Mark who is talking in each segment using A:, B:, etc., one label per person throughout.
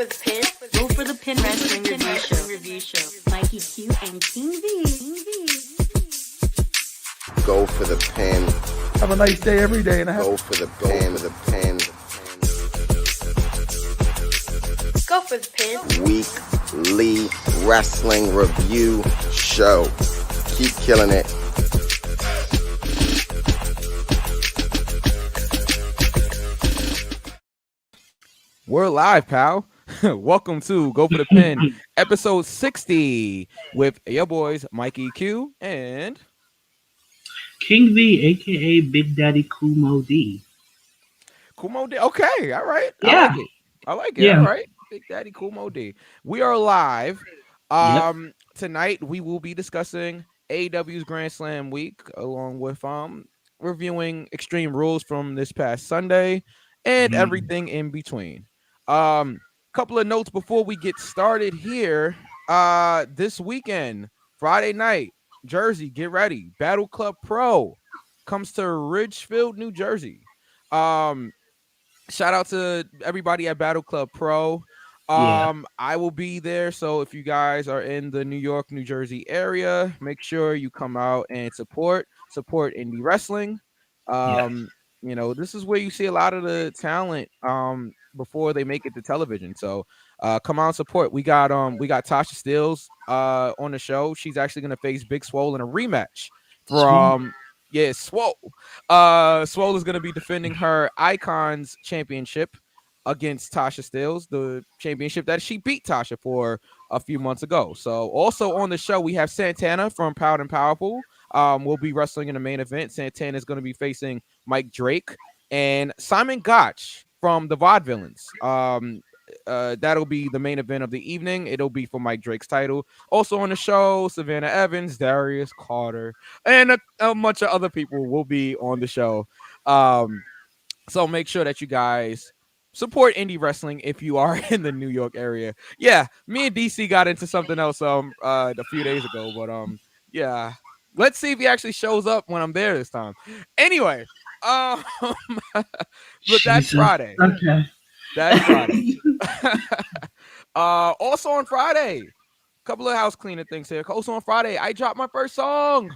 A: for the pin. Go for the pin wrestling review show. Mikey Q and King V.
B: Go for the pin.
C: Have a nice day every day, and
B: Go for the pin.
A: Go for the pin.
B: Weekly wrestling review show. Keep killing it.
D: We're live, pal. Welcome to Go for the Pin, episode 60, with your boys Mikey Q and
E: King V, aka Big Daddy Kumo D.
D: Kumo D. Okay, all right.
E: Yeah.
D: I like it.
E: Yeah.
D: All right. Big Daddy Kumo D. We are live. Tonight we will be discussing AEW's Grand Slam week, along with reviewing Extreme Rules from this past Sunday and everything in between. Couple of notes before we get started here. This weekend, Friday night, Jersey, get ready. Battle Club Pro comes to Ridgefield, New Jersey. Shout out to everybody at Battle Club Pro. I will be there, so if you guys are in the New York, New Jersey area, make sure you come out and support indie wrestling. You know, this is where you see a lot of the talent before they make it to television. So come on, support. We got Tasha Steelz on the show. She's actually gonna face Big Swole in a rematch from Swole. Swole is gonna be defending her Icons Championship against Tasha Steelz, the championship that she beat Tasha for a few months ago. So also on the show we have Santana from Proud and Powerful. Will be wrestling in the main event. Santana is going to be facing Mike Drake and Simon Gotch from the Vaudevillains. That'll be the main event of the evening. It'll be for Mike Drake's title. Also on the show, Savannah Evans, Darius Carter, and a bunch of other people will be on the show. So make sure that you guys support indie wrestling if you are in the New York area. Yeah, me and DC got into something else a few days ago, but yeah. Let's see if he actually shows up when I'm there this time. Anyway, but that's Friday.
E: Okay.
D: That's Friday. Also on Friday, a couple of house cleaning things here. Also on Friday, I dropped my first song.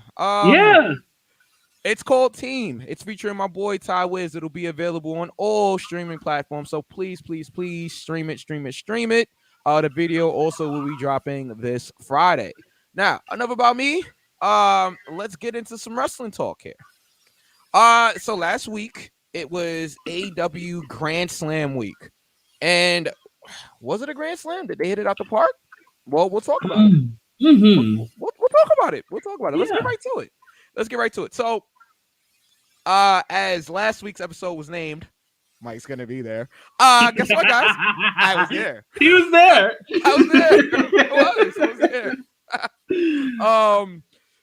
D: It's called Team. It's featuring my boy Ty Wiz. It'll be available on all streaming platforms. So please stream it. The video also will be dropping this Friday. Now, enough about me. Let's get into some wrestling talk here. So last week it was AEW Grand Slam week, and was it a Grand Slam? Did they hit it out the park? Well, we'll talk about it. We'll talk about it. Let's get right to it. So, as last week's episode was named, Mike's gonna be there. Guess what, guys? I was there.
E: He was there.
D: I was there.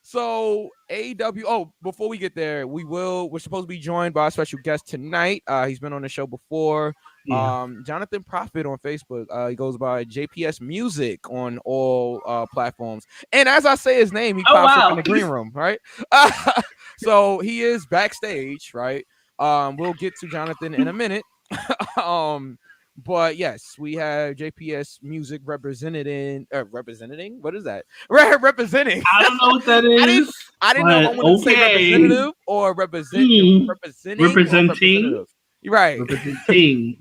D: So AEW. Before we get there, we're supposed to be joined by a special guest tonight. He's been on the show before. Jonathan Prophet on Facebook. He goes by JPSMusic on all platforms. And as I say his name, he pops up in the green room, right? So he is backstage, right? We'll get to Jonathan in a minute. But yes, we have JPS Music representing. What is that? Representing.
E: I don't know what that is.
D: I didn't know if I wanted to say representative or representing.
E: Representing.
D: You're right.
E: Representing.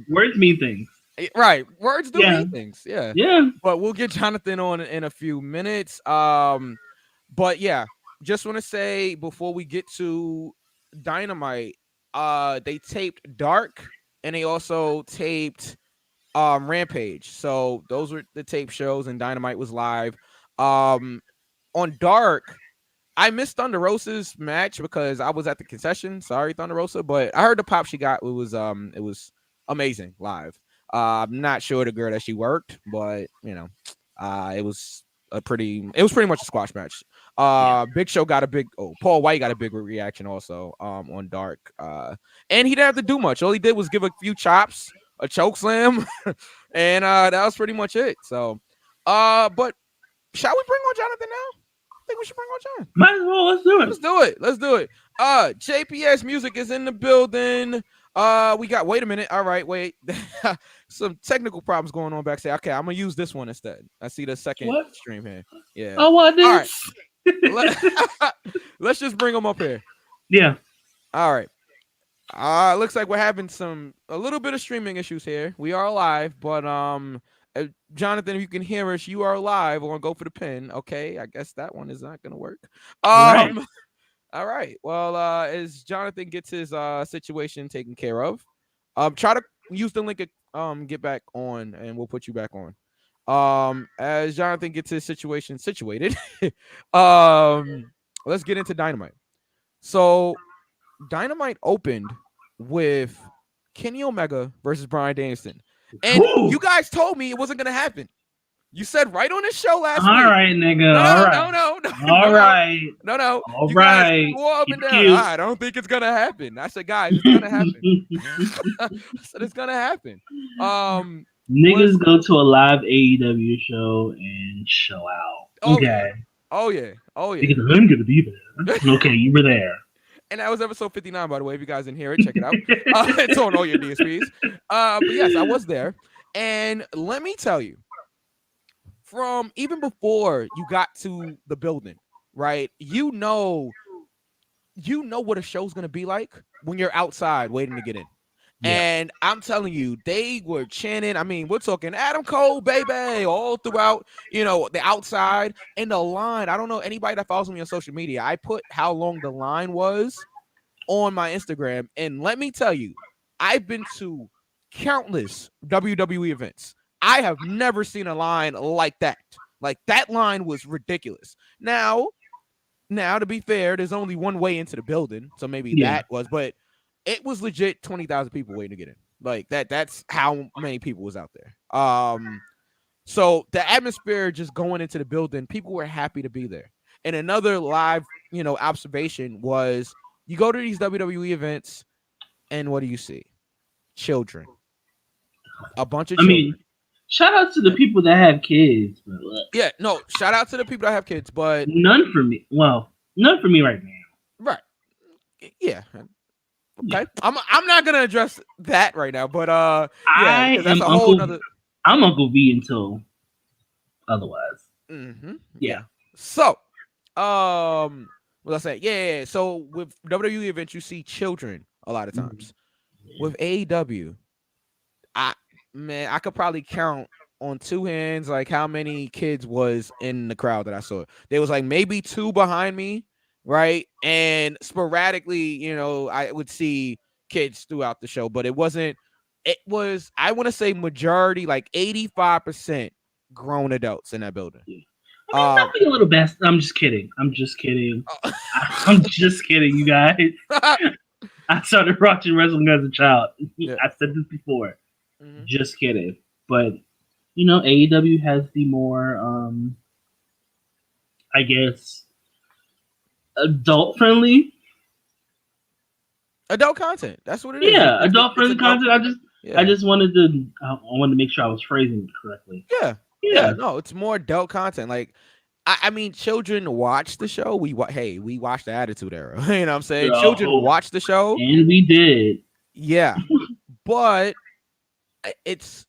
E: Words mean things.
D: Right. Words do mean things. Yeah.
E: Yeah.
D: But we'll get Jonathan on in a few minutes. But yeah, just want to say before we get to Dynamite, they taped Dark. And they also taped Rampage. So those were the tape shows, and Dynamite was live. On Dark, I missed Thunder Rosa's match because I was at the concession. Sorry, Thunder Rosa, but I heard the pop she got. It was amazing live. I'm not sure the girl that she worked, but it was pretty much a squash match. Big Show got a big Paul White got a big reaction also on Dark. And he didn't have to do much. All he did was give a few chops, a choke slam, and that was pretty much it. So but shall we bring on Jonathan now? I think we should bring on John.
E: Might as well, let's do it.
D: Let's do it. JPS Music is in the building. We got. Wait a minute. All right, wait. Some technical problems going on backstage. Okay, I'm gonna use this one instead. I see the second
E: What?
D: stream here. Yeah.
E: Oh, what
D: All right.
E: this?
D: Let's just bring them up here.
E: Yeah.
D: All right. Looks like we're having a little bit of streaming issues here. We are live, but Jonathan, if you can hear us, you are live. We're gonna go for the pin. Okay, I guess that one is not gonna work.
E: Right.
D: All right. Well, as Jonathan gets his situation taken care of, try to use the link. Get back on, and we'll put you back on. As Jonathan gets his situation situated, let's get into Dynamite. So, Dynamite opened with Kenny Omega versus Bryan Danielson, and you guys told me it wasn't gonna happen. You said right on this show last week.
E: All right, nigga.
D: No.
E: All right.
D: No.
E: All
D: you
E: right.
D: Guys swore up and down.
E: Cute.
D: I don't think it's gonna happen. I said, guys, it's gonna happen. I said it's gonna happen.
E: Niggas go to a live AEW show and show out. Okay.
D: Oh yeah.
E: Because I'm gonna be there. Okay, you were there.
D: And that was episode 59, by the way. If you guys didn't hear it, check it out. It's on all your DSPs. But yes, I was there. And let me tell you, from even before you got to the building, right? You know what a show's gonna be like when you're outside waiting to get in. Yeah. And I'm telling you, they were chanting. I mean, we're talking Adam Cole, baby, all throughout, the outside and the line. I don't know anybody that follows me on social media. I put how long the line was on my Instagram. And let me tell you, I've been to countless WWE events. I have never seen a line like that. Like, that line was ridiculous. Now, to be fair, there's only one way into the building. So maybe that was, but it was legit 20,000 people waiting to get in. Like that's how many people was out there. So the atmosphere just going into the building, people were happy to be there. And another live, observation was you go to these WWE events and what do you see? Children. A bunch of children.
E: I mean, shout out to the people that have kids. But
D: yeah, no, shout out to the people that have kids, but
E: none for me. Well, none for me right now.
D: Right. Yeah. Okay, I'm not gonna address that right now, but that's a whole nother.
E: I'm Uncle V until otherwise.
D: Mm-hmm.
E: Yeah.
D: So, what I say? Yeah. So with WWE events, you see children a lot of times. Mm-hmm. With AEW, I could probably count on two hands like how many kids was in the crowd that I saw. There was like maybe two behind me. Right. And sporadically, I would see kids throughout the show, but it was, I want to say majority, like 85% grown adults in that building.
E: Yeah. I mean, nothing a little best. I'm just kidding. I'm just kidding, you guys. I started watching wrestling as a child. Yeah. I said this before. Mm-hmm. Just kidding. But, AEW has the more, I guess, adult friendly
D: content. That's what it is.
E: Yeah, adult friendly content. I just wanted to make sure I was phrasing it correctly.
D: Yeah. No, it's more adult content. Like, I mean, children watch the show. We watched the Attitude Era. You know what I'm saying? Children watch the show,
E: and we did.
D: Yeah, but it's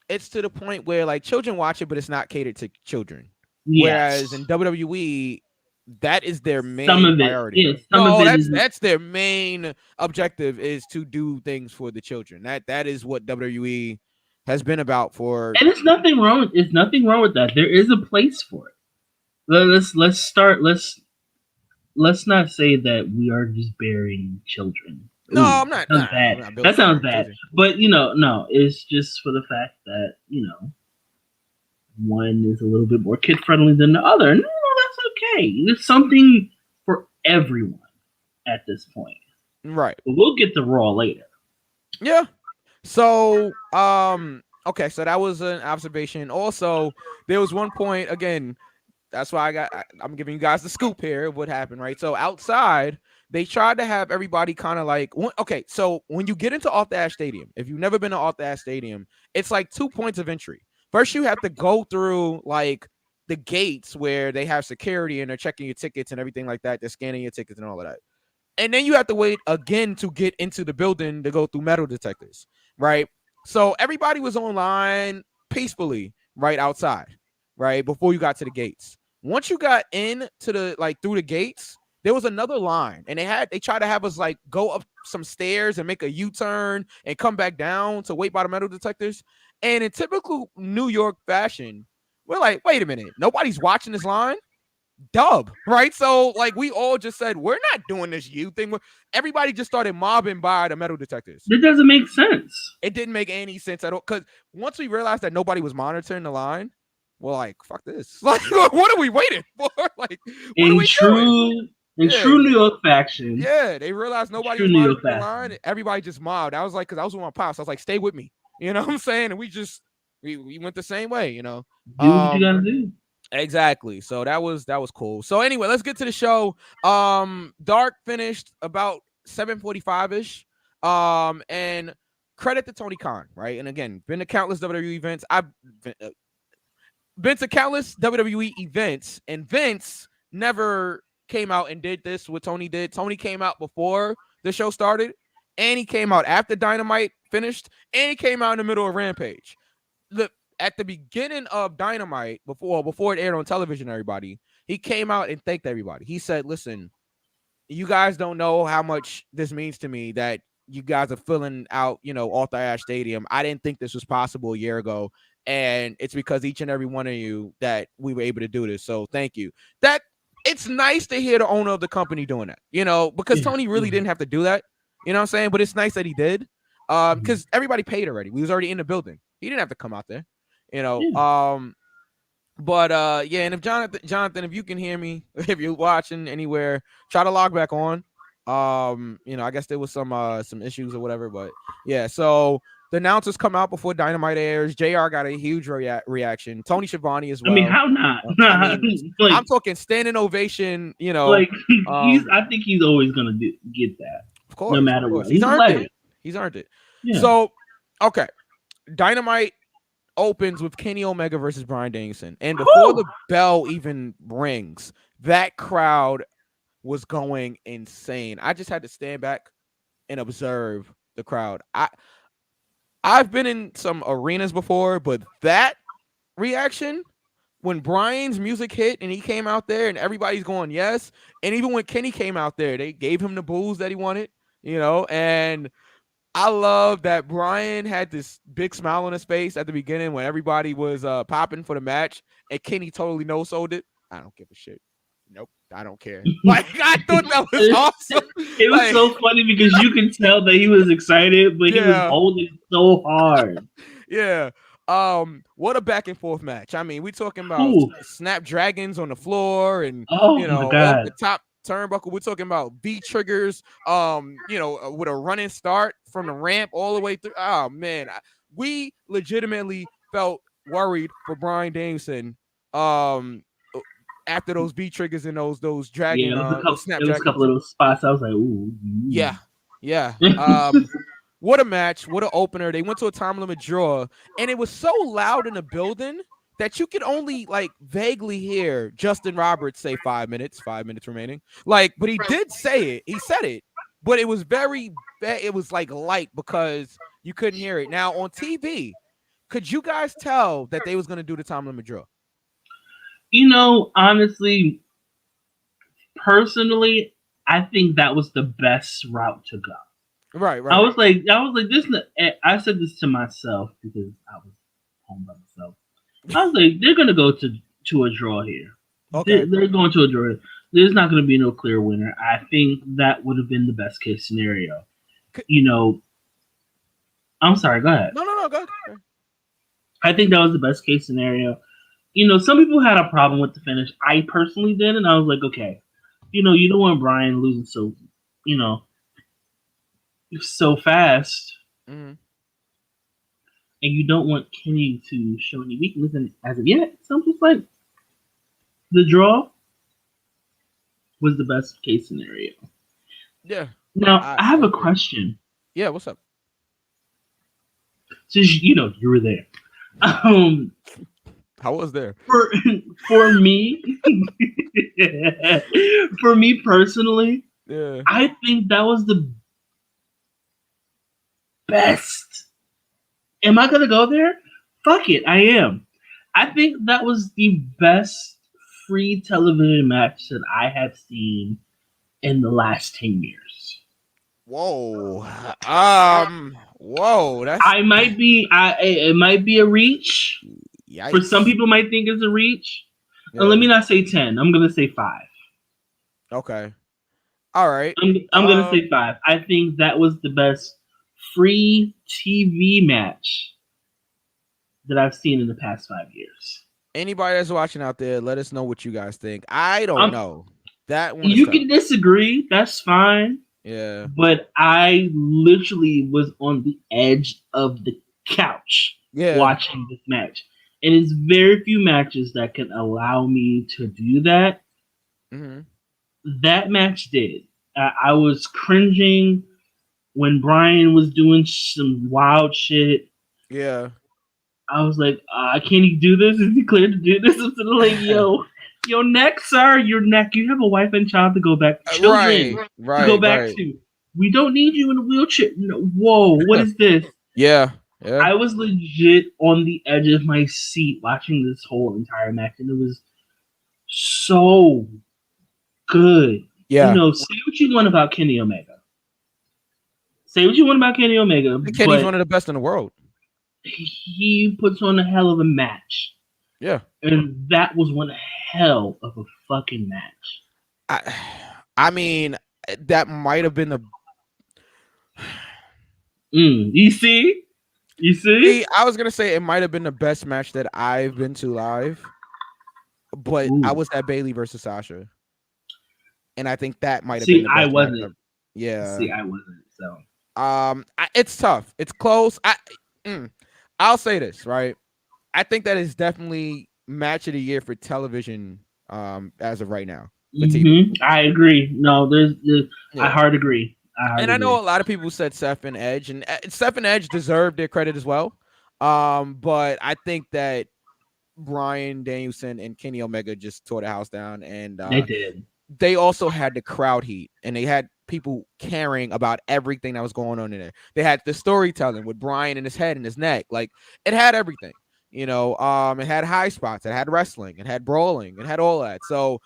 D: to the point where like children watch it, but it's not catered to children. Yes. Whereas in WWE, that is their main priority. That's their main objective, is to do things for the children. That is what WWE has been about for.
E: And it's nothing wrong. It's nothing wrong with that. There is a place for it. Let's start. Let's not say that we are just burying children.
D: No, I'm not.
E: That sounds bad. But no, it's just for the fact that one is a little bit more kid friendly than the other. No, that's okay. There's something for everyone at this point.
D: Right.
E: But we'll get to Raw later.
D: Yeah. So, okay, so that was an observation. Also, there was one point, again, that's why I'm giving you guys the scoop here of what happened, right? So outside, they tried to have everybody kind of like, okay, so when you get into Off the Ash Stadium, if you've never been to Off the Ash Stadium, it's like 2 points of entry. First, you have to go through like the gates where they have security and they're checking your tickets and everything like that. They're scanning your tickets and all of that. And then you have to wait again to get into the building to go through metal detectors, right? So everybody was online peacefully right outside, right, before you got to the gates. Once you got in to the through the gates, there was another line, and they tried to have us go up some stairs and make a U-turn and come back down to wait by the metal detectors. And in typical New York fashion, we're like, wait a minute, nobody's watching this line. Dub, right? So we all just said, we're not doing this U thing. Everybody just started mobbing by the metal detectors.
E: It doesn't make sense.
D: It didn't make any sense at all, because once we realized that nobody was monitoring the line, we're like, fuck this. What are we waiting for? What are we doing?
E: In true New York faction.
D: Yeah, they realized nobody was monitoring the line. Everybody just mobbed. I was like, because I was with my pops. I was like, stay with me. You know what I'm saying? And we went the same way, you know.
E: Do what you gotta do.
D: Exactly. So that was cool. So anyway, let's get to the show. Dark finished about 7:45-ish. And credit to Tony Khan, right? And again, been to countless WWE events. I've been to countless WWE events, and Vince never came out and did this what Tony did. Tony came out before the show started, and he came out after Dynamite finished, and he came out in the middle of Rampage. At the beginning of Dynamite, before it aired on television, everybody, he came out and thanked everybody. He said, listen, you guys don't know how much this means to me that you guys are filling out, Arthur Ashe Stadium. I didn't think this was possible a year ago, and it's because each and every one of you that we were able to do this. So thank you. That it's nice to hear the owner of the company doing that, because Tony really didn't have to do that. You know what I'm saying? But it's nice that he did, because everybody paid already. We was already in the building. He didn't have to come out there. But and if Jonathan, if you can hear me, if you're watching anywhere, try to log back on. I guess there was some issues or whatever, but yeah. So the announcers come out before Dynamite airs. JR got a huge reaction. Tony Schiavone as well.
E: I mean, how not?
D: I'm talking standing ovation.
E: I think he's always gonna get that.
D: Of course,
E: no matter what.
D: He's earned it. He's earned it. Yeah. So okay, Dynamite opens with Kenny Omega versus Bryan Danielson, and before the bell even rings, that crowd was going insane. I just had to stand back and observe the crowd. I've been in some arenas before, but that reaction when Bryan's music hit and he came out there and everybody's going yes, and even when Kenny came out there, they gave him the boos that he wanted, and I love that Bryan had this big smile on his face at the beginning when everybody was popping for the match, and Kenny totally no-sold it. I don't give a shit. Nope, I don't care. I thought that was awesome.
E: It was so funny because you can tell that he was excited, but he was holding so hard.
D: Yeah. What a back and forth match. I mean, we talking about snapdragons on the floor and the top turnbuckle. We're talking about V triggers, with a running start from the ramp all the way through. Oh man, we legitimately felt worried for Bryan Danielson. After those V triggers and those dragon,
E: there was a couple of those spots. I was like, ooh.
D: Yeah. What a match! What an opener! They went to a time limit draw, and it was so loud in the building that you could only vaguely hear Justin Roberts say 5 minutes remaining. But he did say it. He said it, but it was light because you couldn't hear it. Now on TV, could you guys tell that they was going to do the time limit draw?
E: Honestly, personally, I think that was the best route to go.
D: Right.
E: I was like, this. I said this to myself because I was home by myself. I was like, they're gonna go to a draw here. Okay, they're going to a draw. There's not going to be no clear winner. I think that would have been the best case scenario. I'm sorry. Go ahead.
D: No. Go ahead.
E: I think that was the best case scenario. Some people had a problem with the finish. I personally did, and I was like, okay, you don't want Bryan losing so fast, and you don't want Kenny to show any weakness as of yet. So I'm just like, the draw was the best case scenario.
D: Yeah.
E: Now I have a question.
D: Yeah, what's up?
E: Since you were there,
D: I was there.
E: For me, for me personally,
D: Yeah.
E: I think that was the best. Am I gonna go there? Fuck it, I am. I think that was the best free television match that I have seen in the last 10 years.
D: Whoa. Whoa. That's
E: I might be it might be a reach.
D: yikes.
E: For some people might think it's a reach.
D: Yeah.
E: And let me not say 10. I'm gonna say 5.
D: Okay. All right.
E: I'm gonna say 5. I think that was the best free TV match that I've seen in the past 5 years.
D: Anybody that's watching out there, let us know what you guys think. I don't know. That one
E: you can disagree. That's fine.
D: Yeah.
E: But I literally was on the edge of the couch watching this match. And it's very few matches that can allow me to do that.
D: Mm-hmm.
E: That match did. I was cringing when Brian was doing some wild shit.
D: Yeah.
E: I was like, can he do this? Is he clear to do this? I'm like, yo, neck, sir, your neck. You have a wife and child to go back. Children to go back to. We don't need you in a wheelchair. No, whoa, what is this?
D: Yeah.
E: I was legit on the edge of my seat watching this whole entire match, and it was so good.
D: Yeah.
E: Say what you want about Kenny Omega. Say what you want about Kenny Omega.
D: Kenny's one of the best in the world.
E: He puts on a hell of a match.
D: Yeah.
E: And that was one hell of a fucking match.
D: I mean, that might have been the
E: You see?
D: I was gonna say it might have been the best match that I've been to live, but I was at Bayley versus Sasha, and I think that might have been the best.
E: I wasn't.
D: Yeah.
E: I wasn't. So
D: it's tough. It's close. I'll say this, right? I think that is definitely match of the year for television as of right now.
E: I agree. No, I hard agree.
D: I know a lot of people said Seth and Edge, and Seth and Edge deserve their credit as well. But I think that Bryan Danielson and Kenny Omega just tore the house down, and
E: they did.
D: They also had the crowd heat, and they had people caring about everything that was going on in there. They had the storytelling with Bryan in his head and his neck, like it had everything. It had high spots, it had wrestling, it had brawling, it had all that. So,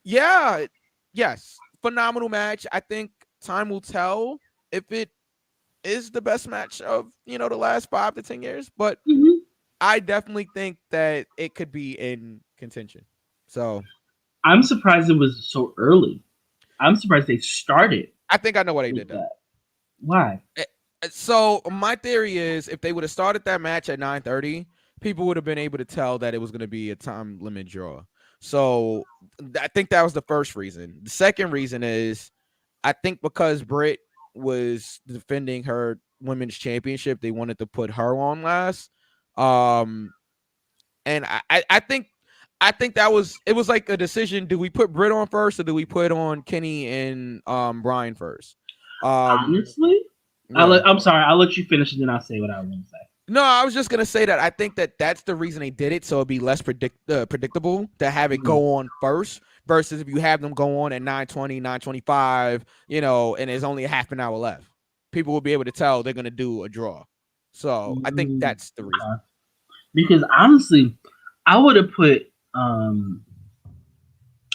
D: yeah, yes, phenomenal match. I think time will tell if it is the best match of the last 5 to 10 years, but I definitely think that it could be in contention. So
E: I'm surprised it was so early. I'm surprised they started.
D: I think I know what they did though.
E: Why?
D: So my theory is if they would have started that match at 9:30, people would have been able to tell that it was going to be a time limit draw. So I think that was the first reason. The second reason is I think because Britt was defending her women's championship, they wanted to put her on last. And I think that was like a decision. Do we put Britt on first or do we put on Kenny and Brian first?
E: Honestly, yeah. I'm sorry. I'll let you finish and then I'll say what I want to say.
D: No, I was just going to say that I think that that's the reason they did it. So it'd be less predictable to have it go on first versus if you have them go on at 9:20, 9:25, and there's only a half an hour left. People will be able to tell they're going to do a draw. So I think that's the reason.
E: Because honestly, I would have put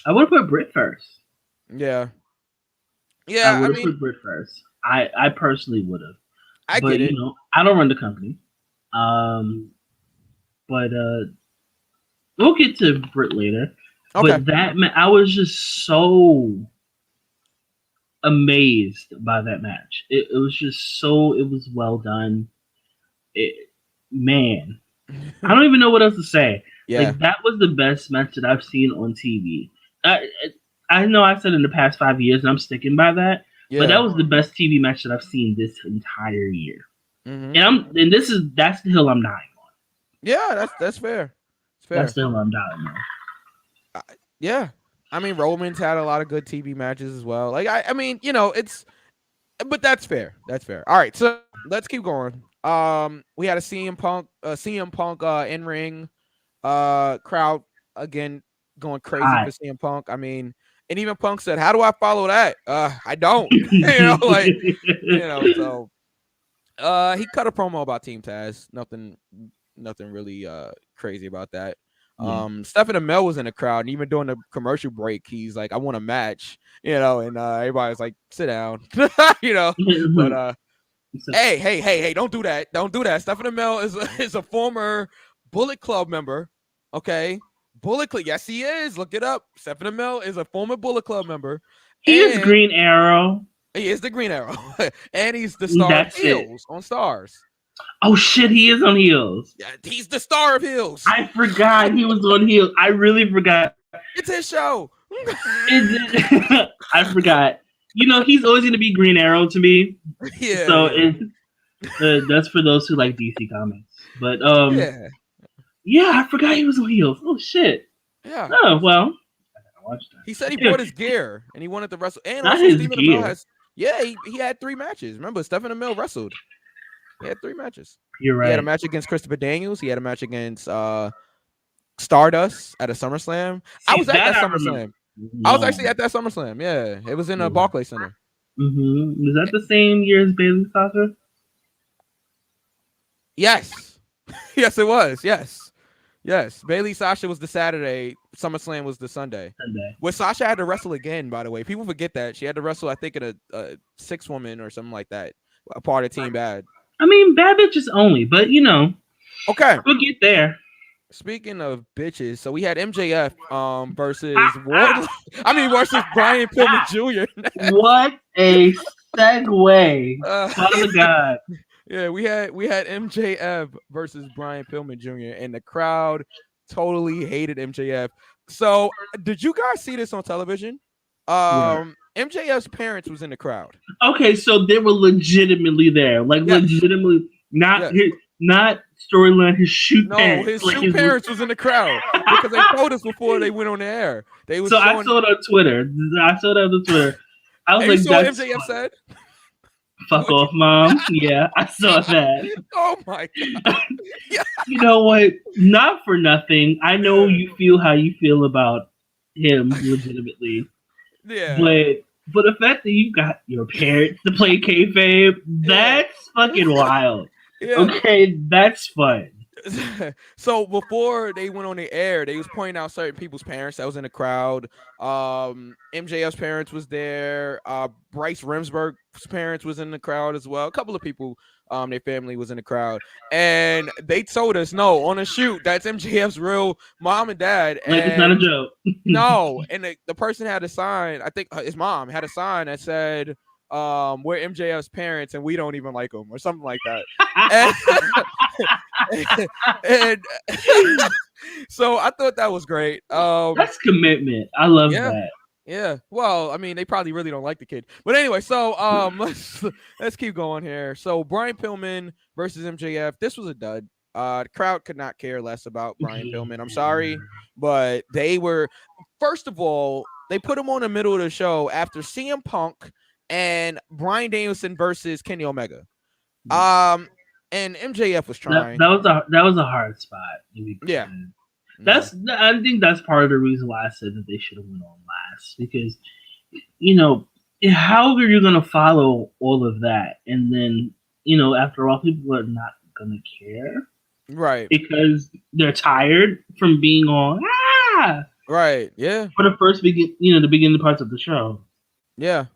E: Britt first.
D: Yeah.
E: I would have put Britt first. I personally would have.
D: I get it.
E: I don't run the company. But we'll get to Britt later.
D: Okay.
E: But I was just so amazed by that match. It was just it was well done. Man, I don't even know what else to say.
D: Yeah.
E: Like, that was the best match that I've seen on TV. I know I said in the past 5 years, and I'm sticking by that. Yeah. But that was the best TV match that I've seen this entire year. Mm-hmm. And that's the hill I'm dying on.
D: Yeah, that's fair. It's fair.
E: That's the hill I'm dying on.
D: Yeah. I mean, Roman's had a lot of good TV matches as well. Like, I mean, but that's fair. That's fair. All right, so let's keep going. We had a CM Punk in-ring crowd again going crazy for CM Punk. I mean, And even Punk said, "How do I follow that? I don't." So he cut a promo about Team Taz. Nothing really crazy about that. Stephen Amell was in the crowd, and even during the commercial break, he's like, "I want a match," and everybody's like, "Sit down," But hey, don't do that. Don't do that. Stephen Amell is a former Bullet Club member. Okay. Bullet Club. Yes, he is. Look it up. Stephen Amell is a former Bullet Club member.
E: He is Green Arrow.
D: He is the Green Arrow. And he's the star of Heels on Stars.
E: Oh, shit. He is on Heels.
D: Yeah, he's the star of Heels.
E: I forgot he was on Heels. I really forgot.
D: It's his show.
E: I forgot. He's always going to be Green Arrow to me.
D: Yeah.
E: So that's for those who like DC Comics. But yeah, I forgot he was on Heels. Oh shit.
D: Yeah.
E: Oh well. I gotta watch that.
D: He said he bought his gear and he wanted to wrestle. And
E: Not
D: also
E: his
D: Stephen
E: gear.
D: Amell he had 3 matches. Remember, Stephen Amell wrestled. He had 3 matches.
E: You're right.
D: He had a match against Christopher Daniels. He had a match against Stardust at a SummerSlam. I was at that SummerSlam. I was actually at that SummerSlam. Yeah, it was in a Barclays Center.
E: Mm-hmm. Was that the same year as Bailey Sasha?
D: Yes. Yes, it was. Yes. Bailey Sasha was the Saturday. SummerSlam was the Sunday. Where Sasha had to wrestle again, by the way. People forget that. She had to wrestle, I think, in a 6-woman or something like that. A part of Team Bad.
E: I mean, bad bitches only, but
D: Okay.
E: We'll get there.
D: Speaking of bitches, so we had MJF versus versus Brian Pillman Jr.
E: What a segue. Father God.
D: Yeah, we had MJF versus Brian Pillman Jr. and the crowd totally hated MJF. So, did you guys see this on television? MJF's parents was in the crowd.
E: Okay, so they were legitimately there, legitimately, not storyline. His shoot parents.
D: No, his shoot parents was in the crowd because they told us before they went on the air. They was.
E: So I saw it on Twitter. I was like,
D: you saw what MJF said?
E: Fuck off, mom. Yeah, I saw that.
D: Oh my god.
E: You know what? Not for nothing. I know you feel how you feel about him legitimately.
D: Yeah.
E: But the fact that you got your parents to play kayfabe, that's fucking wild. Yeah. Okay, that's fun.
D: So before they went on the air, they was pointing out certain people's parents that was in the crowd. MJF's parents was there. Bryce Remsburg's parents was in the crowd as well. A couple of people, their family was in the crowd, and they told us, no, on a shoot, that's MJF's real mom and dad. And
E: it's not a joke.
D: No, and the person had a sign. I think his mom had a sign that said, we're MJF's parents and we don't even like him, or something like that. and so I thought that was great.
E: That's commitment. I love that.
D: Yeah. Well, I mean, they probably really don't like the kid. But anyway, so let's keep going here. So Brian Pillman versus MJF. This was a dud. The crowd could not care less about Brian Pillman. I'm sorry, but they were, first of all, they put him on the middle of the show after CM Punk and Bryan Danielson versus Kenny Omega. And MJF was trying.
E: That was a hard spot.
D: Yeah.
E: I think that's part of the reason why I said that they should have went on last, because how are you gonna follow all of that, and then after all, people are not gonna care,
D: right?
E: Because they're tired from being on.
D: Right. Yeah.
E: For the first the beginning parts of the show.
D: Yeah.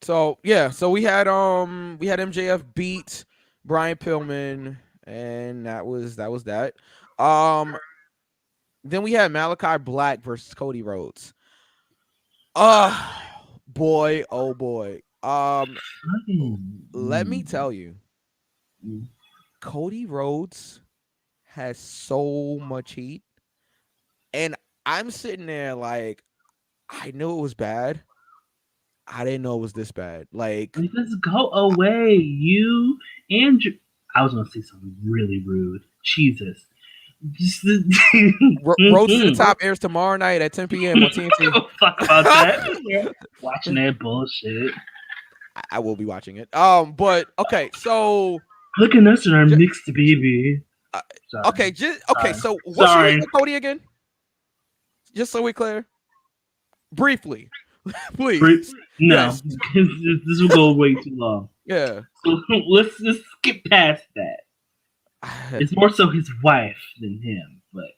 D: So we had MJF beat Brian Pillman, and that was that. Then we had Malachi Black versus Cody Rhodes. Boy, oh boy. Let me tell you, Cody Rhodes has so much heat, and I'm sitting there like, I knew it was bad. I didn't know it was this bad. Like,
E: just go away, you and I was gonna say something really rude. Jesus.
D: Rhodes to the Top airs tomorrow night at 10 p.m. on TNT.
E: Fuck about that. Watching that bullshit.
D: I will be watching it. But okay, so
E: look at us in our mixed baby.
D: Okay, so what's your name, Cody, again? just so we're clear, briefly, please.
E: No,
D: Yes.
E: this will go way too long.
D: Yeah.
E: So let's just skip past that. It's more so his wife than him, but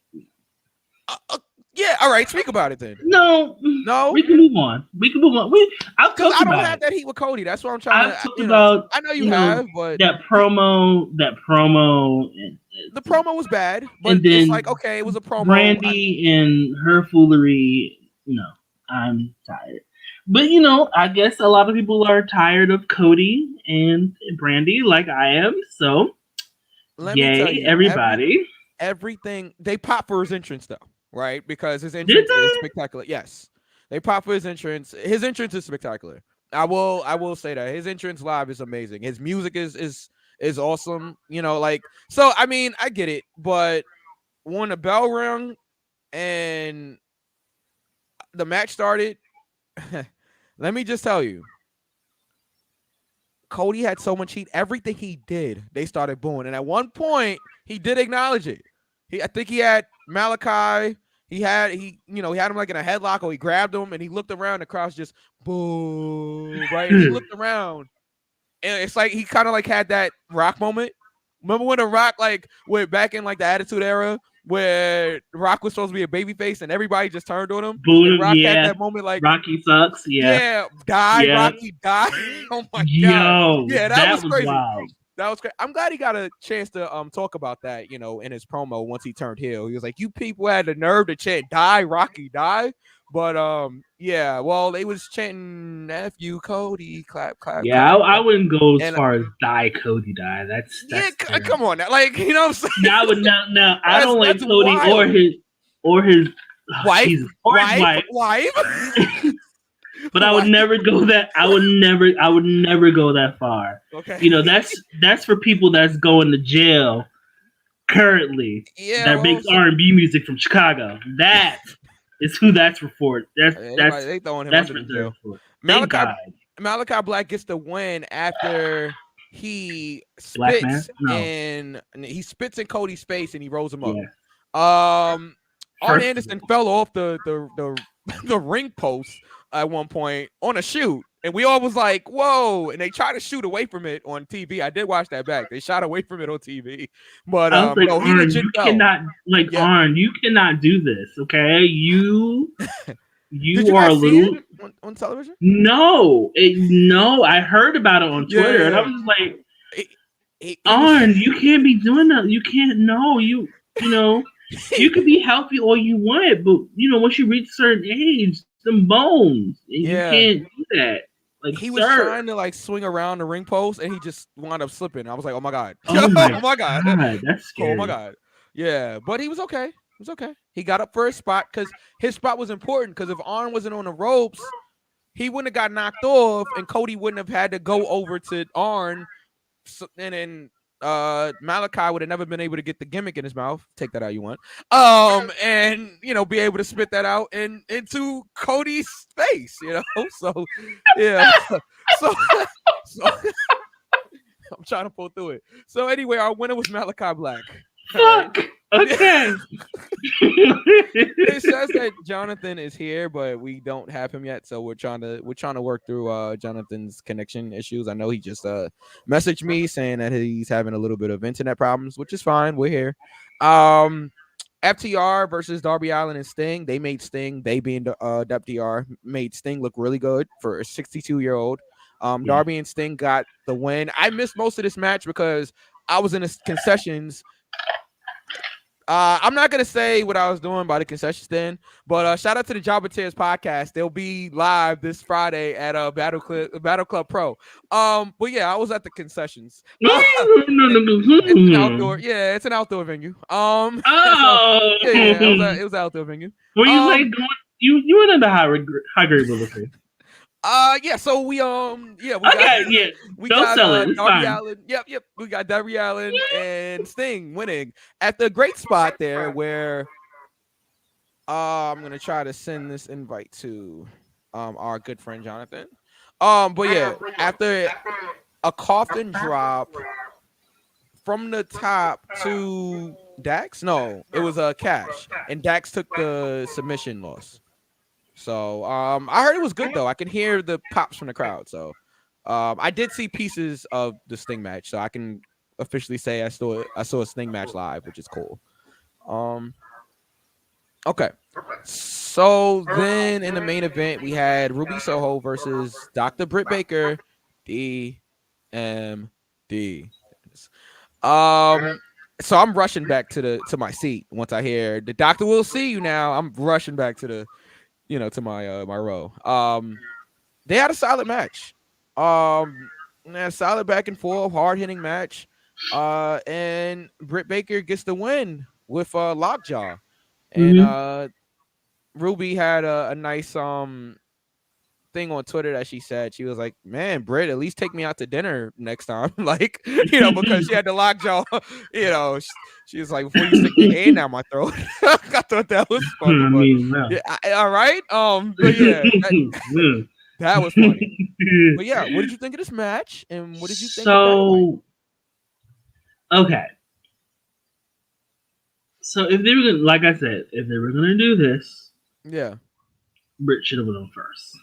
D: yeah. All right, speak about it then.
E: No, we can move on. I'll talk
D: I don't
E: about
D: have
E: it.
D: that heat with Cody. That's what I'm trying to.
E: Talked about.
D: I know you have, but
E: that promo.
D: The promo was bad, but
E: and then
D: it's like, okay, it was a promo.
E: Brandy and her foolery. I'm tired. But I guess a lot of people are tired of Cody and Brandy, like I am. So, yay, everybody!
D: Everything they pop for his entrance, though, right? Because his entrance is spectacular. Yes, they pop for his entrance. His entrance is spectacular. I will say that his entrance live is amazing. His music is awesome. So. I mean, I get it, but when the bell rang and the match started. Let me just tell you, Cody had so much heat. Everything he did, they started booing. And at one point, he did acknowledge it. I think he had Malachi. He had him like in a headlock, or he grabbed him and he looked around. The crowd's just boo, right? And he looked around, and it's like he kind of like had that Rock moment. Remember when the Rock like went back in like the Attitude Era, where Rock was supposed to be a babyface and everybody just turned on him?
E: Boom,
D: Rock
E: yeah.
D: had that moment like
E: Rocky sucks. Yeah.
D: Die,
E: yeah.
D: Rocky, die. Oh my god. Yeah, that was crazy.
E: Wild.
D: That was crazy. I'm glad he got a chance to talk about that, in his promo once he turned heel. He was like, "You people had the nerve to chant die, Rocky, die." But yeah, well, they was chanting "F you, Cody," clap, clap.
E: Yeah,
D: clap.
E: I wouldn't go as far as die, Cody, die. That's
D: come on now, like what I'm saying.
E: I would not. No, I don't like Cody wild. or his
D: wife,
E: Jesus,
D: wife.
E: But I would never go that. I would never go that far.
D: Okay.
E: That's for people that's going to jail currently.
D: Yeah.
E: That makes R&B music from Chicago. That is who that's for. That's
D: they throwing him
E: that's
D: under
E: for
D: the jail.
E: Malachi
D: Black gets the win after he spits he spits in Cody's face and he rolls him up.
E: Yeah.
D: Arn Anderson fell off the ring post at one point on a shoot, and we all was like, "Whoa!" And they tried to shoot away from it on TV. I did watch that back. They shot away from it on TV, but
E: I was like,
D: no,
E: Arn, you cannot Arn, you cannot do this. Okay, you are a little
D: on television.
E: No, I heard about it on Twitter, and I was just like, Arn, you can't be doing that. You can't. No, you know. You can be healthy all you want, but once you reach a certain age, some bones, and you can't do that. Like
D: he was trying to like swing around the ring post, and he just wound up slipping. I was like, "Oh my god!
E: Oh my
D: god!
E: That's scary.
D: Oh my god!" Yeah, but he was okay. It was okay. He got up for his spot because his spot was important. Because if Arn wasn't on the ropes, he wouldn't have got knocked off, and Cody wouldn't have had to go over to Arn, and then Malachi would have never been able to get the gimmick in his mouth. Take that how you want. And be able to spit that out into Cody's face. So yeah. So I'm trying to pull through it. So anyway, our winner was Malachi Black.
E: Fuck. Okay.
D: It says that Jonathan is here, but we don't have him yet, so we're trying to work through Jonathan's connection issues. I know he just messaged me saying that he's having a little bit of internet problems, which is fine. We're here. FTR versus Darby Allin and Sting. They made Sting, they being FTR, made Sting look really good for a 62-year-old. Darby and Sting got the win. I missed most of this match because I was in the concessions. I'm not gonna say what I was doing by the concession stand, but shout out to the Jobber Tears podcast. They'll be live this Friday at Battle Club Pro. But yeah, I was at the concessions. It's an outdoor, it's an outdoor venue. It was an outdoor venue.
E: Were you like going? You went in the high grade level thing.
D: So we
E: don't
D: got
E: sell it. It's
D: Darby
E: fine.
D: Allin. Yep. We got Darby Allin and Sting winning at the great spot there where I'm gonna try to send this invite to our good friend Jonathan. But yeah, after a coffin drop from the top to Dax? No, it was Cash, and Dax took the submission loss. So I heard it was good though. I could hear the pops from the crowd. So I did see pieces of the Sting match, so I can officially say I saw a Sting match live, which is cool. Okay. So then in the main event, we had Ruby Soho versus Dr. Britt Baker, DMD. So I'm rushing back to my seat once I hear the doctor will see you now. I'm rushing back to to my my row. They had a solid match. They had a solid back and forth, hard hitting match. And Britt Baker gets the win with lockjaw. And Ruby had a nice thing on Twitter that she said. She was like, "Man, Britt, at least take me out to dinner next time." Like, because she had the lockjaw. She was like, "Before you stick your hand down my throat." I thought that was funny. All right. But yeah, that was funny. But yeah, what did you think of this match? And what did you think of that?
E: Okay. So if they were gonna, like I said, if they were gonna do this,
D: yeah,
E: Britt should have went on first.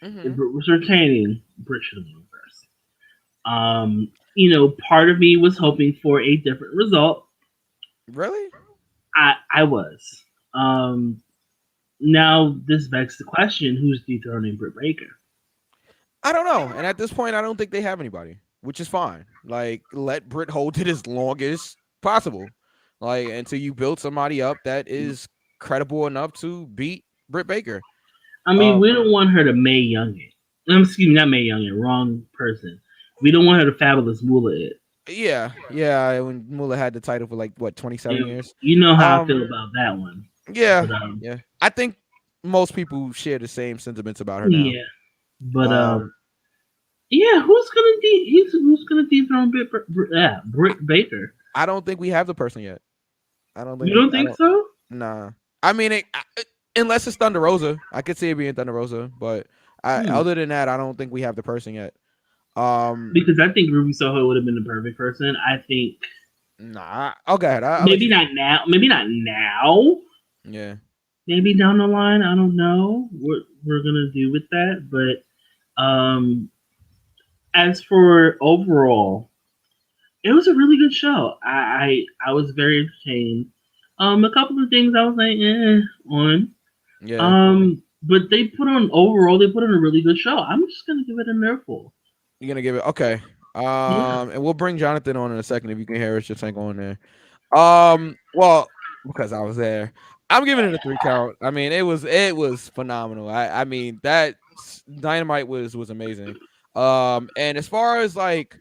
D: Mm-hmm.
E: If Britt was retaining, Britt should have went on first. Part of me was hoping for a different result.
D: Really?
E: I was. Now this begs the question: who's dethroning Britt Baker?
D: I don't know. And at this point, I don't think they have anybody, which is fine. Like, let Britt hold it as long as possible. Like, until you build somebody up that is credible enough to beat Britt Baker.
E: I mean, we don't want her to Mae Young it. Excuse me, not Mae Young it. Wrong person. We don't want her to Fabulous Moolah it.
D: Yeah. When Moolah had the title for 27 years.
E: You know how I feel about that one.
D: Yeah, yeah. I think most people share the same sentiments about her now.
E: Yeah, but who's gonna dethrone Britt Baker?
D: I don't think we have the person yet. I don't think.
E: You don't think so?
D: Nah. I mean, unless it's Thunder Rosa, I could see it being Thunder Rosa, but other than that, I don't think we have the person yet.
E: Because I think Ruby Soho would have been the perfect person. I think.
D: Nah. Okay.
E: Maybe not now. Maybe not now.
D: Yeah.
E: Maybe down the line. I don't know what we're gonna do with that, but as for overall, it was a really good show. I was very entertained. A couple of things I was like, on.
D: Yeah.
E: But they put on a really good show. I'm just gonna give it a nerful.
D: You're gonna give it okay. And we'll bring Jonathan on in a second if you can hear us just on there. Well, because I was there. I'm giving it a 3 count. I mean, it was phenomenal. I mean, that Dynamite was amazing. And as far as like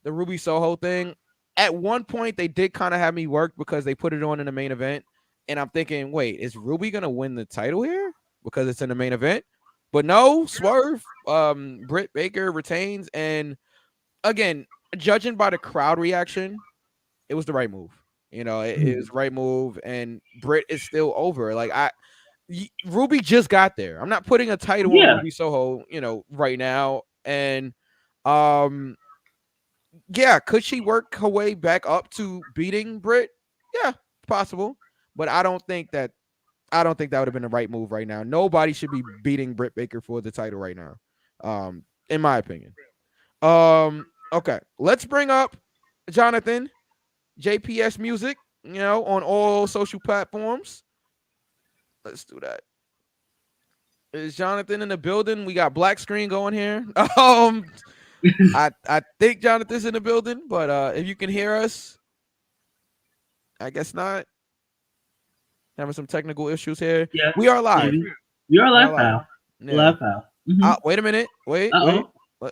D: the Ruby Soho thing, at one point they did kind of have me worked because they put it on in the main event, and I'm thinking, wait, is Ruby gonna win the title here because it's in the main event? But no, swerve. Britt Baker retains, and again, judging by the crowd reaction, it was the right move. It was the right move, and Britt is still over. Like Ruby just got there. I'm not putting a title on Ruby Soho, right now. And could she work her way back up to beating Britt? Yeah, possible. But I don't think that would have been the right move right now. Nobody should be beating Britt Baker for the title right now. In my opinion. Okay, let's bring up Jonathan. JPS Music, on all social platforms. Let's do that. Is Jonathan in the building? We got black screen going here. I think Jonathan's in the building, but if you can hear us, I guess not. Having some technical issues here.
E: Yeah,
D: we are live.
E: You're live now. Live now.
D: Wait a minute. Wait.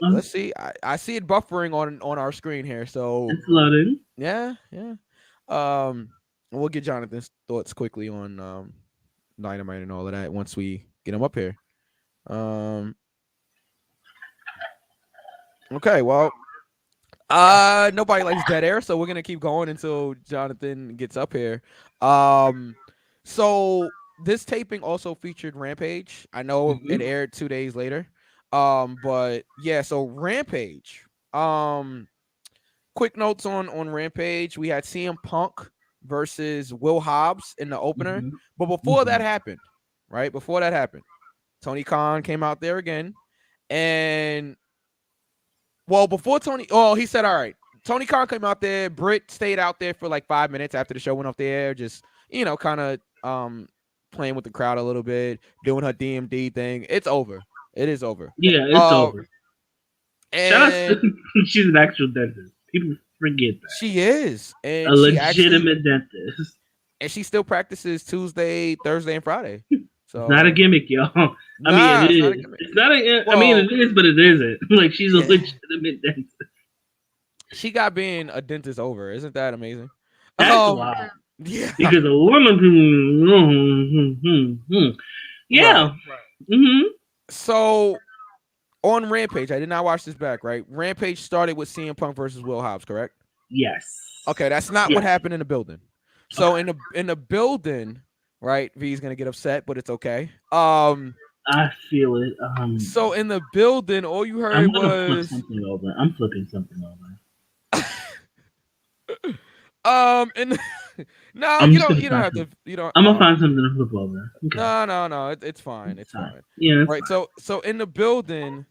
D: Let's see. I see it buffering on our screen here. So
E: it's loading.
D: Yeah. We'll get Jonathan's thoughts quickly on Dynamite and all of that once we get him up here. Okay, well, nobody likes dead air, so we're gonna keep going until Jonathan gets up here. So this taping also featured Rampage. I know it aired 2 days later. But yeah, so Rampage. Quick notes on Rampage. We had CM Punk versus Will Hobbs in the opener. But before that happened, right? Before that happened, Tony Khan came out there again. And, well, before Tony, he said, all right, Tony Khan came out there. Britt stayed out there for like 5 minutes after the show went off the air, just, kind of playing with the crowd a little bit, doing her DMD thing. It's over. It is over.
E: Yeah, it's over.
D: And
E: she's an actual dentist. People forget that.
D: She is. And
E: a legitimate dentist.
D: And she still practices Tuesday, Thursday, and Friday. So
E: it's not a gimmick, y'all. I mean, it is. It's not a. Well, I mean, it is, but it isn't. Like, she's a legitimate dentist.
D: She got being a dentist over. Isn't that amazing?
E: That's wild.
D: Yeah.
E: Because a woman can. Yeah.
D: Right. So on Rampage, I did not watch this back, right? Rampage started with CM Punk versus Will Hobbs, correct?
E: Yes.
D: Okay, that's not what happened in the building. So in the building, right? V's gonna get upset, but it's okay.
E: I feel it.
D: So in the building, all you heard was
E: something over. I'm flipping something over.
D: And no, you don't have to. You don't.
E: I'm gonna find something to flip over.
D: Okay. No. It's fine. It's fine.
E: Yeah.
D: Right.
E: Fine.
D: So in the building.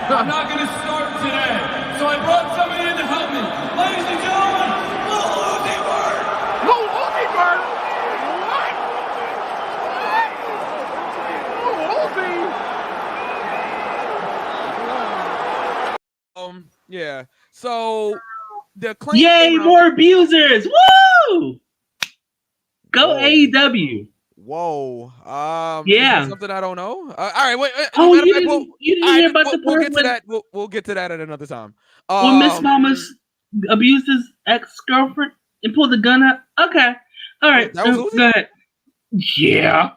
F: I'm not going to start today, so I brought somebody in to help me. Ladies and gentlemen, Lil Uzi Vert! Lil Uzi Vert?
D: What? Yeah. So the claim.
E: Yay, more abusers! Woo! Go AEW.
D: Whoa.
E: Yeah.
D: Something I don't know. All right. Wait.
E: You didn't hear about the
D: we'll get to that. We'll get to that at another time.
E: When Miss Mama's abused his ex-girlfriend and pulled the gun out. Okay. All right.
D: That was Uzi?
E: Go ahead. Yeah.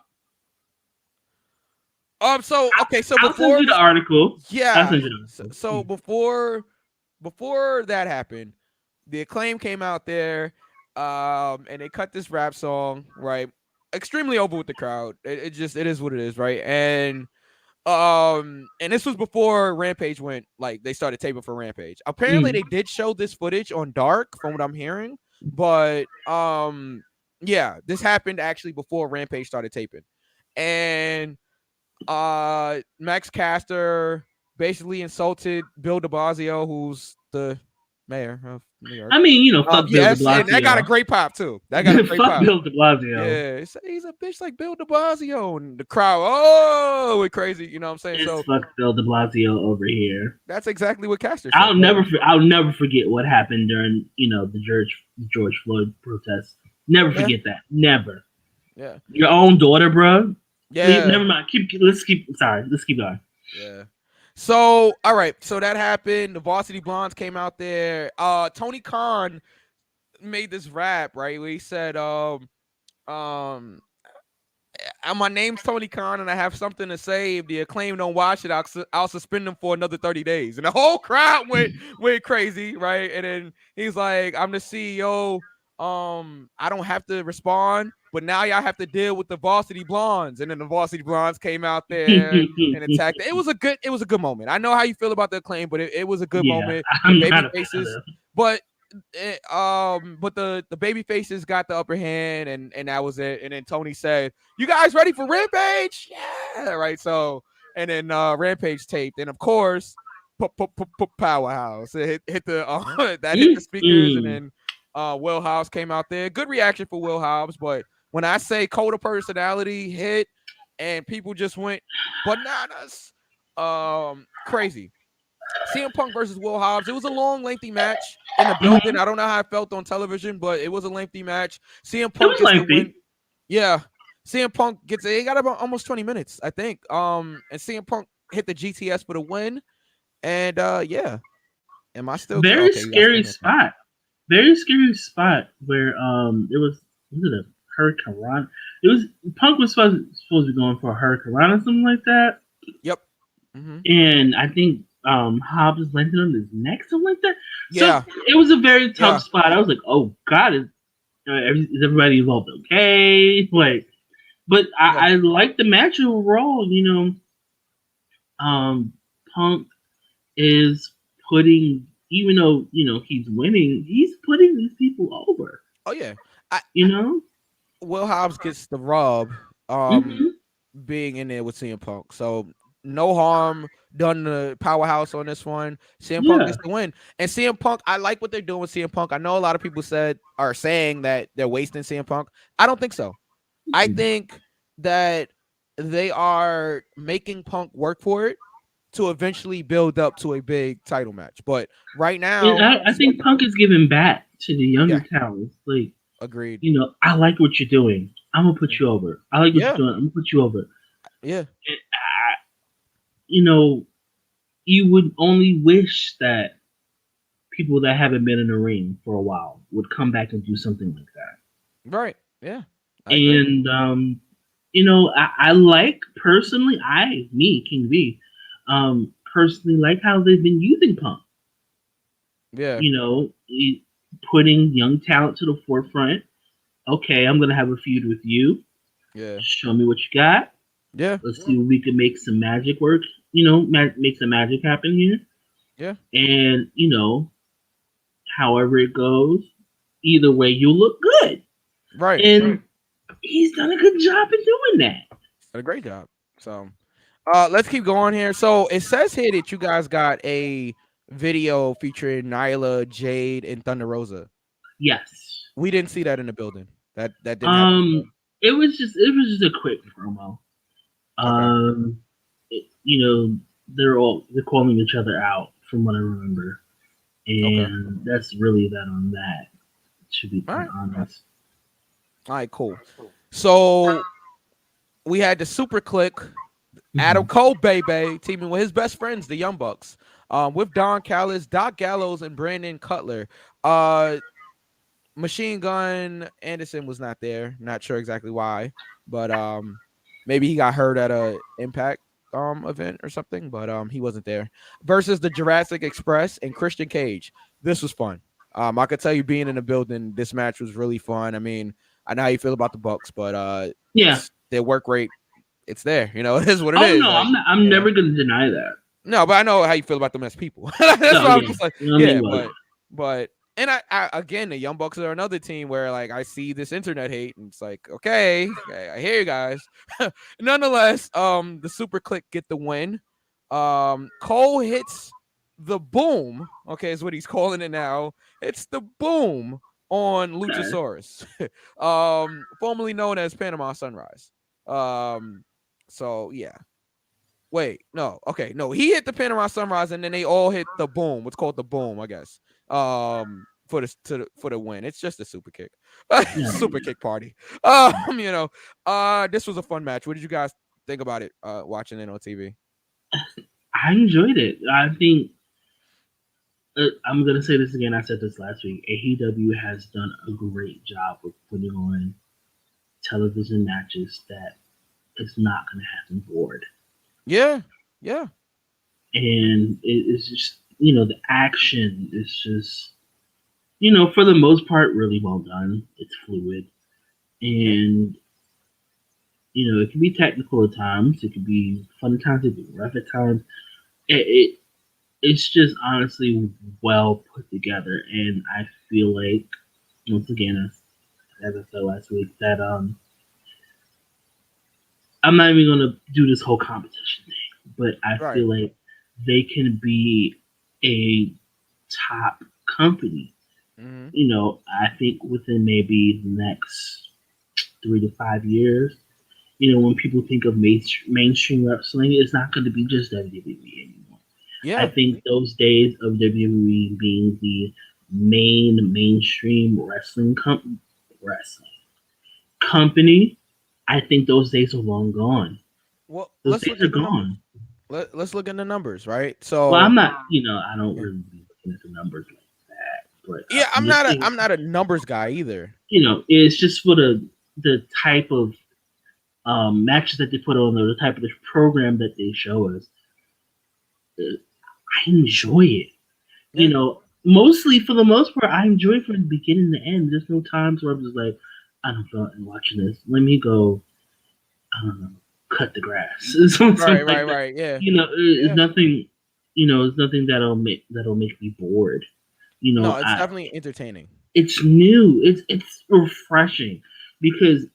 D: So okay. So
E: I'll
D: before
E: send you the article.
D: Yeah. So before that happened, the Acclaim came out there, and they cut this rap song, right? Extremely over with the crowd. It is what it is, right? And this was before Rampage went, like, they started taping for Rampage. Apparently they did show this footage on Dark from what I'm hearing, but yeah, this happened actually before Rampage started taping. And Max Caster basically insulted Bill de Blasio, who's the mayor of New York.
E: I mean, fuck Bill de Blasio.
D: And that got a great pop too. That got a great
E: fuck
D: pop.
E: Bill de Blasio.
D: Yeah, he's a bitch like Bill de Blasio, and the crowd, went crazy. You know what I'm saying?
E: So fuck Bill de Blasio over here.
D: That's exactly what Caster said.
E: I'll never forget what happened during the George Floyd protests. Never forget that. Never.
D: Yeah.
E: Your own daughter, bro.
D: Yeah.
E: Never mind. Let's keep going.
D: Yeah. So, all right. So that happened. The Varsity Blondes came out there. Tony Khan made this rap, right? Where he said, my name's Tony Khan and I have something to say. If the Acclaim don't watch it, I'll suspend them for another 30 days. And the whole crowd went crazy, right? And then he's like, I'm the CEO. I don't have to respond, but now y'all have to deal with the Varsity Blondes. And then the Varsity Blondes came out there and attacked. It was a good moment. I know how you feel about the Acclaim, but it was a good moment. Baby faces, but the baby faces got the upper hand, and that was it. And then Tony said, "You guys ready for Rampage?" Yeah, right. So, and then Rampage taped, and of course, Powerhouse. It hit the that hit the speakers, and then Will Hobbs came out there. Good reaction for Will Hobbs, but when I say Coda personality hit and people just went bananas, crazy. CM Punk versus Will Hobbs. It was a long, lengthy match. in the building. I don't know how I felt on television, but it was a lengthy match. CM Punk
E: was
D: gets the
E: lengthy.
D: win. Yeah, CM Punk gets it. He got about almost 20 minutes, I think. And CM Punk hit the GTS for the win. And yeah, am I still
E: Very
D: okay,
E: scary spot? Very scary spot where it was it a Hurricane Rana? It was Punk was supposed to be going for a Hurricane Rana or something like that.
D: Yep. Mm-hmm.
E: And I think Hobbs landed on his neck, something like that.
D: Yeah.
E: So it was a very tough spot. I was like, oh God, is everybody involved okay? Like, but I like the match overall. You know, Punk is putting, even though he's winning, he's putting these people over.
D: Oh yeah. Will Hobbs gets the rub being in there with CM Punk. So no harm done the powerhouse on this one. CM Punk gets the win. And CM Punk, I like what they're doing with CM Punk. I know a lot of people are saying that they're wasting CM Punk. I don't think so. I think that they are making Punk work for it to eventually build up to a big title match. But right now,
E: I think Punk is giving back to the younger talents. Like,
D: agreed.
E: I like what you're doing. I'm gonna put you over. I like what you're doing. I'm gonna put you over.
D: Yeah.
E: You would only wish that people that haven't been in the ring for a while would come back and do something like that.
D: Right. Yeah.
E: And I like personally, King V, personally like how they've been using Punk.
D: Yeah.
E: Putting young talent to the forefront. Okay, I'm gonna have a feud with you.
D: Yeah.
E: Show me what you got.
D: Yeah.
E: Let's see if we can make some magic work. Make some magic happen here.
D: Yeah.
E: And however it goes, either way, you look good.
D: Right.
E: And he's done a good job in doing that.
D: Done a great job. So, let's keep going here. So it says here that you guys got a video featuring Nyla, Jade, and Thunder Rosa.
E: Yes.
D: We didn't see that in the building. That didn't happen.
E: It was just a quick promo. Okay. They're calling each other out from what I remember. And that's really that on that, to be quite honest.
D: All right, cool. So we had the Super Click, Adam Cole, baby, teaming with his best friends, the Young Bucks, with Don Callis, Doc Gallows, and Brandon Cutler. Machine Gun Anderson was not there. Not sure exactly why, but maybe he got hurt at a Impact event or something, but he wasn't there. Versus the Jurassic Express and Christian Cage. This was fun. I could tell you, being in the building, this match was really fun. I mean, I know how you feel about the Bucks, but their work rate, it's there. It is what it is.
E: No, like, I'm never gonna deny that.
D: No, but I know how you feel about them as people. That's why I'm just like, but and I again, the Young Bucks are another team where like I see this internet hate, and it's like, okay, I hear you guys. Nonetheless, the Super Click get the win. Cole hits the boom. Okay, is what he's calling it now. It's the boom on Luchasaurus, formerly known as Panama Sunrise. So yeah. Wait, no, okay, no, he hit the Panama Sunrise, and then they all hit the boom. What's called the boom, I guess. For the win. It's just a super kick. Super kick party. This was a fun match. What did you guys think about it watching it on TV?
E: I enjoyed it. I think I'm gonna say this again. I said this last week. AEW has done a great job of putting on television matches that is not gonna have them bored. Yeah. And it's just the action is just for the most part really well done. It's fluid, and it can be technical at times. It can be fun at times. It can be rough at times. It's just honestly well put together, and I feel like once again, as I said last week, that I'm not even gonna do this whole competition thing, but I feel like they can be a top company. I think within maybe the next 3 to 5 years, when people think of mainstream wrestling, it's not going to be just WWE anymore. I think those days of WWE being the mainstream wrestling company, I think those days are long gone.
D: Well,
E: Those days are gone.
D: Let's look at the numbers, right? So,
E: well, I'm not, I don't really be looking at the numbers like that. But
D: yeah, I'm not a numbers guy either.
E: It's just for the type of matches that they put on, or the type of the program that they show us. I enjoy it.
D: Yeah.
E: Mostly for the most part, I enjoy it from the beginning to end. There's no times where I'm just like, I don't feel like watching this. Let me go, I don't know, cut the grass.
D: Right. Yeah.
E: It's nothing. It's nothing that'll make me bored.
D: No, it's definitely entertaining.
E: It's new. It's refreshing because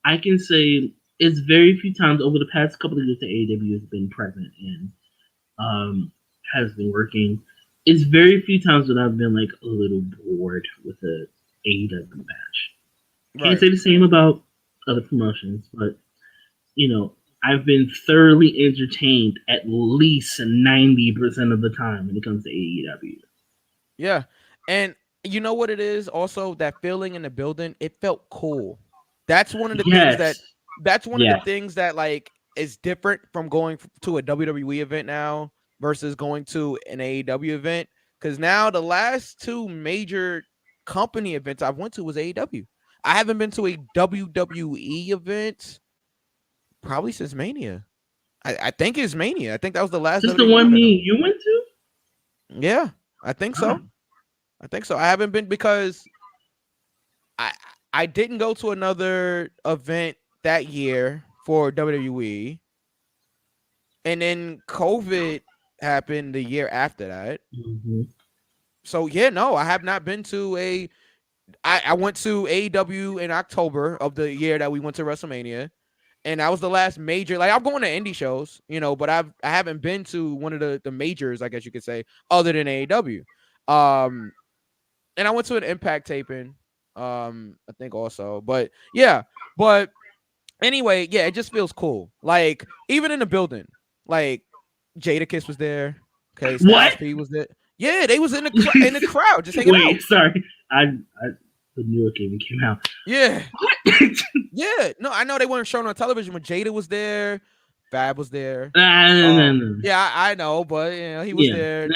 E: I can say it's very few times over the past couple of years that AEW has been present and has been working. It's very few times that I've been like a little bored with a AEW match. Can't say the same about other promotions, but I've been thoroughly entertained at least 90% of the time when it comes to AEW.
D: Yeah, and you know what it is? Also, that feeling in the building, it felt cool. That's one of the things that's one of the things that like is different from going to a WWE event now versus going to an AEW event. Because now the last two major company events I've went to was AEW. I haven't been to a WWE event probably since Mania. I think it's Mania. I think that was the last.
E: Is this the one you went to?
D: Yeah, I think so. I think so. I haven't been because I didn't go to another event that year for WWE. And then COVID happened the year after that.
E: Mm-hmm.
D: So I have not been to I went to AEW in October of the year that we went to WrestleMania. And that was the last major. Like, I'm going to indie shows, but I haven't been to one of the majors, I guess you could say, other than AEW. And I went to an Impact taping, I think also. But anyway, it just feels cool. Like, even in the building, like Jadakiss was there. Okay, Styles P was there. Yeah, they was in the crowd, just hanging out.
E: Wait, sorry, the New York game came out.
D: Yeah. Yeah. No, I know they weren't shown on television, but Jada was there. Fab was there.
E: No.
D: Yeah, I know, but he was there.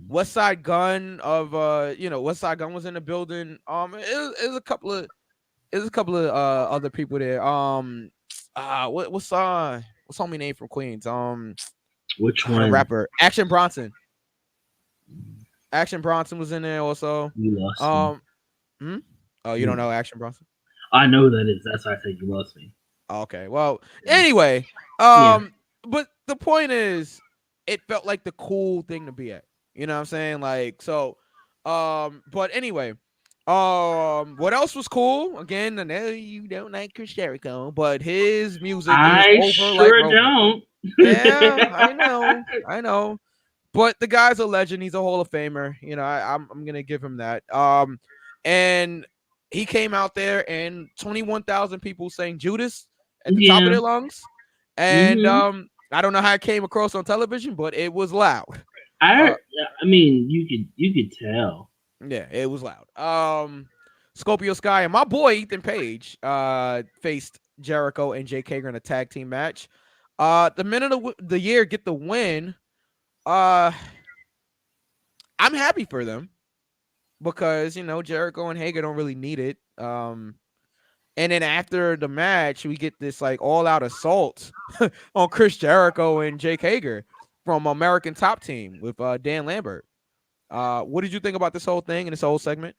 D: West Side Gun West Side Gun was in the building. It was a couple of other people there. What's homie name from Queens?
E: Which one?
D: Rapper Action Bronson. Action Bronson was in there also.
E: You lost me.
D: Oh, you don't know Action Bronson?
E: I know who that is. That's why I said you lost me.
D: Okay. Well, anyway, but the point is, it felt like the cool thing to be at. You know what I'm saying? Like, so, but anyway, what else was cool? Again, I know you don't like Chris Jericho, but his music is over like Rover.
E: Don't.
D: Yeah, I know. But the guy's a legend. He's a Hall of Famer. I'm gonna give him that. And he came out there and 21,000 people sang Judas at the top of their lungs. And I don't know how it came across on television, but it was loud.
E: I mean, you could tell.
D: Yeah, it was loud. Scorpio Sky and my boy Ethan Page faced Jericho and Jake Hager in a tag team match. The minute of the year get the win. I'm happy for them because Jericho and Hager don't really need it. And then after the match, we get this like all-out assault on Chris Jericho and Jake Hager from American Top Team with Dan Lambert. What did you think about this whole thing and this whole segment?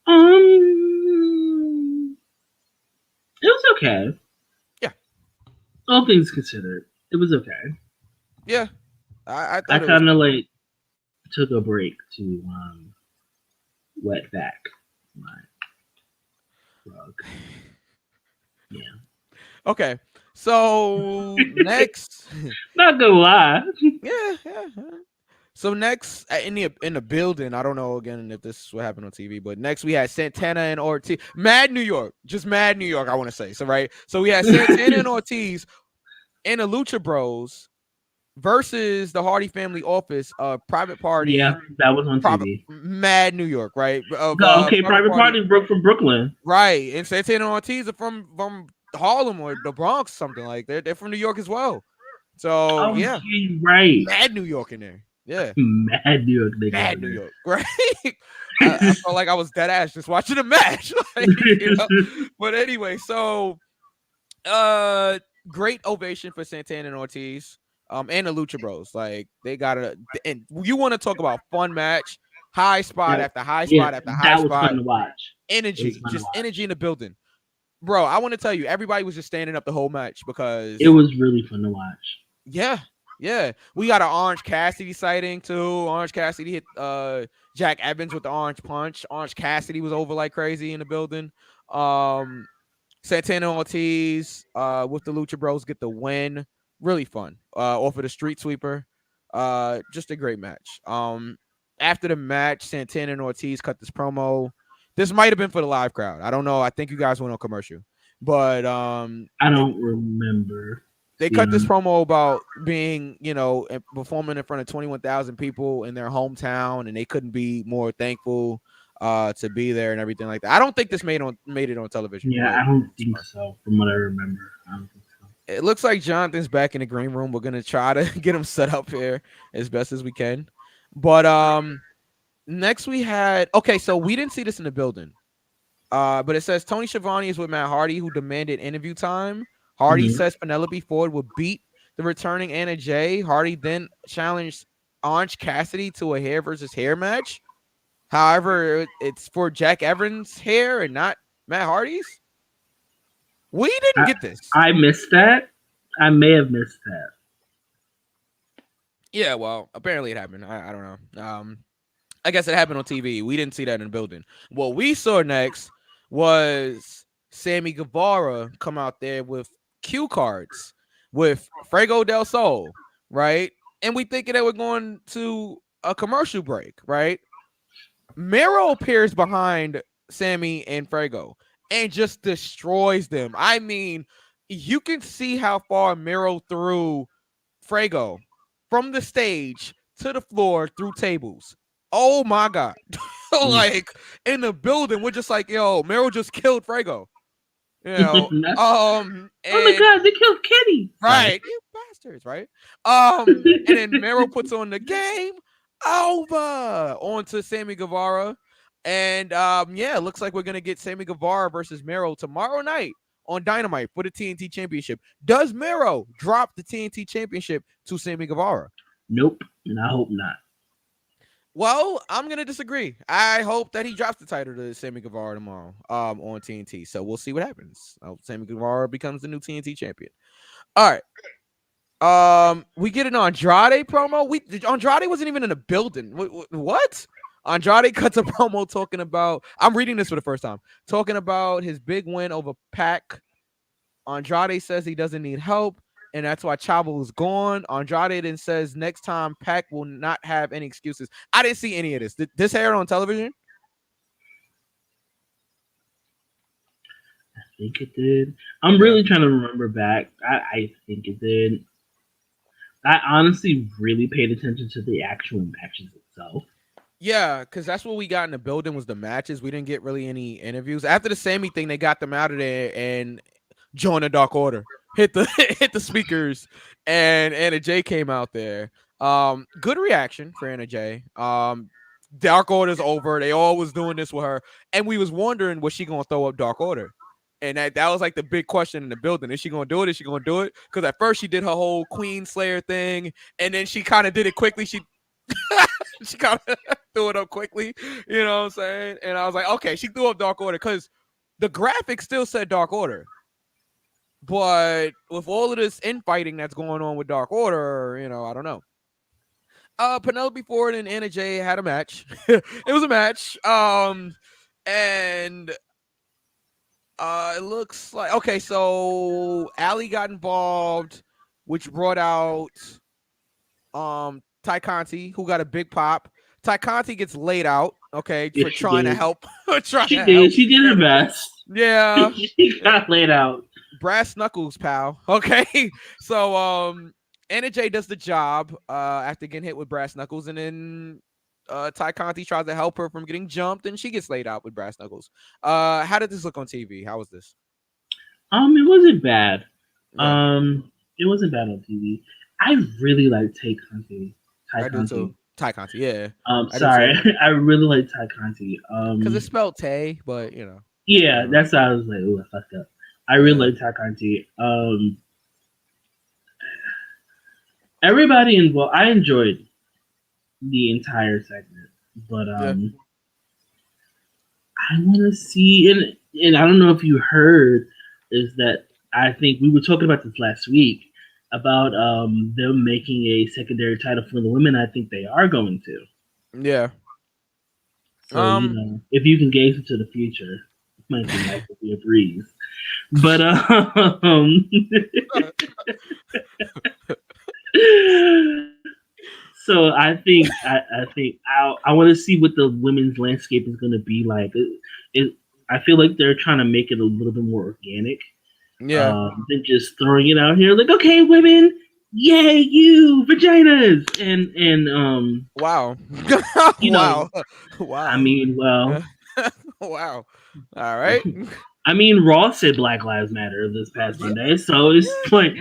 E: It was okay.
D: Yeah.
E: All things considered, it was okay.
D: Yeah. I
E: kind of like took a break to wet back my rug. Yeah. Okay.
D: So next,
E: not gonna lie.
D: Yeah. So next in the building, I don't know again if this is what happened on TV, but next we had Santana and Ortiz. Mad New York, I want to say. So we had Santana and Ortiz and the Lucha Bros versus the Hardy Family Office, Private Party.
E: Yeah, that was on TV.
D: Mad New York, right?
E: Private Party broke from Brooklyn.
D: Right. And Santana and Ortiz are from Harlem or the Bronx, something like that. They're from New York as well. So yeah,
E: right.
D: Mad New York in there. Yeah.
E: Mad New York.
D: Mad New York. Right. I felt like I was dead ass just watching a match. Like, you know? But anyway, so great ovation for Santana and Ortiz. And the Lucha Bros. Like they got and you want to talk about fun match, high spot after high spot after high spot.
E: That was fun to watch.
D: Energy, just energy in the building. Bro, I want to tell you, everybody was just standing up the whole match because
E: it was really fun to watch.
D: Yeah. We got an Orange Cassidy sighting too. Orange Cassidy hit Jack Evans with the orange punch. Orange Cassidy was over like crazy in the building. Santana Ortiz with the Lucha Bros get the win. Really fun. Off of the street sweeper. Just a great match. After the match, Santana and Ortiz cut this promo. This might have been for the live crowd. I don't know. I think you guys went on commercial. But
E: I don't remember.
D: They cut this promo about being, performing in front of 21,000 people in their hometown, and they couldn't be more thankful to be there and everything like that. I don't think this made it on television.
E: Yeah, I don't think so. From what I remember, I don't think so.
D: It looks like Jonathan's back in the green room. We're gonna try to get him set up here as best as we can. But next we had so we didn't see this in the building. But it says Tony Schiavone is with Matt Hardy, who demanded interview time. Hardy says Penelope Ford would beat the returning Anna Jay. Hardy then challenged Orange Cassidy to a hair versus hair match. However, it's for Jack Evans' hair and not Matt Hardy's. We didn't get this.
E: I missed that. I may have missed that.
D: Yeah, well, apparently it happened. I don't know. I guess it happened on TV. We didn't see that in the building. What we saw next was Sammy Guevara come out there with cue cards with Fuego del Sol, right? And we thinking that we're going to a commercial break, right? Miro appears behind Sammy and Fuego and just destroys them. I mean, you can see how far Miro threw Fuego from the stage to the floor through tables. Oh my God. Like in the building, we're just like, yo, Miro just killed Fuego. Oh my
E: God, they killed Kenny.
D: Right. You bastards, right? And then Miro puts on the game over onto Sammy Guevara. And it looks like we're gonna get Sammy Guevara versus Miro tomorrow night on Dynamite for the TNT Championship. Does Miro drop the TNT Championship to Sammy Guevara?
E: Nope, and I hope not.
D: Well, I'm gonna disagree. I hope that he drops the title to Sammy Guevara tomorrow on TNT. So we'll see what happens. Sammy Guevara becomes the new TNT champion. All right. We get an Andrade promo. Andrade wasn't even in the building. What? Andrade cuts a promo talking about. I'm reading this for the first time. Talking about his big win over Pac. Andrade says he doesn't need help, and that's why Chavo is gone. Andrade then says next time Pac will not have any excuses. I didn't see any of this. Did this air on television?
E: I think it did. I'm really trying to remember back. I think it did. I honestly really paid attention to the actual matches itself.
D: Yeah, because that's what we got in the building was the matches. We didn't get really any interviews. After the Sammy thing, they got them out of there and joined the Dark Order. Hit the speakers, and Anna Jay came out there. Good reaction for Anna Jay. Dark Order's over. They all was doing this with her, and we was wondering was she gonna throw up Dark Order, and that was like the big question in the building. Is she gonna do it? Is she gonna do it? Because at first she did her whole Queen Slayer thing, and then she kind of did it quickly. She kind of threw it up quickly. You know what I'm saying? And I was like, okay, she threw up Dark Order because the graphic still said Dark Order. But with all of this infighting that's going on with Dark Order, I don't know. Penelope Ford and Anna Jay had a match. It was a match. And it looks like so Allie got involved, which brought out Ty Conti, who got a big pop. Ty Conti gets laid out, for trying to help. She
E: did her best.
D: Yeah.
E: She got laid out.
D: Brass knuckles, pal. Okay. So Anna Jay does the job after getting hit with brass knuckles, and then Ty Conti tries to help her from getting jumped, and she gets laid out with brass knuckles. How did this look on TV? How was this?
E: It wasn't bad.
D: Yeah.
E: It wasn't bad on TV. I really like Tay Conti.
D: I do too. Ty Conti, yeah. I do
E: Sorry,
D: too.
E: I really like Tay Conti.
D: Because it's spelled Tay, but you know.
E: Yeah, that's how I was like, oh, I fucked up. I really like Tay Conti. Everybody involved, I enjoyed the entire segment, but I want to see, and I don't know if you heard, is that I think we were talking about this last week about them making a secondary title for the women. I think they are going to.
D: Yeah.
E: So if you can gaze into the future, it might be nice to be a breeze. But so I think I want to see what the women's landscape is going to be like. I feel like they're trying to make it a little bit more organic.
D: Yeah.
E: Than just throwing it out here like, okay, women, yay, you vaginas, and
D: wow.
E: Wow.
D: Wow.
E: I mean, well,
D: wow. All right.
E: I mean, Raw said Black Lives Matter this past Monday, so it's like,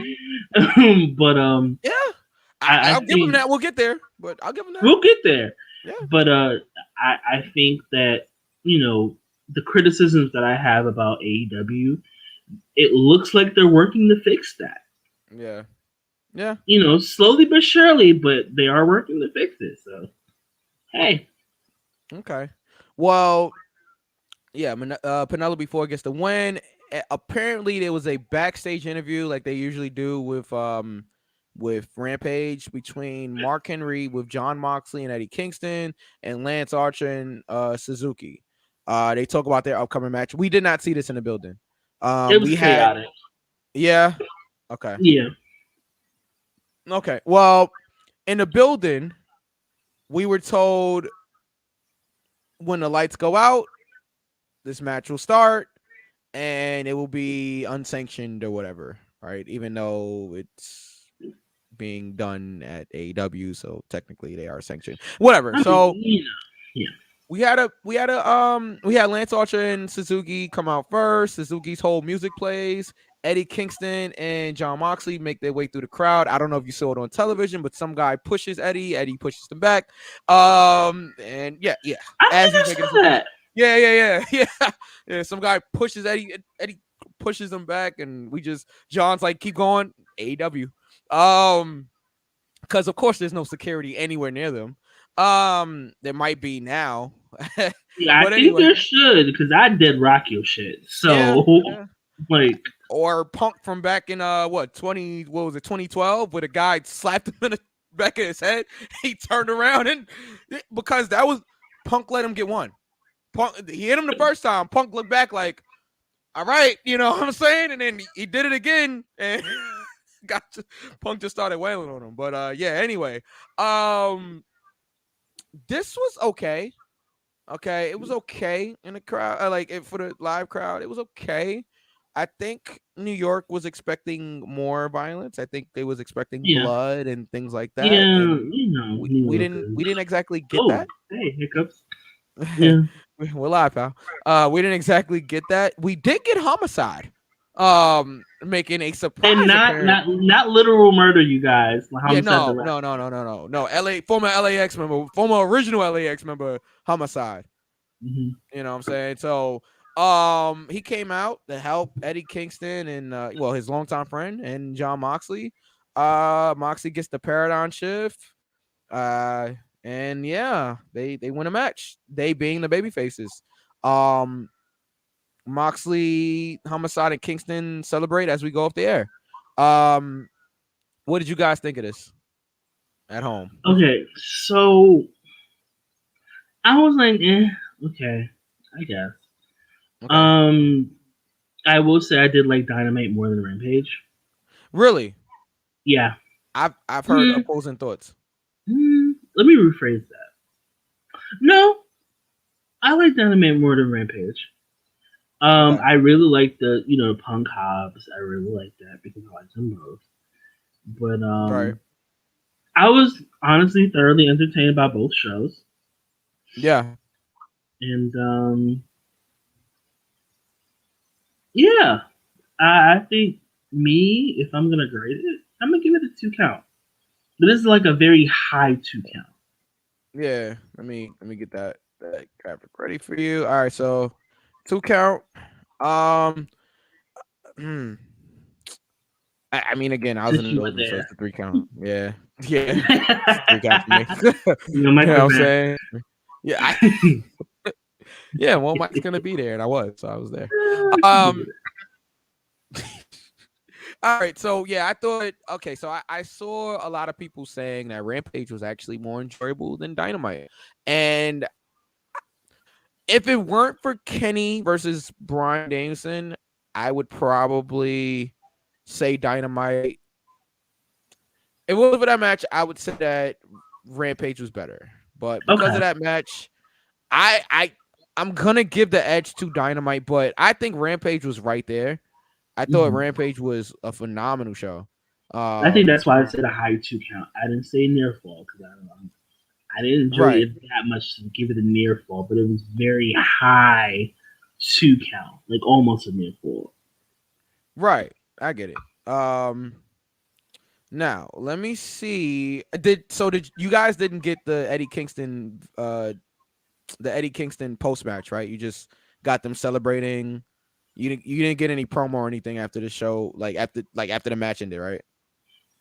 E: but
D: yeah,
E: I'll
D: give them that. We'll get there, but I'll give them that.
E: We'll get there.
D: Yeah.
E: But I think that the criticisms that I have about AEW, it looks like they're working to fix that.
D: Yeah. Yeah.
E: Slowly but surely, but they are working to fix it. So, hey.
D: Okay. Well, yeah, Penelope Ford gets the win. Apparently, there was a backstage interview like they usually do with Rampage between Mark Henry with Jon Moxley and Eddie Kingston and Lance Archer and Suzuki. They talk about their upcoming match. We did not see this in the building.
E: It was chaotic.
D: Yeah. Okay.
E: Yeah.
D: Okay. Well, in the building, we were told when the lights go out, this match will start, and it will be unsanctioned or whatever, right? Even though it's being done at AEW, so technically they are sanctioned. Whatever. So
E: yeah.
D: We had Lance Archer and Suzuki come out first. Suzuki's whole music plays. Eddie Kingston and Jon Moxley make their way through the crowd. I don't know if you saw it on television, but some guy pushes Eddie. Eddie pushes them back. And yeah.
E: I saw that.
D: Yeah. Some guy pushes Eddie. Eddie pushes him back, and John's like, keep going. AEW. Because of course there's no security anywhere near them. There might be now.
E: Yeah, I think there should, because I did rock your shit. So like,
D: or Punk from back in 2012, where the guy slapped him in the back of his head. He turned around and because that was Punk let him get one. Punk, he hit him the first time. Punk looked back like, all right, you know what I'm saying? And then he did it again and Punk just started wailing on him. But yeah, anyway. This was okay. Okay, it was okay in the crowd, for the live crowd. It was okay. I think New York was expecting more violence. I think they was expecting blood and things like that.
E: Yeah,
D: we didn't exactly get that.
E: Hey, hiccups. Yeah,
D: we're live, pal. We didn't exactly get that. We did get homicide. Making a surprise
E: and not literal murder, you guys.
D: No. Former LAX member, former original LAX member, homicide.
E: Mm-hmm.
D: You know what I'm saying? So, he came out to help Eddie Kingston and his longtime friend and Jon Moxley. Moxley gets the paradigm shift. And yeah, they win a match. They being the baby faces. Moxley, Homicide, and Kingston celebrate as we go off the air. What did you guys think of this at home?
E: Okay, so I was like, okay, I guess. Okay. I will say I did like Dynamite more than Rampage.
D: Really?
E: Yeah.
D: I've heard opposing thoughts.
E: Let me rephrase that. No, I like Dynamite more than Rampage. Okay. I really like the Punk Hobbs. I really like that because I like them both. But
D: Right.
E: I was honestly thoroughly entertained by both shows.
D: Yeah.
E: And yeah, I think if I'm gonna grade it, I'm gonna give it a 2 count. But this is like a very high 2 count.
D: Yeah. Let me get that graphic ready for you. All right, so 2 count. Hmm. I mean, again, I was in
E: Since
D: the
E: you were
D: movie, so
E: there.
D: it's the 3 count. Yeah. Yeah. It's 3 count for me.
E: You know, Mike
D: You know what I'm
E: was there.
D: saying? Yeah. Yeah, well, Mike's gonna be there, and I was there. All right, so yeah, I thought okay, so I saw a lot of people saying that Rampage was actually more enjoyable than Dynamite. And if it weren't for Kenny versus Bryan Danielson, I would probably say Dynamite. If it wasn't for that match, I would say that Rampage was better. But because of that match, I'm gonna give the edge to Dynamite, but I think Rampage was right there. I thought Rampage was a phenomenal show.
E: I think that's why I said a high 2 count. I didn't say near fall because I didn't enjoy it that much to give it a near fall, but it was very high 2 count, like almost a near fall.
D: Right, I get it. Now let me see. Did you guys didn't get the Eddie Kingston post match, right? You just got them celebrating. You didn't get any promo or anything after the show, after the match ended, right?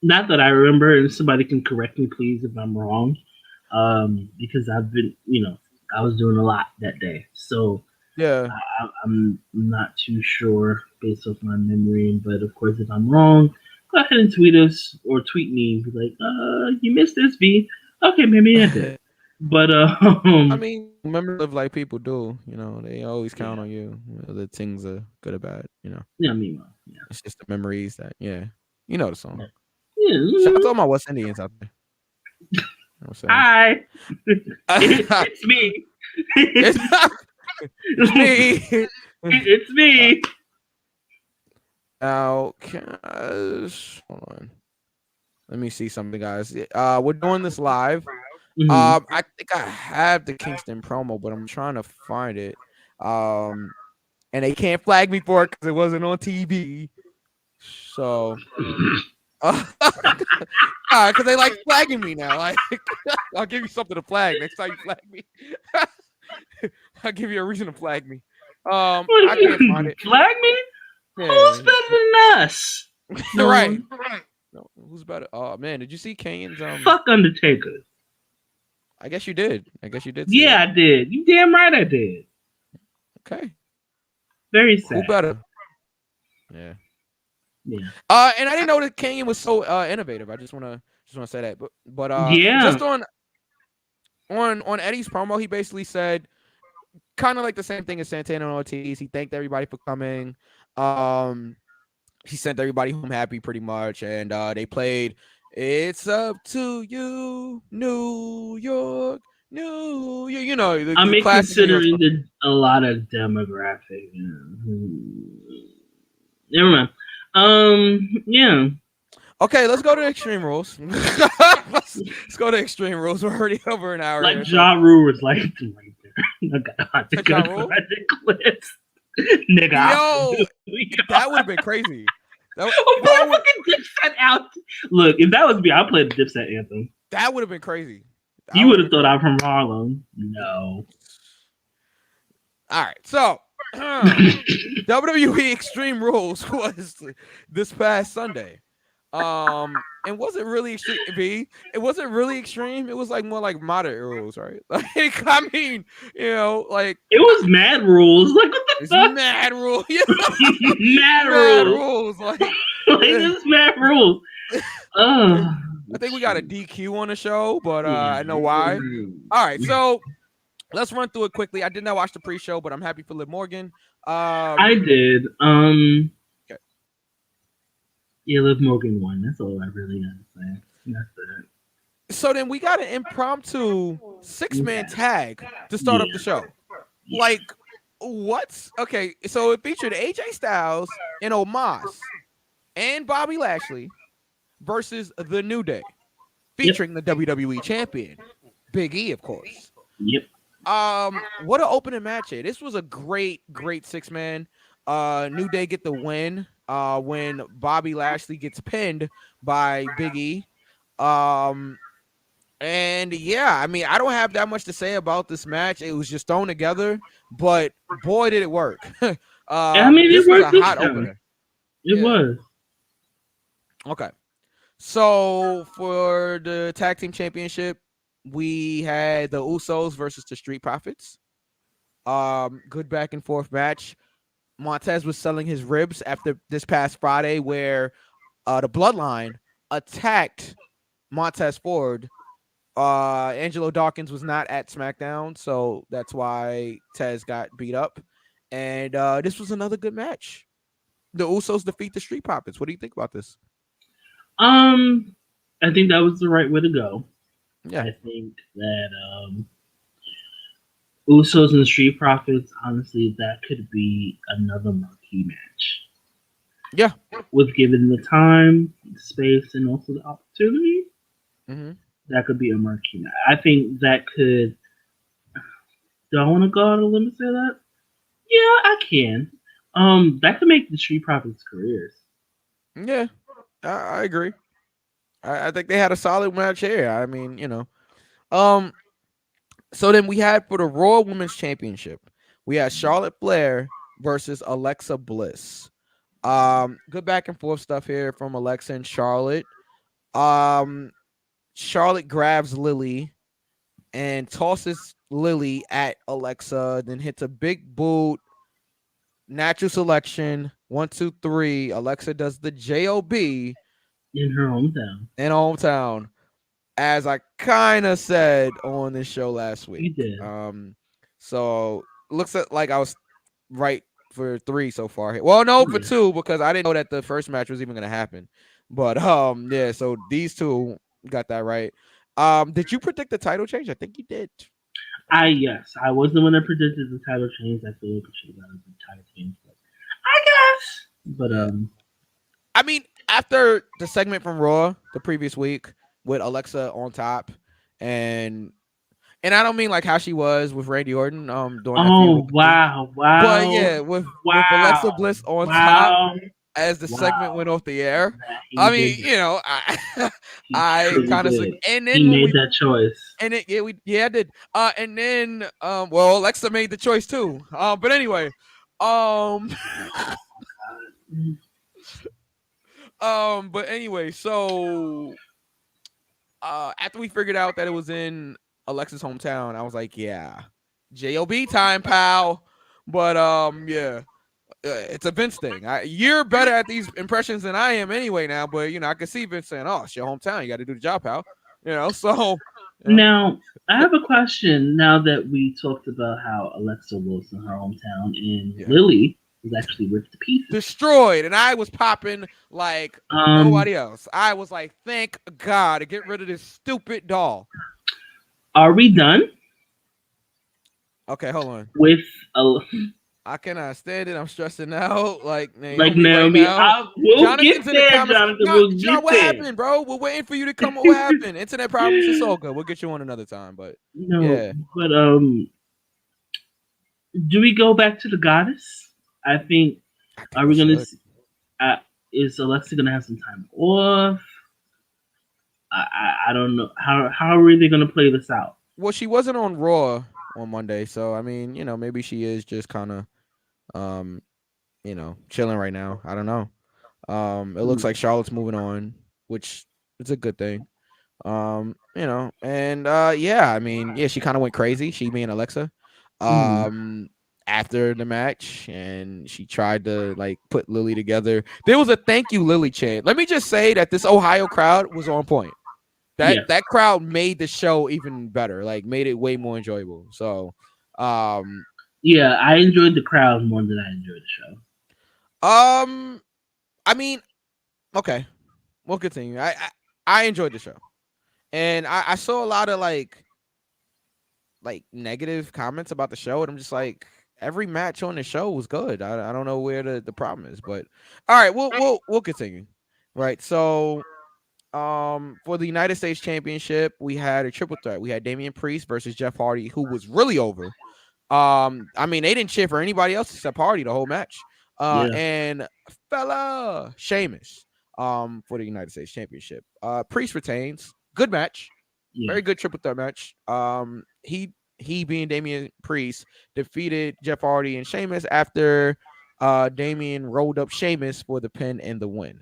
E: Not that I remember, and somebody can correct me, please, if I'm wrong. Because I've been, I was doing a lot that day, so
D: yeah,
E: I'm not too sure based off my memory. But of course, if I'm wrong, go ahead and tweet us or tweet me, and be like, you missed this, V. Okay, maybe I did. But
D: I mean, remember, like people do, they always count on you. The things are good or bad,
E: Yeah, I mean, yeah.
D: It's just the memories that, the song.
E: Yeah.
D: Shout out to all my West Indians out there.
E: Hi, it's me.
D: It's me.
E: It's me.
D: Now, hold on. Let me see something, guys. We're doing this live. I think I have the Kingston promo, but I'm trying to find it. And they can't flag me for it because it wasn't on TV. So, because they like flagging me now. Like, I'll give you something to flag next time you flag me. I'll give you a reason to flag me. I can't find it.
E: Flag me?
D: Yeah.
E: Who's better than us?
D: Right. No, who's better? Oh man, did you see Kane's
E: Fuck Undertaker.
D: I guess you did.
E: Yeah, I did. You damn right I did.
D: Okay.
E: Very sad.
D: Who better? Yeah.
E: Yeah.
D: And I didn't know that Kane was so innovative. I just wanna say that. But
E: yeah.
D: Just on Eddie's promo, he basically said kind of like the same thing as Santana and Ortiz. He thanked everybody for coming. He sent everybody home happy pretty much, and they played "It's Up to You, New York, New York."
E: I mean, considering a lot of demographic. Never mind. Yeah.
D: Okay, let's go to Extreme Rules. let's go to Extreme Rules. We're already over an hour.
E: Like Ja Rule was like right there. Nigga.
D: Yo, that would have been crazy.
E: Fucking Dipset out. Look, if that was me, I'd play the Dipset anthem.
D: That would have been crazy.
E: You would have thought I'm from Harlem. No.
D: All right, so WWE Extreme Rules was this past Sunday. And wasn't really extreme. It wasn't really extreme. It was like more like moderate rules, right? Like, I mean, like
E: it was mad rules. Like what the fuck?
D: Mad rules.
E: Mad rules.
D: Like
E: this mad rules.
D: I think we got a DQ on the show, but I know why. All right, so let's run through it quickly. I did not watch the pre-show, but I'm happy for Liv Morgan.
E: I did. Okay. Yeah, Liv Morgan won. That's all I really got to say. That's it.
D: So then we got an impromptu 6-man tag to start up the show. Like, what? Okay, so it featured AJ Styles and Omos and Bobby Lashley versus the New Day, featuring the WWE champion, Big E, of course.
E: Yep.
D: What an opening match here. This was a great 6-man. New Day get the win. When Bobby Lashley gets pinned by Big E. And yeah, I mean, I don't have that much to say about this match. It was just thrown together, but boy, did it work.
E: I mean,
D: this
E: it
D: was
E: worked
D: a
E: this
D: hot
E: time.
D: opener.
E: It was.
D: Okay. So for the tag team championship, we had the Usos versus the Street Profits. Good back and forth match. Montez was selling his ribs after this past Friday, where the Bloodline attacked Montez Ford. Angelo Dawkins was not at SmackDown, so that's why Tez got beat up. And this was another good match. The Usos defeat the Street Profits. What do you think about this?
E: I think that was the right way to go.
D: Yeah.
E: I think that Usos and the Street Profits, honestly, that could be another marquee match.
D: Yeah.
E: With given the time, the space, and also the opportunity,
D: that
E: could be a marquee match. I think that could. Do I want to go out on a limb and say that? Yeah, I can. That could make the Street Profits careers.
D: Yeah, I agree. I think they had a solid match here. I mean, so then we had for the Raw Women's Championship, we had Charlotte Flair versus Alexa Bliss. Good back and forth stuff here from Alexa and Charlotte. Charlotte grabs Lily and tosses Lily at Alexa, then hits a big boot. Natural selection. 1, 2, 3. Alexa does the JOB
E: in her hometown.
D: As I kind of said on this show last week.
E: You did.
D: So looks like I was right for 3 so far. Well, no, for 2, because I didn't know that the first match was even gonna happen. But yeah, so these 2 got that right. Did you predict the title change? I think you did.
E: Yes, I was the one that predicted the title change. I feel like we should have gotten the title change, but I guess. But
D: I mean, after the segment from Raw the previous week with Alexa on top, and I don't mean like how she was with Randy Orton during that feud.
E: Wow.
D: But yeah, with Alexa Bliss on top as the segment went off the air. I mean, I kind of and then
E: he made that choice.
D: And it I did. And then well, Alexa made the choice too. But anyway, so after we figured out that it was in Alexa's hometown, I was like, yeah, JOB time, pal. But yeah. It's a Vince thing. You're better at these impressions than I am anyway now, but I can see Vince saying, "Oh, it's your hometown. You got to do the job, pal." So.
E: Now, I have a question. Now that we talked about how Alexa was in her hometown and Lily was actually ripped to pieces,
D: destroyed, and I was popping like nobody else. I was like, "Thank God to get rid of this stupid doll."
E: Are we done?
D: Okay, hold on.
E: With
D: I cannot stand it. I'm stressing out. Like
E: Naomi. We'll get there, Jonathan.
D: What happened, bro? We're waiting for you to come. What happened? Internet problems. It's all good. We'll get you on another time. But
E: But do we go back to the goddess? I think are we gonna? Is Alexa gonna have some time off? I don't know. How are they gonna play this out?
D: Well, she wasn't on Raw on Monday, so I mean, maybe she is just kind of chilling right now. I don't know. It looks like Charlotte's moving on, which is a good thing. And I mean, she kind of went crazy, she being Alexa, after the match, and she tried to like put Lily together. There was a thank you Lily chant. Let me just say that this Ohio crowd was on point. That crowd made the show even better, like made it way more enjoyable. So I
E: enjoyed the crowd more than I enjoyed the show.
D: I mean, okay, we'll continue. I enjoyed the show, and I saw a lot of like negative comments about the show, and I'm just like, every match on the show was good. I don't know where the problem is, but all right, we'll continue. Right, so For the United States Championship, we had a triple threat. We had Damian Priest versus Jeff Hardy, who was really over. I mean, they didn't cheer for anybody else except Hardy the whole match. And fella Sheamus for the United States Championship. Priest retains. Good match. Very good triple threat match. He being Damian Priest defeated Jeff Hardy and Sheamus after Damian rolled up Sheamus for the pin and the win.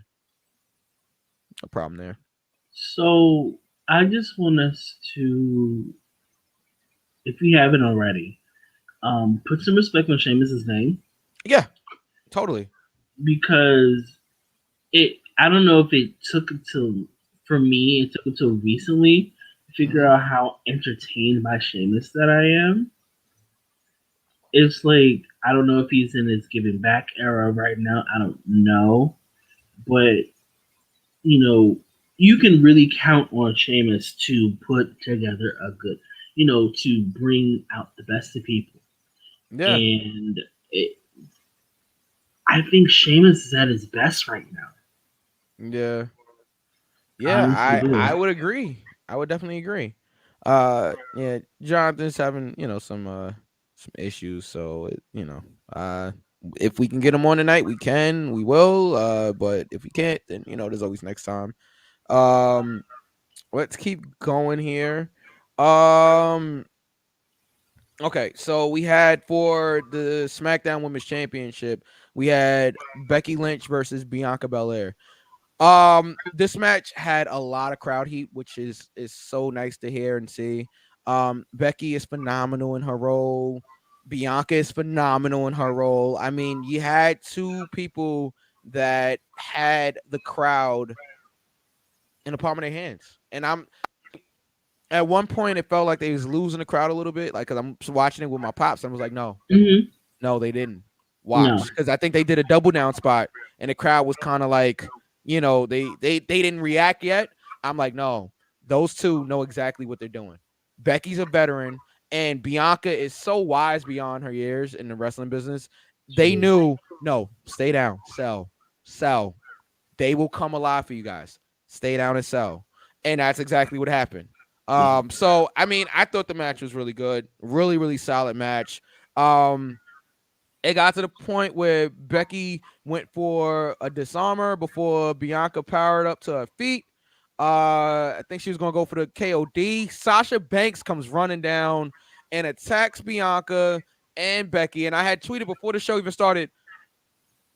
D: No problem there.
E: So I just want us to, if we haven't already, put some respect on Sheamus's name.
D: Yeah, totally.
E: Because I don't know if it took until recently to figure out how entertained by Sheamus that I am. It's like, I don't know if he's in his giving back era right now. I don't know. But, you can really count on Sheamus to put together a good, to bring out the best of people.
D: Yeah.
E: And I think Sheamus is at his best right now.
D: Yeah. Yeah, I would agree. I would definitely agree. Yeah, Jonathan's having, some issues, so if we can get him on tonight, we will. But if we can't, then there's always next time. Let's keep going here. Okay, so we had for the SmackDown Women's Championship, we had Becky Lynch versus Bianca Belair. This match had a lot of crowd heat, which is so nice to hear and see. Becky is phenomenal in her role. Bianca is phenomenal in her role. I mean, you had two people that had the crowd in the palm of their hands. And at one point, it felt like they was losing the crowd a little bit. Like, because I'm watching it with my pops. I was like, no, no, they didn't watch. Because I think they did a double down spot, and the crowd was kind of like, they didn't react yet. I'm like, no, those two know exactly what they're doing. Becky's a veteran, and Bianca is so wise beyond her years in the wrestling business. They knew, no, stay down, sell. They will come alive for you guys. Stay down and sell. And that's exactly what happened. So, I mean, I thought the match was really good. Really, really solid match. It got to the point where Becky went for a disarmer before Bianca powered up to her feet. I think she was going to go for the KOD. Sasha Banks comes running down and attacks Bianca and Becky. And I had tweeted before the show even started,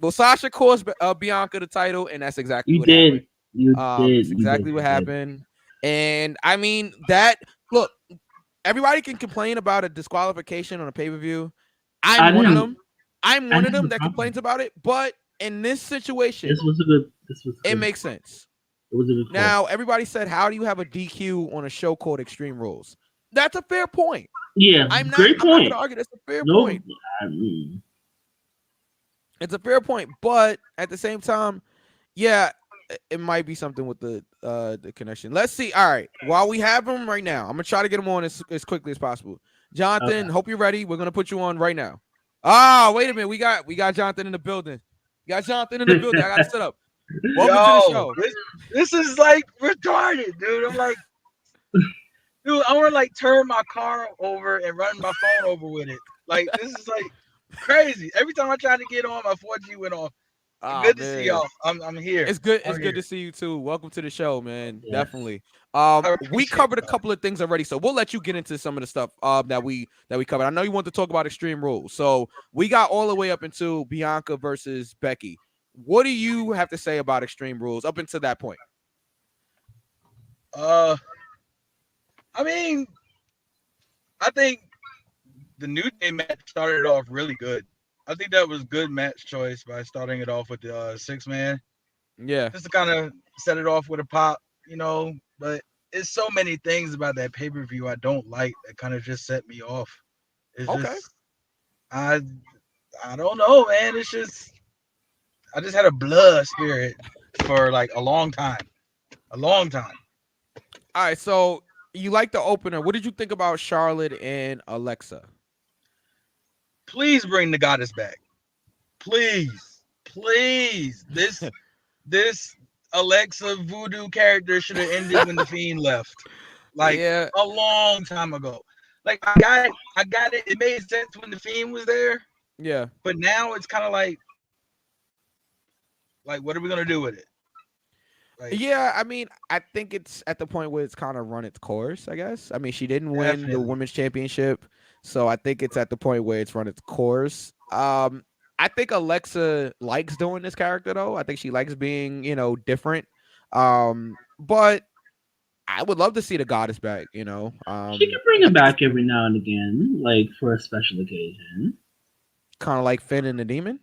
D: well, Sasha cost Bianca the title, and that's exactly what happened.
E: You did.
D: It's exactly what happened. And I mean, look, everybody can complain about a disqualification on a pay-per-view. I'm one of them that complains about it, but in this situation, it makes sense.
E: It was a good call.
D: Now, everybody said, how do you have a DQ on a show called Extreme Rules? That's a fair point.
E: Yeah,
D: I'm not going to argue that's a fair point. It's a fair point, but at the same time, yeah, it might be something with the connection. Let's see. All right, while we have him right now, I'm gonna try to get him on as quickly as possible. Jonathan, hope you're ready. We're gonna put you on right now. Wait a minute. We got Jonathan in the building. I got to set up. Welcome to the show.
G: This is like retarded, dude. I'm like, dude, I want to like turn my car over and run my phone over with it. Like, this is like crazy. Every time I try to get on, my 4G went off. Good to see y'all. I'm here.
D: It's good. It's good to see you too. Welcome to the show, man. Yes. Definitely. We covered a couple of things already, so we'll let you get into some of the stuff that we covered. I know you want to talk about Extreme Rules, so we got all the way up into Bianca versus Becky. What do you have to say about Extreme Rules up until that point?
G: I mean, I think the New Day match started off really good. I think that was good match choice by starting it off with the 6-man.
D: Yeah.
G: Just to kind of set it off with a pop, but it's so many things about that pay-per-view I don't like that kind of just set me off. It's just, I don't know, man. It's just, I just had a blood spirit for like a long time. All
D: right. So you like the opener. What did you think about Charlotte and Alexa?
G: Please bring the goddess back. Please. This Alexa voodoo character should have ended when the Fiend left, like
D: Yeah.
G: a long time ago. Like I got it. It made sense when the Fiend was there,
D: Yeah.
G: but now it's kind of like what are we gonna do with it? Like,
D: Yeah, I mean, I think it's at the point where it's kind of run its course, I guess. I mean, she didn't win the
G: Definitely.
D: women's championship, so I think it's at the point where it's run its course. I think Alexa likes doing this character though. I think she likes being, different. But I would love to see the goddess back,
E: She can bring it back every now and again, like for a special occasion.
D: kind of like Finn and the Demon.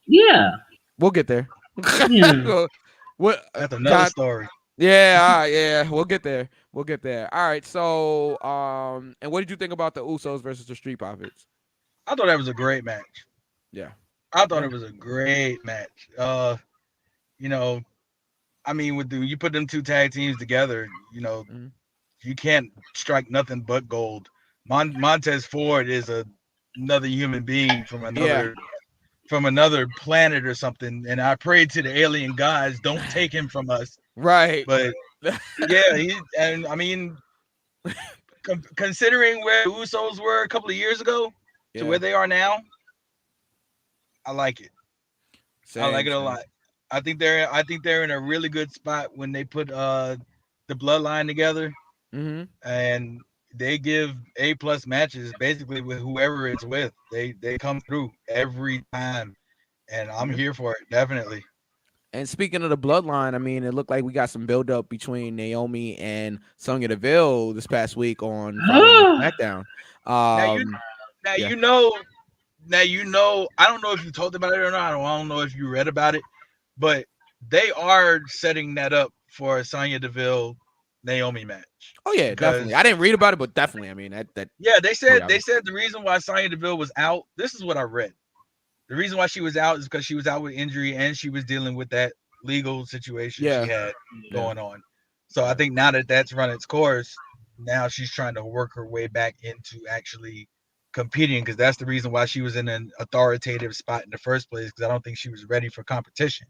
E: Yeah.
D: We'll get there.
E: Yeah.
D: What?
G: that's another story.
D: Yeah, we'll get there. All right, so and what did you think about the Usos versus the Street Profits?
G: I thought that was a great match.
D: Yeah.
G: I thought it was a great match. I mean, you put them two tag teams together,
D: Mhm.
G: you can't strike nothing but gold. Montez Ford is another human being from another planet or something, and I pray to the alien gods, don't take him from us.
D: Right.
G: But yeah, considering where the Usos were a couple of years ago to where they are now, I like it. I like it a lot. I think they're in a really good spot when they put the bloodline together, and they give A+ matches basically with whoever it's with. They come through every time, and I'm here for it, definitely.
D: And speaking of the bloodline, I mean, it looked like we got some build up between Naomi and Sonya Deville this past week on Smackdown.
G: Now you know. I don't know if you talked about it or not. I don't know if you read about it, but they are setting that up for a Sonya Deville Naomi match.
D: Oh yeah, definitely. I didn't read about it, but definitely. I mean, that.
G: Yeah, they said the reason why Sonya Deville was out. This is what I read. The reason why she was out is because she was out with injury and she was dealing with that legal situation she had going on. So I think now that that's run its course, now she's trying to work her way back into actually competing, because that's the reason why she was in an authoritative spot in the first place, because I don't think she was ready for competition.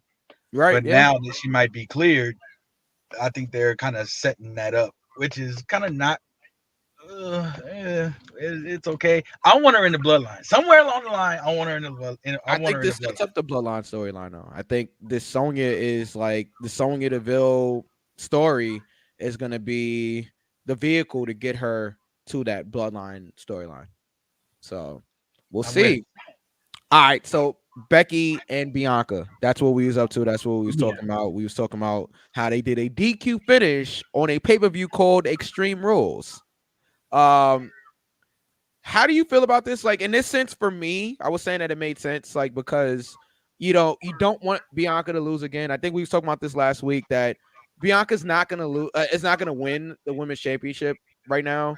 D: Right.
G: But now that she might be cleared, I think they're kind of setting that up, which is kind of not. It's okay. I want her in the bloodline. Somewhere along the line, I want her in the bloodline.
D: I think this sets up the bloodline storyline though. I think this Sonya is like the Sonya Deville story is gonna be the vehicle to get her to that bloodline storyline. So we'll see. All right, so Becky and Bianca. That's what we was up to. That's what we was talking about. We was talking about how they did a DQ finish on a pay-per-view called Extreme Rules. How do you feel about this? Like in this sense, for me, I was saying that it made sense, like because you don't want Bianca to lose again. I think we was talking about this last week that Bianca's not gonna lose. Is not gonna win the women's championship right now.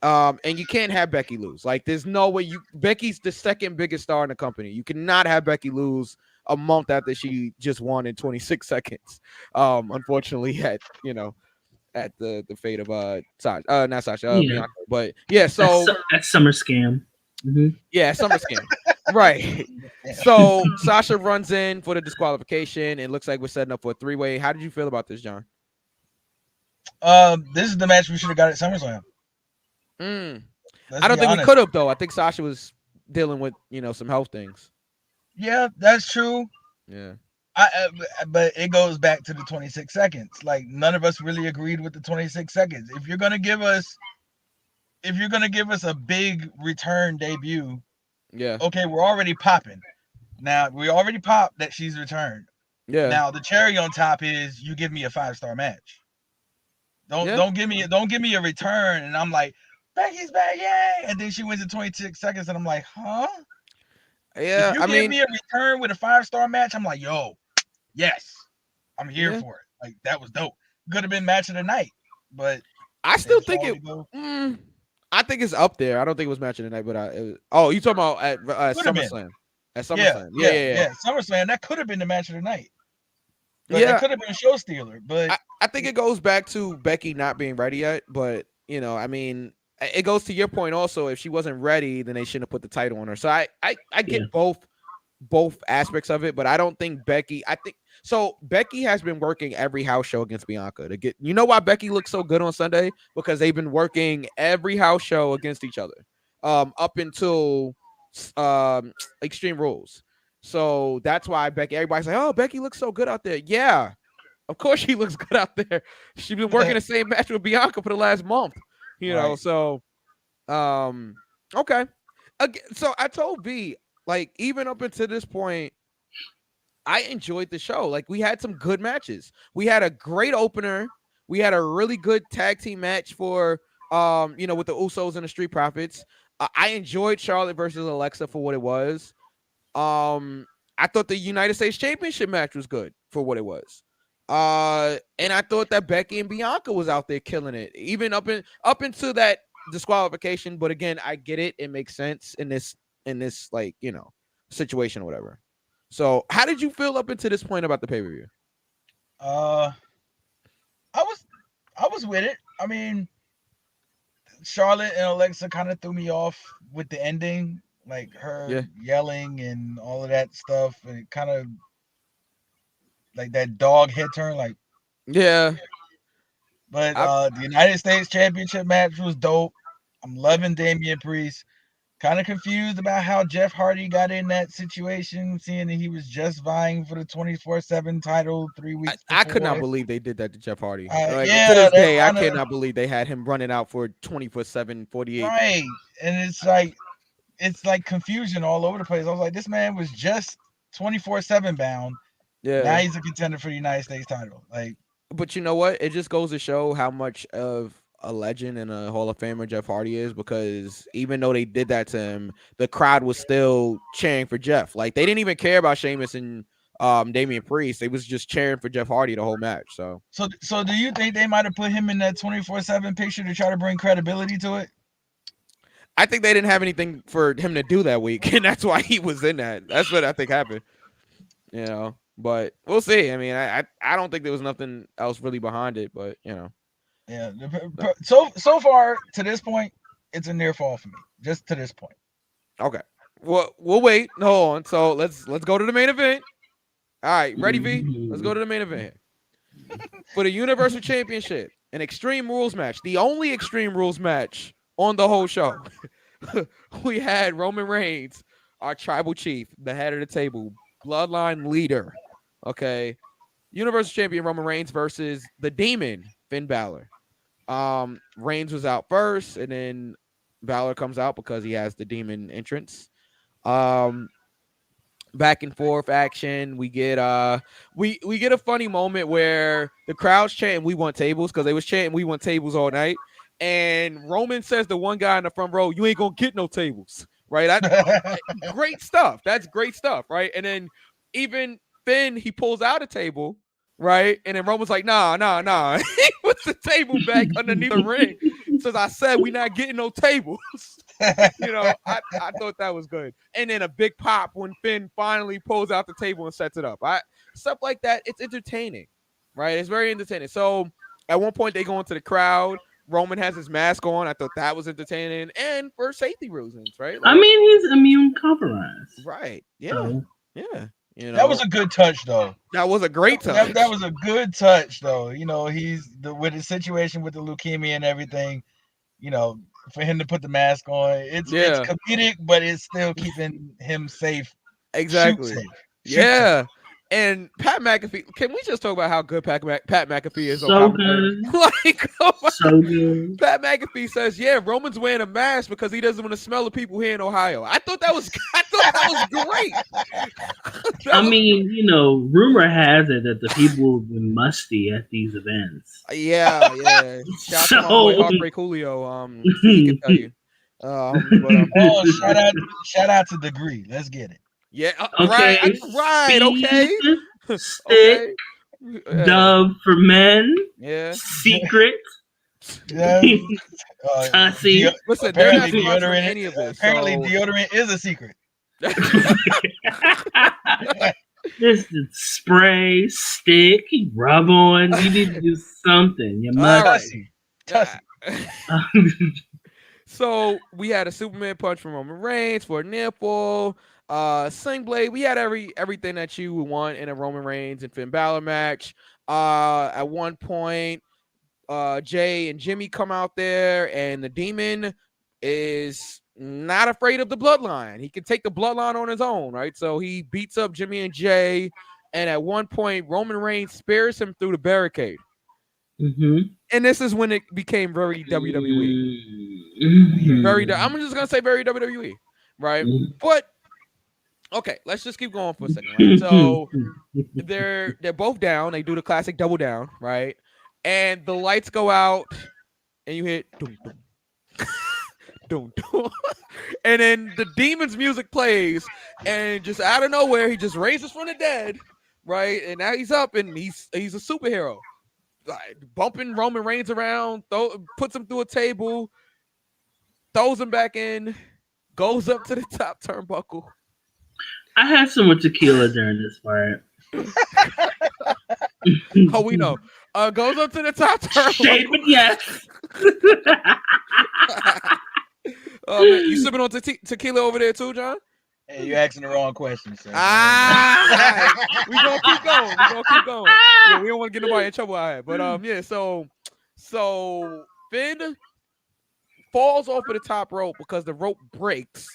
D: And you can't have Becky lose. Like, there's no way Becky's the second biggest star in the company. You cannot have Becky lose a month after she just won in 26 seconds. Unfortunately, at the fate of Sasha, not Sasha, Bianca, but yeah. So
E: that's Summer Scam. Mm-hmm.
D: Yeah, Summer Scam. Right. So Sasha runs in for the disqualification. It looks like we're setting up for a three-way. How did you feel about this, John?
G: This is the match we should have got at SummerSlam.
D: I don't think we could have, though. I think Sasha was dealing with some health things.
G: Yeah, that's true.
D: Yeah.
G: But it goes back to the 26 seconds. Like, none of us really agreed with the 26 seconds. If you're gonna give us a big return debut, okay, we're already popping. Now we already popped that she's returned. Yeah. Now the cherry on top is you give me a 5-star match. Don't give me a return and I'm like, Becky's back, yay! And then she wins in 26 seconds and I'm like, huh?
D: Yeah.
G: If you give me a return with a 5-star match, I'm like, yo, yes, I'm here for it. Like, that was dope. Could have been match of the night, but
D: I still think I think it's up there. I don't think it was match of the night, but you talking about at SummerSlam? At SummerSlam, yeah.
G: SummerSlam, that could have been the match of the night. But it could have been a show stealer. But
D: I think it goes back to Becky not being ready yet. But I mean, it goes to your point also. If she wasn't ready, then they shouldn't have put the title on her. So I get both aspects of it, but I don't think Becky. So Becky has been working every house show against Bianca to get. You know why Becky looks so good on Sunday? Because they've been working every house show against each other, up until Extreme Rules. So that's why Becky. Everybody's like, "Oh, Becky looks so good out there." Yeah, of course she looks good out there. She's been working the same match with Bianca for the last month. You know, so okay. So I told V, like, even up until this point, I enjoyed the show. Like, we had some good matches. We had a great opener. We had a really good tag team match for with the Usos and the Street Profits. I enjoyed Charlotte versus Alexa for what it was. I thought the United States Championship match was good for what it was. And I thought that Becky and Bianca was out there killing it, even up into that disqualification. But again, I get it. It makes sense in this like, situation or whatever. So how did you feel up until this point about the pay-per-view?
G: I was with it. I mean, Charlotte and Alexa kind of threw me off with the ending, like her yelling and all of that stuff, and it kind of like that dog head turn, like But the United States Championship match was dope. I'm loving Damian Priest. Kind of confused about how Jeff Hardy got in that situation, seeing that he was just vying for the 24/7 title 3 weeks before.
D: I could not believe they did that to Jeff Hardy. To
G: this
D: day, I cannot believe they had him running out for 24/7, 48.
G: Right, and it's like confusion all over the place. I was like, this man was just 24/7 bound. Yeah. Now he's a contender for the United States title. Like,
D: but you know what? It just goes to show how much of a legend and a Hall of Famer Jeff Hardy is, because even though they did that to him, the crowd was still cheering for Jeff. Like, they didn't even care about Sheamus and Damian Priest. They was just cheering for Jeff Hardy the whole match. So
G: do you think they might have put him in that 24/7 picture to try to bring credibility to it?
D: I think they didn't have anything for him to do that week, and that's why he was in that. That's what I think happened. But we'll see. I mean, I don't think there was nothing else really behind it, but
G: Yeah. So far to this point, it's a near fall for me. Just to this point.
D: Okay. Well, we'll wait. Hold on. So let's go to the main event. All right, ready, V? Let's go to the main event for the Universal Championship, an Extreme Rules match, the only Extreme Rules match on the whole show. We had Roman Reigns, our tribal chief, the head of the table, bloodline leader. Okay, Universal Champion Roman Reigns versus the Demon Finn Balor. Reigns was out first, and then Balor comes out because he has the Demon entrance. Back and forth action. We get we get a funny moment where the crowd's chanting "We want tables" because they was chanting "We want tables" all night, and Roman says to one guy in the front row, "You ain't gonna get no tables." Right? That's great stuff. That's great stuff, right? And then even Finn, he pulls out a table, right? And then Roman's like, nah. He puts the table back underneath the ring. Says, I said we not getting no tables. I thought that was good. And then a big pop when Finn finally pulls out the table and sets it up. Stuff like that, it's entertaining, right? It's very entertaining. So at one point they go into the crowd. Roman has his mask on. I thought that was entertaining, and for safety reasons, right?
E: Like, I mean, he's immune compromised,
D: right? Yeah,
E: so.
D: Yeah.
G: That was a good touch, though.
D: That was a great touch.
G: That was a good touch, though. He's with his situation with the leukemia and everything. For him to put the mask on, it's comedic, but it's still keeping him safe.
D: Exactly.
G: Safe.
D: Yeah. And Pat McAfee, can we just talk about how good Pat McAfee is?
E: So good. So good.
D: Pat McAfee says, yeah, Roman's wearing a mask because he doesn't want to smell the people here in Ohio. I thought that was great.
E: I mean, rumor has it that the people have been musty at these events.
D: Yeah. Shout out to my boy Heartbreak Julio. He can tell you.
G: Shout out to Degree. Let's get it.
D: Yeah,
E: okay.
D: Right, okay.
E: Stick, Dove for men.
D: Yeah.
E: Secret.
G: Yeah.
D: Listen,
G: apparently
D: deodorant any of this.
G: Apparently, deodorant is a secret.
E: This is spray, stick, rub on. You need to do something. You must.
G: Tussy.
D: So we had a Superman punch from Roman Reigns for a nipple, sling blade. We had everything that you would want in a Roman Reigns and Finn Balor match. At one point, Jay and Jimmy come out there, and the Demon is not afraid of the bloodline. He can take the bloodline on his own, right? So he beats up Jimmy and Jay, and at one point, Roman Reigns spears him through the barricade. And this is when it became very WWE. I'm just gonna say very WWE, right? But okay, let's just keep going for a second. Right? So they're both down. They do the classic double down, right? And the lights go out, and you hit doom, doom. Doom, doom. And then the Demon's music plays, and just out of nowhere, he just raises from the dead, right? And now he's up, and he's a superhero. Bumping Roman Reigns around, puts him through a table, throws him back in, goes up to the top turnbuckle.
E: I had some more tequila during this part.
D: Oh, we know. Goes up to the top turnbuckle.
E: Shade, but yes.
D: Oh, man. You sipping on tequila over there too, John?
G: Hey, you're asking the wrong question, sir.
D: We gonna keep going. Yeah, we don't want to get nobody in trouble out here. But yeah, so Finn falls off of the top rope because the rope breaks.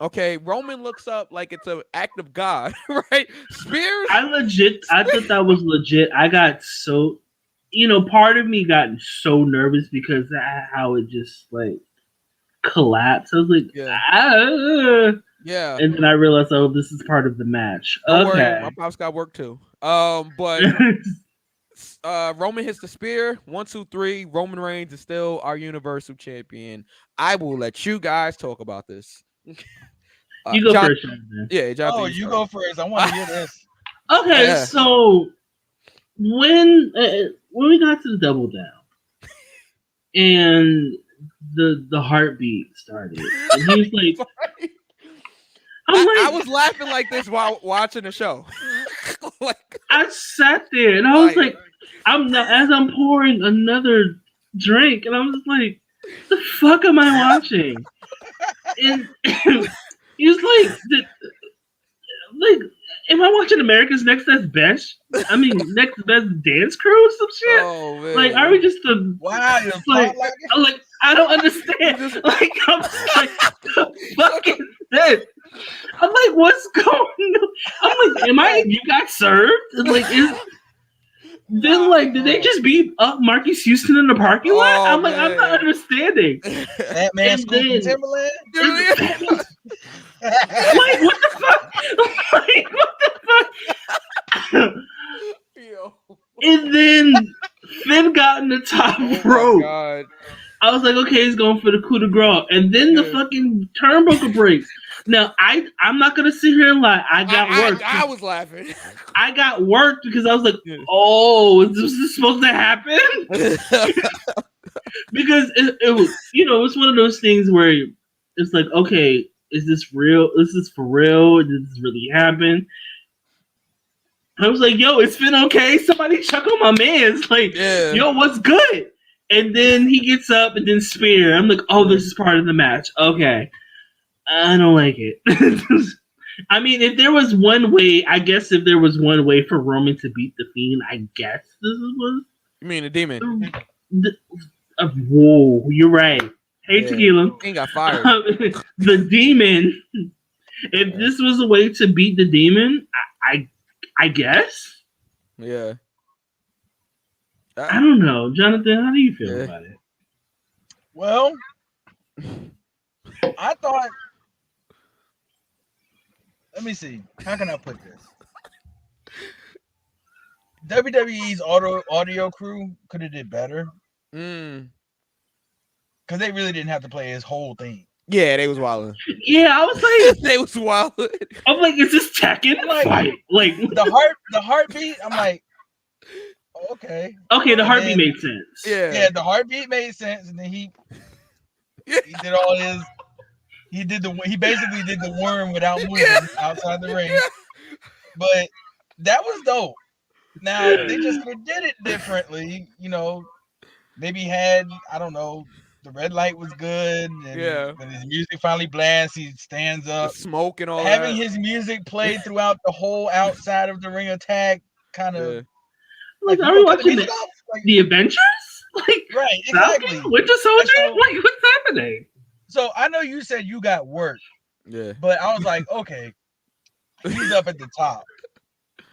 D: Okay, Roman looks up like it's an act of God, right? Spears.
E: I thought that was legit. I got so, part of me got so nervous because how it just like collapsed. I was like,
D: Yeah.
E: And then I realized, this is part of the match.
D: Don't
E: okay.
D: worry, my pops got work too. But Roman hits the spear. 1, 2, 3. Roman Reigns is still our Universal Champion. I will let you guys talk about this.
E: You go
D: John,
E: first. Man.
D: Yeah, John.
G: You go first. I want to hear this.
E: Okay, so when we got to the double down and the heartbeat started, and he was like.
D: I was laughing like this while watching the show.
E: I sat there and I was like, as I'm pouring another drink, and I was like, the fuck am I watching? And he was like, am I watching America's Next Best? Next Best Dance Crew or some shit? Oh, man. Like, are we just
G: wow?
E: I'm like, I don't understand. Like, I'm just like, fucking this. I'm like, what's going on? I'm like, you got served? Like, did they just beat up Marcus Houston in the parking lot? I'm like, man. I'm not understanding.
G: That man Scoopy Timberland?
E: Like, what the fuck? Like, what the fuck? And then Finn got in the top rope.
D: God.
E: I was like, okay, he's going for the coup de grace. And then the fucking turnbuckle breaks. Now, I'm not going to sit here and lie. I got work.
D: I was laughing.
E: I got work because I was like, oh, is this supposed to happen? Because it was, it's one of those things where it's like, okay, is this real? Is this for real? Did this really happen? I was like, yo, it's been okay. Somebody check on my man. It's like, yo, what's good? And then he gets up and then spear. I'm like, oh, this is part of the match. Okay. I don't like it. If there was one way, for Roman to beat the Fiend, I guess this was.
D: You mean the Demon?
E: Whoa, you're right. Hey, Tequila.
D: He got fired.
E: The Demon. If this was a way to beat the Demon, I guess.
D: Yeah.
E: I don't know, Jonathan. How do you feel about it?
G: Well, I thought. Let me see. How can I put this? WWE's audio crew could have did better. Because they really didn't have to play his whole thing.
D: Yeah, they was wilding.
E: Yeah, I was like,
D: they was wilding.
E: I'm like, is this Tekken? Like
G: the heartbeat. I'm like, okay.
E: Okay, the heartbeat made sense.
G: Yeah, the heartbeat made sense, and then he did all his. He basically did the worm without moving outside the ring. But that was dope. Now they just did it differently, maybe had, I don't know, The red light was good. And
D: Yeah.
G: when his music finally blasts, he stands
D: The
G: up.
D: smoke and all
G: Having
D: that.
G: his music played throughout the whole outside of the ring attack, kind of
D: Yeah.
E: Like,
G: you
E: are we
G: gonna cut the
E: watching
G: music off? Like,
E: the Avengers? Like,
G: right,
E: Falcon?
G: exactly.
E: Winter Soldier?
G: So-
E: Like, what's happening?
G: So I know you said you got work,
D: Yeah.
G: but I was like, okay, he's up at the top,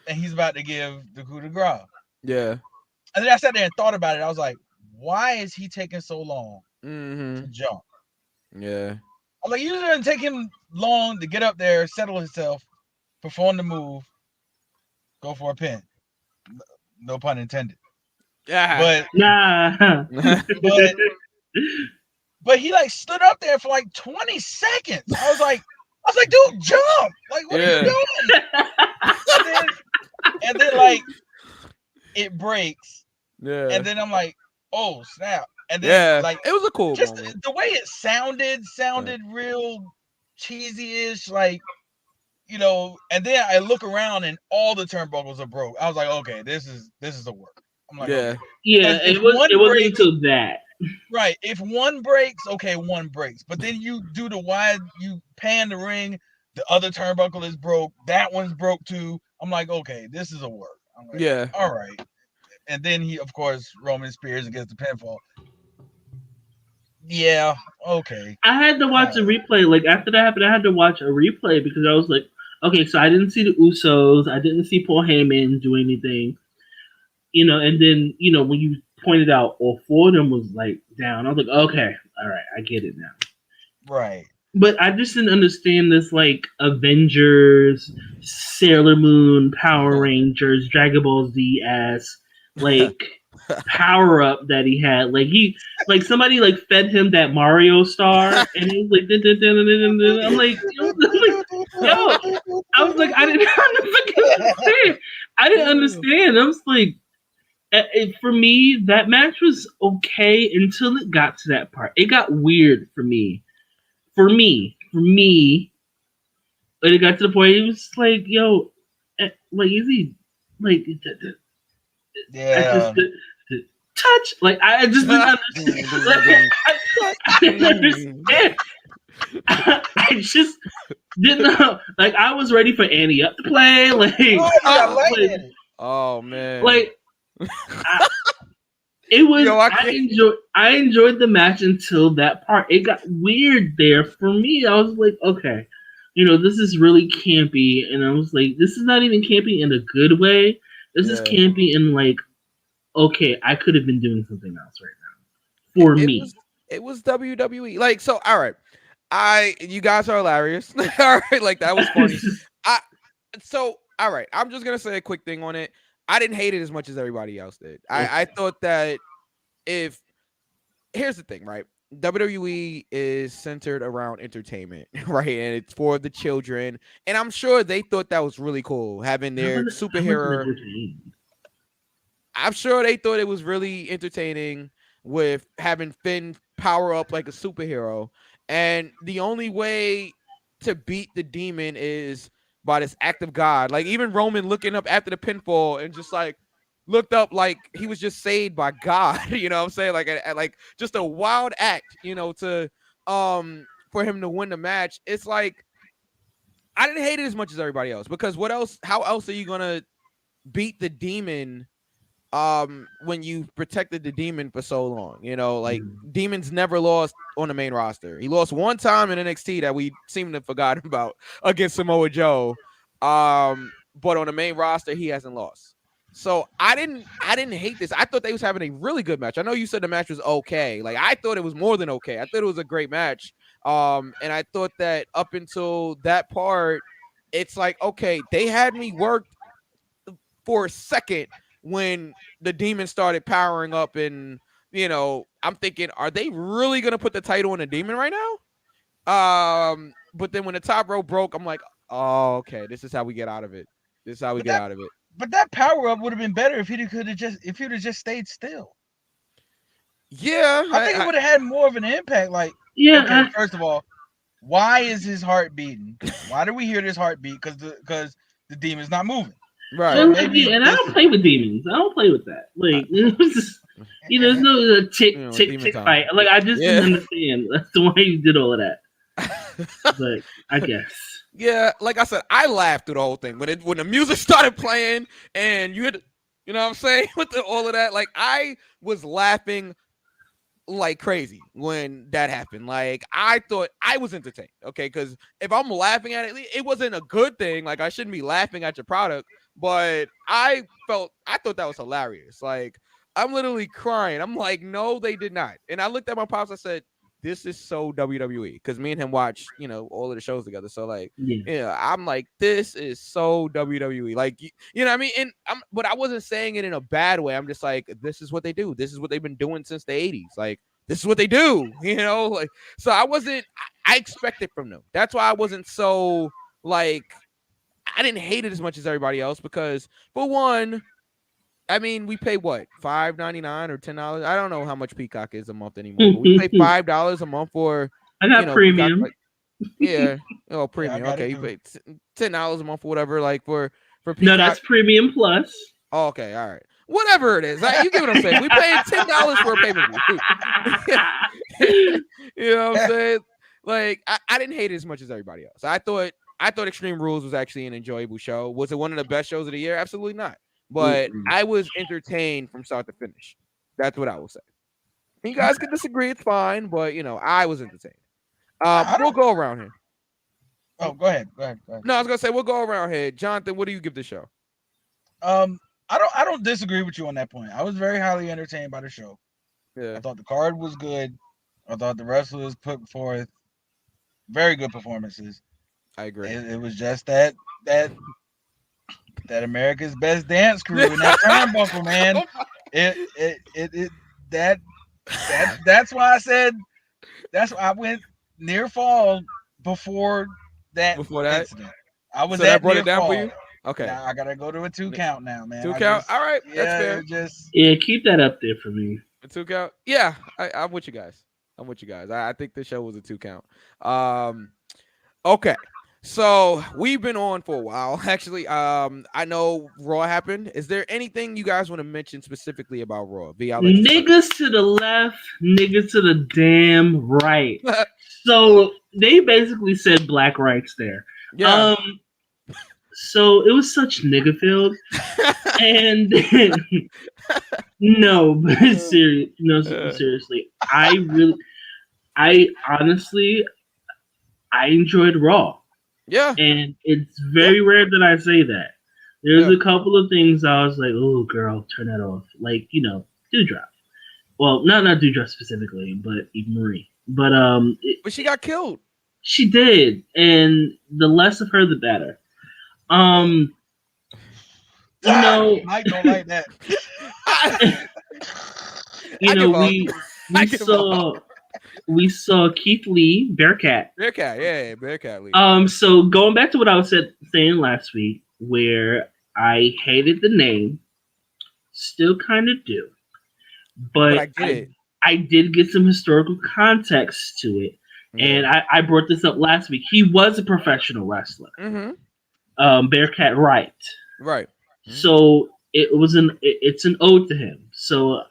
G: and he's about to give the coup de grace.
D: Yeah.
G: And then I sat there and thought about it. I was like, why is he taking so long
D: Mm-hmm.
G: to jump?
D: Yeah.
G: I'm like, usually it doesn't take him long to get up there, settle himself, perform the move, go for a pin. No pun intended.
D: Yeah.
G: But
E: Nah.
G: but he like stood up there for like 20 seconds. I was like, dude, jump! Like, what are you doing? and then like it breaks,
D: Yeah.
G: and then I'm like, oh snap! And then like
D: it was a cool
G: just
D: moment.
G: the way it sounded real cheesy-ish, like, you know. And then I look around and all the turnbuckles are broke. I was like, okay, this is a work. I'm like,
D: Yeah.
G: okay.
E: Yeah,
G: If
E: it wasn't
G: breaks-
E: until that.
G: Right. If one breaks, okay, one breaks. But then you do the wide, you pan the ring, the other turnbuckle is broke, that one's broke too. I'm like, okay, this is a work. I'm like,
D: Yeah.
G: all right. And then he, of course, Roman Spears and gets the pinfall. Yeah, okay.
E: I had to watch a replay. Like, after that happened, I had to watch a replay because I was like, okay, so I didn't see the Usos. I didn't see Paul Heyman do anything. You know, and then, you know, when you pointed out all four of them was, like, down, I was like, okay, all right, I get it now.
G: Right.
E: But I just didn't understand this, like, Avengers, Sailor Moon, Power Rangers, Dragon Ball Z ass, like, power up that he had. Like somebody like fed him that Mario star, and he was like, I'm like, yo, I was like, I didn't understand. I was like, for me, that match was okay until it got to that part. It got weird for me. But it got to the point, it was like, yo, like, is he, like,
G: yeah.
E: Touch, like, I just didn't understand. Like, I didn't understand. I just didn't know. Like, I was ready for Annie Up to play. Like,
D: oh man,
E: like, it was.
D: Yo,
E: I enjoyed the match until that part. It got weird there for me. I was like, okay, you know, this is really campy, and I was like, this is not even campy in a good way. This is campy in, like, okay, I could have been doing something else right now. For me.
D: It was WWE. Like, so, all right. You guys are hilarious. All right, like, that was funny. All right, I'm just gonna say a quick thing on it. I didn't hate it as much as everybody else did. I thought that here's the thing, right? WWE is centered around entertainment, right? And it's for the children. And I'm sure they thought that was really cool, having their superhero. I'm sure they thought it was really entertaining with having Finn power up like a superhero. And the only way to beat the demon is by this act of God. Like, even Roman looking up after the pinfall and just like looked up like he was just saved by God. You know what I'm saying? Like just a wild act, you know, to for him to win the match. It's like, I didn't hate it as much as everybody else, because what else? How else are you gonna beat the demon when you protected the demon for so long? You know, like, Demon's never lost on the main roster. He lost one time in NXT that we seem to have forgotten about against Samoa Joe. But on the main roster, he hasn't lost. So I didn't hate this. I thought they was having a really good match. I know you said the match was okay. Like, I thought it was more than okay. I thought it was a great match. And I thought that up until that part, it's like, okay, they had me worked for a second when the demon started powering up, and, you know, I'm thinking, are they really going to put the title on the demon right now? But then when the top rope broke, I'm like, oh, okay, this is how we get out of it. This is how we get out of it.
G: But that power up would have been better if he'd have just stayed still.
D: Yeah,
G: I think it would have had more of an impact. Like,
E: yeah.
G: First of all, why is his heart beating? Why do we hear this heartbeat? Because the demon's not moving.
D: Right.
E: And I don't play with demons. I don't play with that. Like, There's no tick
D: demon time.
E: fight. Like I just didn't understand. That's the why you did all of that. But I guess.
D: Yeah, like I said, I laughed through the whole thing when the music started playing and you had, you know what I'm saying, with all of that. Like I was laughing like crazy when that happened. Like I thought I was entertained. Okay, because if I'm laughing at it, it wasn't a good thing. Like I shouldn't be laughing at your product, but I thought that was hilarious. Like I'm literally crying. I'm like, no, they did not. And I looked at my pops. I said, this is so WWE, because me and him watch, all of the shows together. So like, I'm like, this is so WWE. Like, you know what I mean? And but I wasn't saying it in a bad way. I'm just like, this is what they do. This is what they've been doing since the 80s. Like, this is what they do, like, so I expected from them. That's why I wasn't so like, I didn't hate it as much as everybody else, because for one, I mean, we pay what, $5.99 or $10? I don't know how much Peacock is a month anymore. But we pay $5 a month for.
E: I got premium.
D: Peacock, premium. Yeah, okay, you pay $10 a month for whatever, like for Peacock.
E: No, that's premium plus.
D: Oh, okay, all right, whatever it is. You get what I'm saying? We paying $10 for a pay-per-view. You know what I'm saying? Like I didn't hate it as much as everybody else. I thought Extreme Rules was actually an enjoyable show. Was it one of the best shows of the year? Absolutely not. But I was entertained from start to finish. That's what I will say. You guys can disagree, it's fine, but I was entertained. We'll go around here.
G: Oh, go ahead.
D: No, I was gonna say we'll go around here. Jonathan, what do you give the show?
G: I don't disagree with you on that point. I was very highly entertained by the show.
D: Yeah.
G: I thought the card was good. I thought the wrestlers put forth very good performances.
D: I agree.
G: It was just that America's Best Dance Crew in that turnbuckle, man. That's why I said, that's why I went near fall before that incident. I was
D: so that brought it down fall. For you? Okay.
G: Now I gotta go to a 2 count now, man.
D: 2 count? All right. That's
E: fair. Keep that up there for me.
D: A 2 count? Yeah, I'm with you guys. I think the show was a 2 count. Okay. So we've been on for a while. Actually, I know Raw happened. Is there anything you guys want to mention specifically about Raw?
E: Niggas to the left, niggas to the damn right. So they basically said black rights there. Yeah. So it was such nigga filled, and seriously, I honestly enjoyed Raw.
D: Yeah.
E: And it's very rare that I say that. There's a couple of things I was like, oh, girl, turn that off. Like, Dewdrop. Well, not Dewdrop specifically, but Marie. But
D: she got killed.
E: She did. And the less of her, the better.
G: Mike don't like that.
E: We saw Keith Lee, Bearcat.
D: Bearcat Lee.
E: So going back to what I was saying last week, where I hated the name, still kind of do, but I did get some historical context to it, and I brought this up last week. He was a professional wrestler.
D: Mm-hmm.
E: Bearcat Wright.
D: Right.
E: So it's an ode to him. So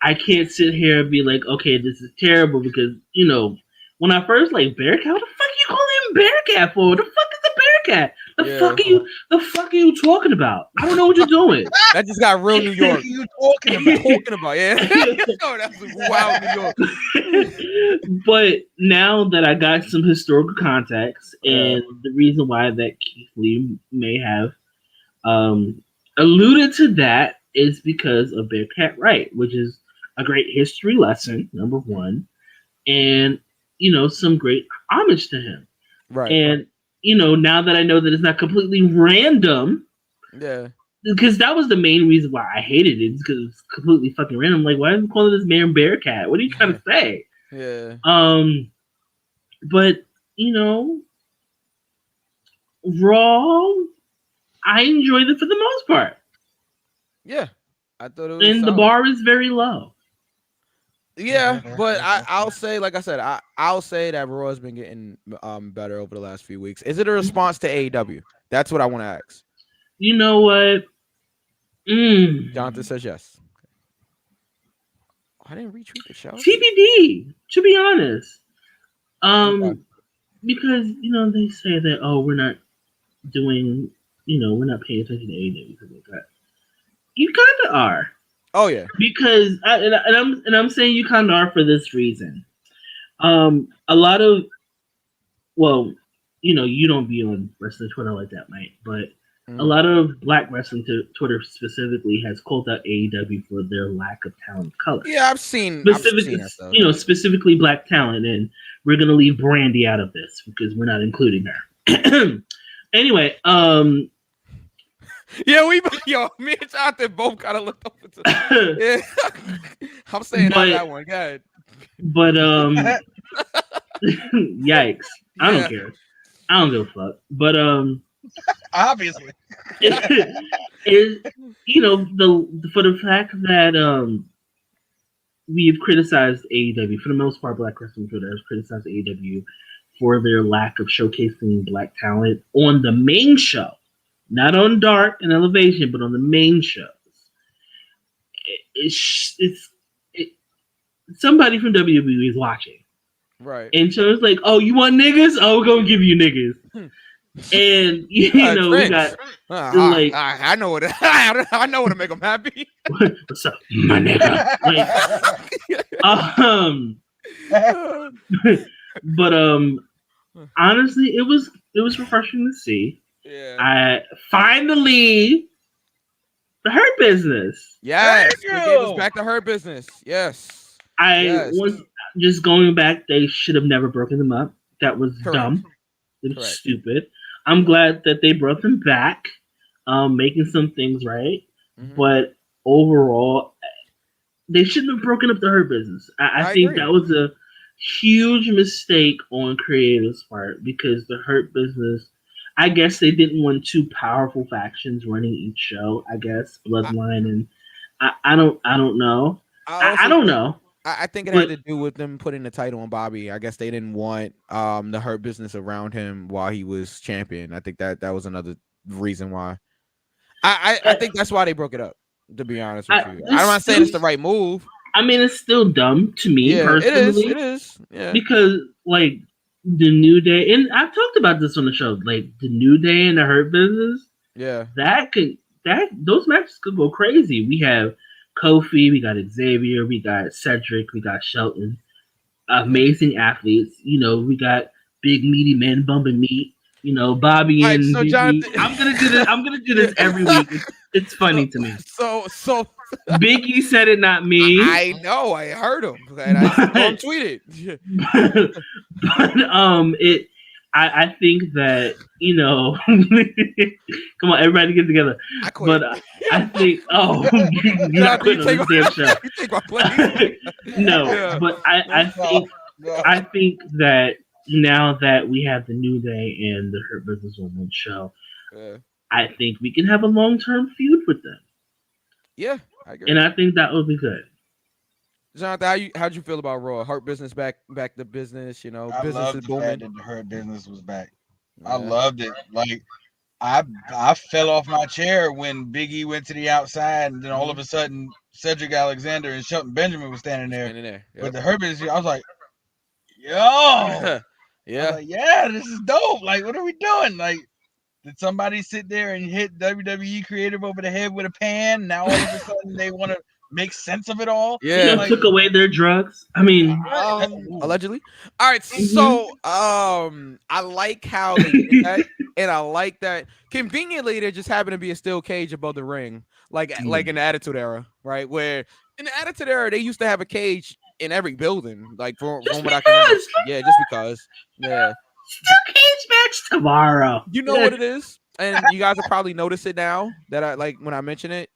E: I can't sit here and be like, okay, this is terrible, because when I first Bearcat, what the fuck you calling him Bearcat for? What the fuck is a Bearcat? The fuck are you talking about? I don't know what you're doing.
D: That just got real New York.
G: You talking about?
D: Yeah. That's wild New York.
E: But now that I got some historical context, and the reason why that Keith Lee may have alluded to that is because of Bearcat Wright, which is a great history lesson, number one, and some great homage to him.
D: Right.
E: And now that I know that it's not completely random, because that was the main reason why I hated it, because it's completely fucking random. Like, why are you calling this man Bearcat? What are you trying to say?
D: Yeah.
E: But Raw, I enjoyed it for the most part.
D: Yeah, I thought it was.
E: And
D: solid.
E: The bar is very low.
D: Yeah, but I'll say, like I said, I'll say that Raw has been getting better over the last few weeks. Is it a response to AEW? That's what I want to ask.
E: You know what?
D: Jonathan says yes. I didn't retweet the show.
E: TBD, to be honest.
D: Okay.
E: Because they say that we're not doing, we're not paying attention to AEW because like that. You kind of are.
D: Oh yeah.
E: Because I'm saying you kind of are for this reason. A lot of, well, you don't be on wrestling Twitter like that, Mike, but a lot of Black wrestling Twitter specifically has called out AEW for their lack of talent color.
D: Yeah, I've seen that stuff.
E: Specifically Black talent, and we're gonna leave Brandy out of this because we're not including her. Anyway,
D: yeah, me and Jonathan both kind of looked over to. Yeah, I'm saying that one. Go ahead.
E: But yikes! I don't care. I don't give a fuck. But
G: obviously,
E: is for the fact that we've criticized AEW for the most part. Black wrestling Twitter has criticized AEW for their lack of showcasing Black talent on the main show, not on Dark and Elevation, but on the main shows. It's somebody from WWE is watching,
D: right?
E: And so it's like, oh, you want niggas? Oh, we're gonna give you niggas. And we got like,
D: I know what I know what to make them happy.
E: What's up, my nigga? But honestly, it was refreshing to see.
D: Yeah.
E: I finally the Hurt Business.
D: Yes, they gave us back to Hurt Business. Yes.
E: I was just going back. They should have never broken them up. That was dumb. It was stupid. I'm glad that they brought them back, making some things right. Mm-hmm. But overall, they shouldn't have broken up the Hurt Business. I think that was a huge mistake on Creative's part because the Hurt Business, I guess they didn't want two powerful factions running each show. I guess Bloodline and I don't know. I don't know.
D: I think it had to do with them putting the title on Bobby. I guess they didn't want the Hurt Business around him while he was champion. I think that was another reason why. I think that's why they broke it up, to be honest with you. I'm not saying it's the right move.
E: I mean, it's still dumb to me personally.
D: It is. Yeah.
E: Because like the New Day, and I've talked about this on the show, like the New Day and the Hurt Business.
D: Yeah.
E: Those matches could go crazy. We have Kofi, we got Xavier, we got Cedric, we got Shelton. Amazing athletes. We got big meaty men bumping meat. Bobby and
D: so
E: Jonathan, I'm gonna do this every week. It's funny to me. So Biggie said it, not me.
D: I know. I heard him. And I tweeted.
E: But I think that come on, everybody get together. But I think you're not quitting on this damn show.
D: You take my place.
E: No, but I think that now that we have the New Day and the Hurt Business on one show, I think we can have a long-term feud with them.
D: Yeah, I agree.
E: And I think that would be good.
D: Jonathan, how'd you feel about Raw? Hurt Business back to business,
G: I
D: business is booming.
G: That the Hurt Business was back. Yeah. I loved it. Like I fell off my chair when Big E went to the outside, and then all of a sudden Cedric Alexander and Shelton Benjamin was standing there. Yep. But the Hurt Business, I was like, yo.
D: Yeah.
G: Like, yeah, this is dope. Like, what are we doing? Like, did somebody sit there and hit WWE Creative over the head with a pan? Now all of a sudden they want to make sense of it all.
E: Yeah, took away their drugs. I mean,
D: allegedly. All right, so I like how they did that, and I like that conveniently there just happened to be a steel cage above the ring, like in the Attitude Era, right? Where in the Attitude Era they used to have a cage in every building, like from what I can remember. Yeah, just because. Yeah.
E: Steel cage match tomorrow.
D: You know what it is? And you guys will probably notice it now that I like when I mention it.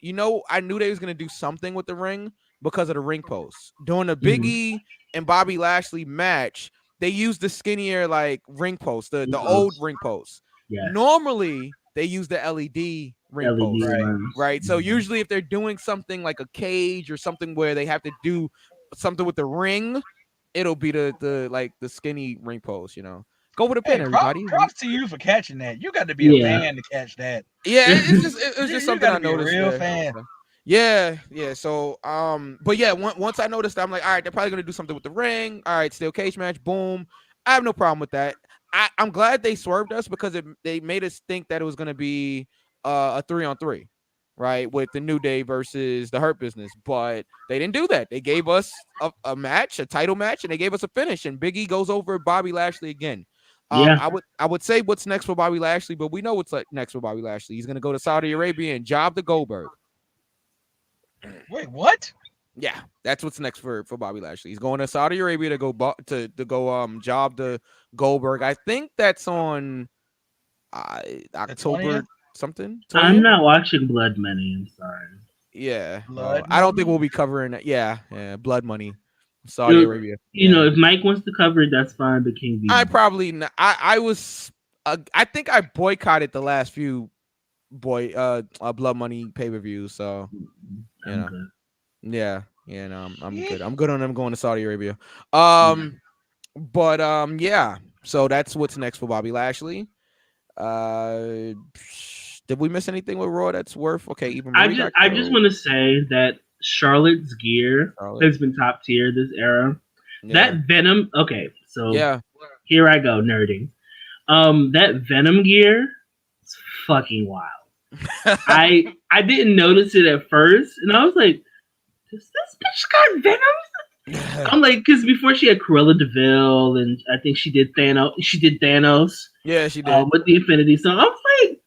D: I knew they was gonna do something with the ring because of the ring post. During the Big E and Bobby Lashley match, they used the skinnier like ring post, the old ring post. Yeah. Normally they use the LED ring post, right? So usually if they're doing something like a cage or something where they have to do something with the ring, it'll be the skinny ring post, Go with a pin, everybody.
G: Props to you for catching that. You got to be a fan to catch that.
D: Yeah, it was just something I noticed.
G: Be a real fan.
D: Yeah. So, but yeah, once I noticed that, I'm like, all right, they're probably gonna do something with the ring. All right, steel cage match. Boom. I have no problem with that. I'm glad they swerved us because they made us think that it was gonna be a 3-on-3, right, with the New Day versus the Hurt Business, but they didn't do that. They gave us a match, a title match, and they gave us a finish. And Big E goes over Bobby Lashley again.
E: Yeah.
D: I would say what's next for Bobby Lashley, but we know what's next for Bobby Lashley. He's gonna go to Saudi Arabia and job the Goldberg.
G: Wait, what?
D: Yeah, that's what's next for Bobby Lashley. He's going to Saudi Arabia to go job the Goldberg. I think that's on October something. 20th?
E: I'm not watching Blood Money. I'm sorry.
D: Yeah,
G: Blood
D: I don't think
G: Money?
D: we'll be covering that. Yeah, Blood Money, Saudi Arabia.
E: You know, if Mike wants to cover it, that's fine. But King V.
D: I probably not. I was. I think I boycotted the last few Blood Money pay-per-views. So you know.
E: Good.
D: Yeah, no, I'm good. I'm good on them going to Saudi Arabia. Yeah. So that's what's next for Bobby Lashley. Did we miss anything with Raw that's worth? Okay, even
E: I just want to say that Charlotte's gear has been top tier this era.
D: Yeah.
E: That Venom. Okay, so
D: yeah,
E: here I go nerding. That Venom gear is fucking wild. I didn't notice it at first, and I was like, does this bitch got Venom? I'm like, because before she had Cruella DeVille, and I think she did Thanos.
D: Yeah, she did
E: with the Infinity Stone. I was like,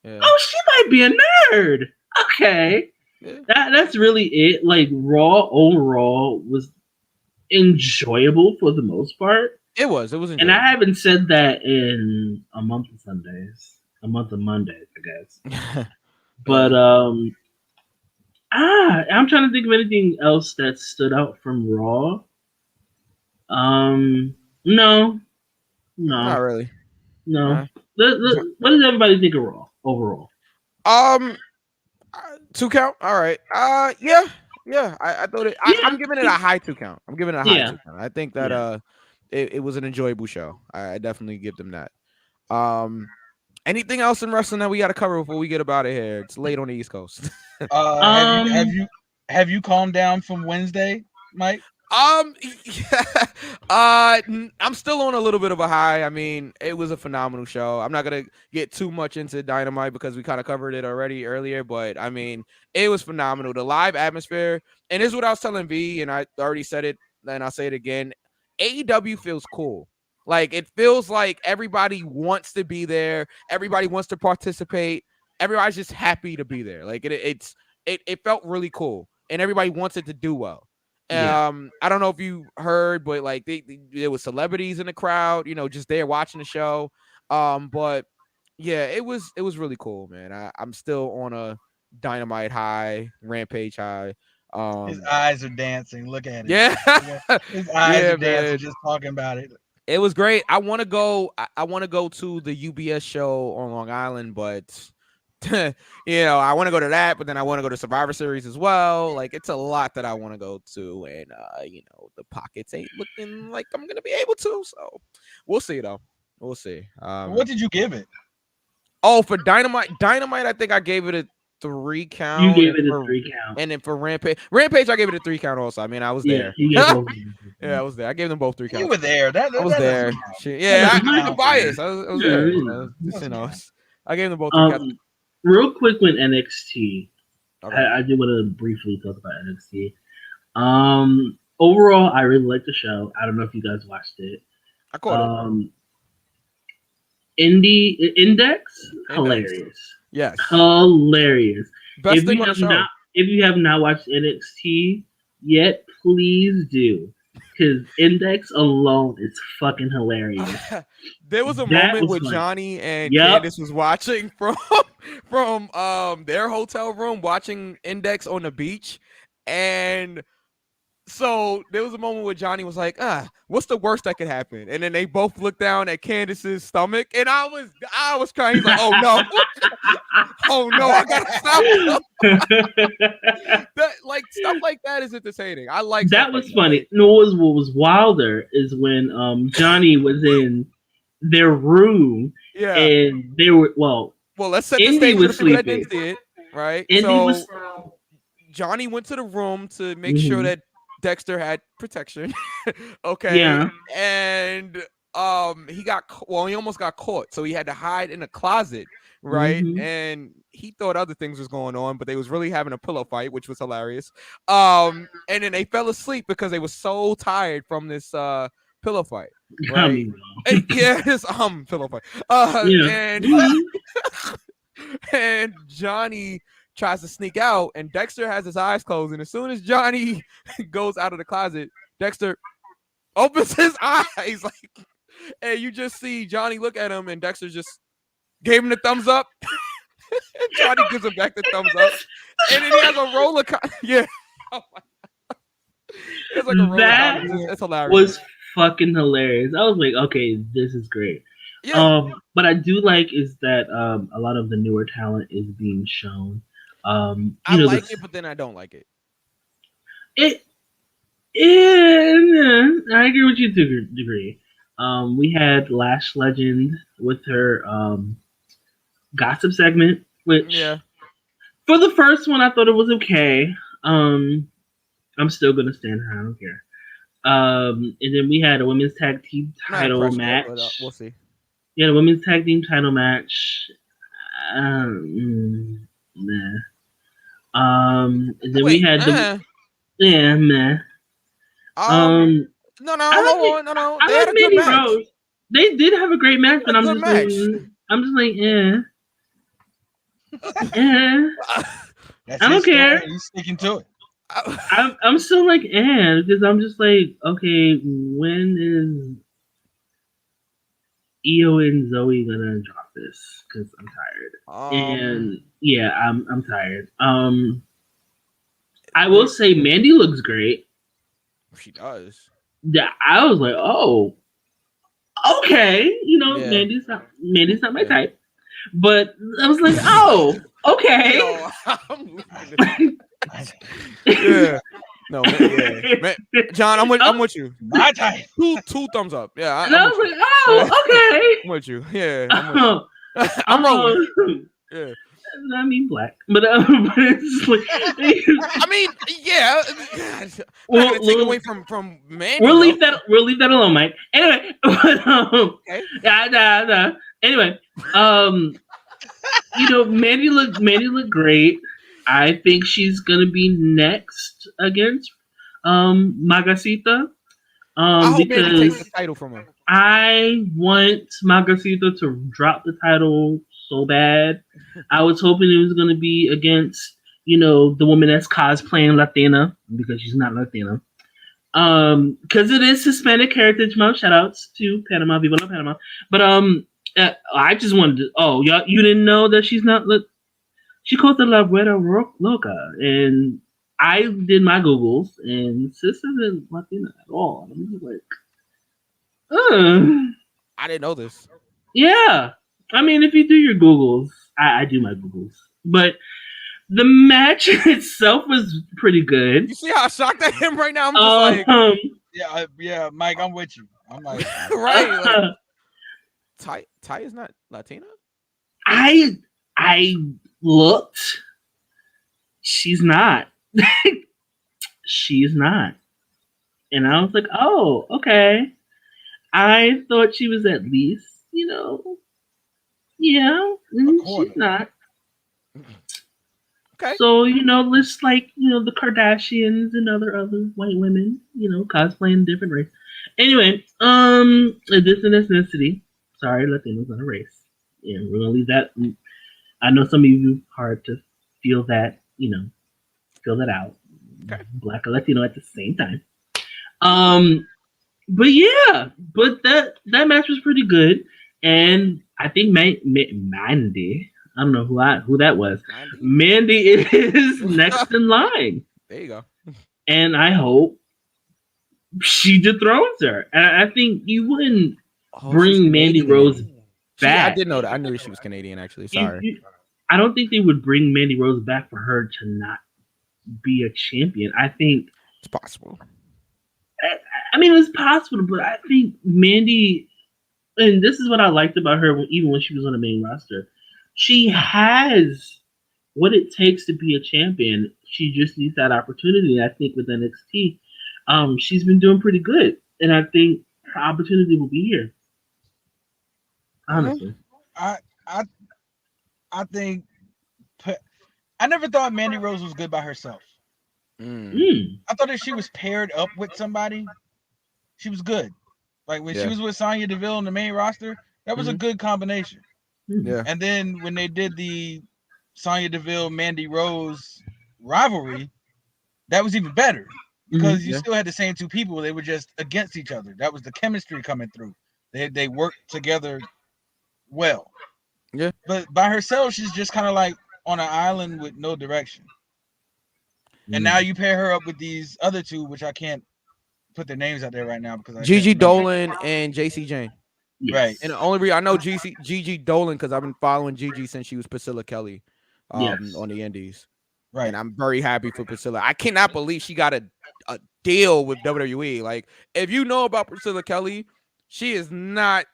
E: oh, she might be a nerd. Okay, that's really it. Like Raw overall was enjoyable for the most part.
D: It was enjoyable.
E: And I haven't said that in a month of Mondays, I guess. But I'm trying to think of anything else that stood out from Raw. No,
D: not really.
E: No. What does everybody think of Raw overall?
D: 2 count. All right. Yeah. I thought it. I'm giving it a high 2 count. I'm giving it a high 2 count. I think that it was an enjoyable show. I definitely give them that. Anything else in wrestling that we got to cover before we get about it here? It's late on the East Coast.
G: Have you calmed down from Wednesday, Mike?
D: I'm still on a little bit of a high. I mean, it was a phenomenal show. I'm not gonna get too much into Dynamite because we kind of covered it already earlier, but I mean, it was phenomenal. The live atmosphere, and this is what I was telling V, and I already said it, and I'll say it again. AEW feels cool. Like, it feels like everybody wants to be there. Everybody wants to participate. Everybody's just happy to be there. Like, it felt really cool, and everybody wants it to do well. I don't know if you heard, but like there was celebrities in the crowd, you know, just there watching the show. But yeah, it was really cool, man. I'm still on a Dynamite high, Rampage high.
G: His eyes are dancing. Look at it.
D: Yeah,
G: his eyes are dancing just talking about it.
D: It was great. I want to go. I want to go to the UBS show on Long Island, but you know, I want to go to that, but then I want to go to Survivor Series as well. Like, it's a lot that I want to go to, and you know, the pockets ain't looking like I'm gonna be able to. So we'll see, though. We'll see.
G: What did you give it?
D: Oh, for Dynamite, I think I gave it a 3 count.
E: You gave it a 3 count,
D: and then for Rampage, I gave it a 3 count also. I mean, I was there. Yeah, I was there. I gave them both 3 counts.
G: You were there. I
D: was there. I'm biased. I was there. You know, I gave them both 3 counts.
E: Real quick with NXT, okay. I do want to briefly talk about NXT. Overall, I really liked the show. I don't know if you guys watched it.
D: I caught
E: it. Index, hilarious.
D: Yes,
E: hilarious.
D: Best thing on the show.
E: If you have not watched NXT yet, please do. Because Index alone is fucking hilarious.
D: There was a moment where Johnny and Candice was watching from their hotel room, watching Index on the beach, and so there was a moment where Johnny was like, what's the worst that could happen? And then they both looked down at Candice's stomach, and I was crying. He's like, oh no. Oh no, I gotta stop. Like, stuff like that is entertaining. I like
E: that. Was funny. No, what was wilder is when Johnny was in their room, and they were well.
D: Let's set the stage for the people that didn't see it, right?
E: Indy was
D: Johnny went to the room to make sure that Dexter had protection. Okay.
E: Yeah.
D: And he almost got caught, so he had to hide in a closet, right? And he thought other things was going on, but they was really having a pillow fight, which was hilarious. And then they fell asleep because they were so tired from this pillow fight, right? Yeah, this pillow fight. And Johnny tries to sneak out, and Dexter has his eyes closed. And as soon as Johnny goes out of the closet, Dexter opens his eyes, like, and you just see Johnny look at him, and Dexter just gave him the thumbs up. And Johnny gives him back the thumbs up, and then he has a roller coaster. Yeah, oh my God. It's like a roller coaster. It's hilarious.
E: Was fucking hilarious. I was like, okay, this is great.
D: Yeah.
E: But I do like is that a lot of the newer talent is being shown.
D: I like it, but then I don't like it.
E: I agree with you to a degree. We had Lash Legend with her gossip segment, which for the first one I thought it was okay. I'm still gonna stand her. I don't care. And then we had a women's tag team title match.
D: But, we'll see.
E: Yeah, the women's tag team title match. And then we had the meh.
D: No. They had a good match.
E: Rhodes. They did have a great match, but I'm just like, I don't care.
G: He's sticking to it.
E: I'm still like, because I'm just like, okay, when is Io and Zoe gonna drop this? Because I'm tired. And yeah, I'm tired. I will say Mandy looks great.
D: She does.
E: Yeah, I was like, oh, okay. Mandy's not my type. But I was like, oh, okay.
D: Yeah. No, man, John, I'm with you.
G: My type.
D: Two thumbs up. Yeah.
E: And I was like, oh, okay.
D: I'm with you. Yeah. I'm rolling. Yeah.
E: I mean black, but it's like,
D: I mean, yeah. We're gonna take away from Mandy.
E: We'll leave that alone, Mike. Anyway, okay. Anyway, Mandy looked great. I think she's gonna be next against Magacita.
D: I hope Mandy takes the title from her.
E: I want Magacita to drop the title so bad. I was hoping it was going to be against, the woman that's cosplaying Latina, because she's not Latina. Because it is Hispanic Heritage Month. Shout outs to Panama, Viva la Panama. But I just wanted to, y'all, you didn't know that she's not, she called the La Güera Loca. And I did my Googles, and sis isn't Latina at all. I'm just like,
D: I didn't know this.
E: Yeah. I mean, if you do your Googles, I do my Googles. But the match itself was pretty good.
D: You see how shocked I am right now? I'm just
G: yeah, Mike, I'm with you. I'm like,
D: right. Ty is not Latina?
E: I looked. She's not. She's not. And I was like, oh, okay. I thought she was at least, she's not.
D: Okay.
E: So, let's the Kardashians and other white women, cosplaying different race. Anyway, this an ethnicity. Sorry, Latinos not a race. Yeah, we're gonna leave that. I know some of you hard to feel that, feel that out.
D: Okay.
E: Black or Latino at the same time. But that match was pretty good, and I think Mandy, I don't know who that was. Mandy is next in line.
D: There you go.
E: And I hope she dethrones her. And I think you wouldn't bring Mandy Rose back.
D: I did know that. I knew she was Canadian, actually. Sorry.
E: I don't think they would bring Mandy Rose back for her to not be a champion. I think
D: it's possible.
E: I mean, it's possible, but I think Mandy, and this is what I liked about her, even when she was on the main roster, she has what it takes to be a champion. she just needs that opportunity. I think with NXT, she's been doing pretty good, and I think her opportunity will be here. Honestly,
G: I think I never thought Mandy Rose was good by herself. I thought if she was paired up with somebody, she was good. Like when she was with Sonya Deville on the main roster, that was a good combination.
D: Yeah.
G: And then when they did the Sonya Deville Mandy Rose rivalry, that was even better because you still had the same two people. They were just against each other. That was the chemistry coming through. They worked together well.
D: Yeah.
G: But by herself, she's just kind of like on an island with no direction. And now you pair her up with these other two, which I can't put their names out there right now because
D: Gigi Dolan and JC Jane.
E: yes.
G: Right.
D: And the only reason I know Gigi Dolan because I've been following Gigi since she was Priscilla Kelly on the Indies.
G: Right.
D: And I'm very happy for Priscilla. I cannot believe she got a deal with WWE. Like, if you know about Priscilla Kelly, she is not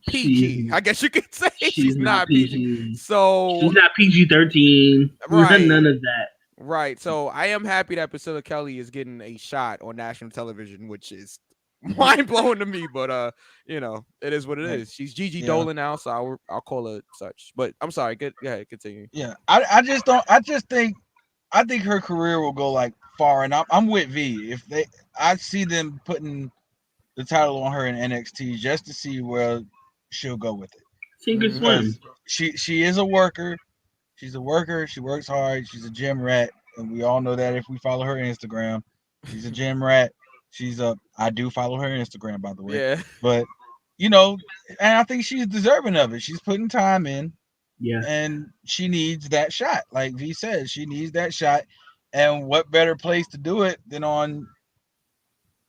D: PG. I guess you could say she's not PG. So
E: she's not PG-13.
D: Right.
E: None of that.
D: Right. So I am happy that Priscilla Kelly is getting a shot on national television, which is mind blowing to me. But you know, it is what it is. She's Gigi Dolan now, so I'll call her such. But I'm sorry. Go ahead, continue.
G: Yeah. I think her career will go like far, and I'm with V. I see them putting the title on her in NXT just to see where she'll go with it.
E: Sink or swim.
G: She is a worker. She's a worker. She works hard. She's a gym rat, and we all know that if we follow her Instagram. She's a gym rat. I do follow her Instagram, by the way.
D: Yeah.
G: But you know, and I think she's deserving of it. She's putting time in.
E: Yeah.
G: And she needs that shot. Like V said, she needs that shot. And what better place to do it than on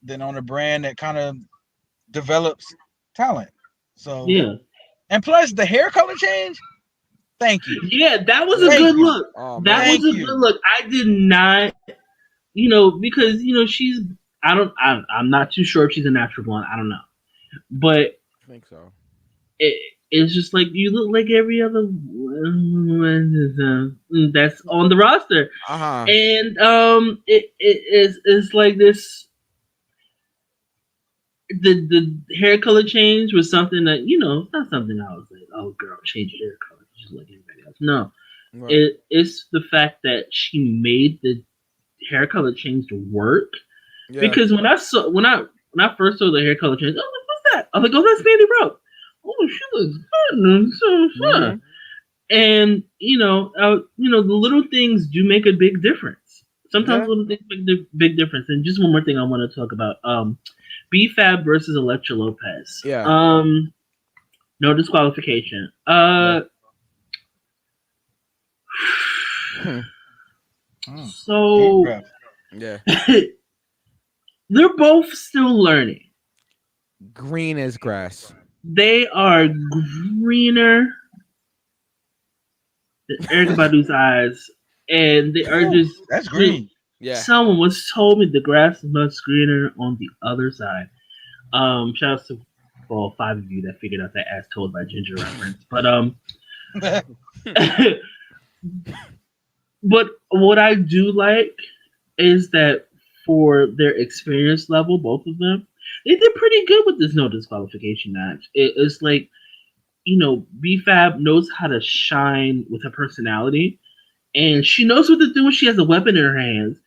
G: a brand that kind of develops talent. So
E: yeah.
G: And plus the hair color change. Thank you.
E: Yeah, that was a good look.
D: Oh,
E: that was a good look. I did not, because I'm not too sure if she's a natural blonde. I don't know, but
D: I think so.
E: It's just like you look like every other that's on the roster, and it's like this. The hair color change was something that it's not something I was like, oh girl, change your hair color just like everybody else. No, right. It's the fact that she made the hair color change to work. Yeah. Because when I first saw the hair color change, I was like, what's that? I was like, oh, that's Mandy Rose. Oh, she looks good and so fun. And the little things do make a big difference. Sometimes little things make a big difference. And just one more thing I want to talk about. B-Fab versus Elektra Lopez.
D: Yeah.
E: No disqualification. So
D: yeah.
E: They're both still learning.
D: Green as grass.
E: They are greener than Erykah Badu's eyes, and they are just
G: that's green.
E: Yeah. Someone once told me the grass is much greener on the other side. Shout out to all 5 of you that figured out that "As Told by Ginger" reference. But but what I do like is that for their experience level, both of them, they did pretty good with this no disqualification match. It's like, B-Fab knows how to shine with her personality, and she knows what to do when she has a weapon in her hands.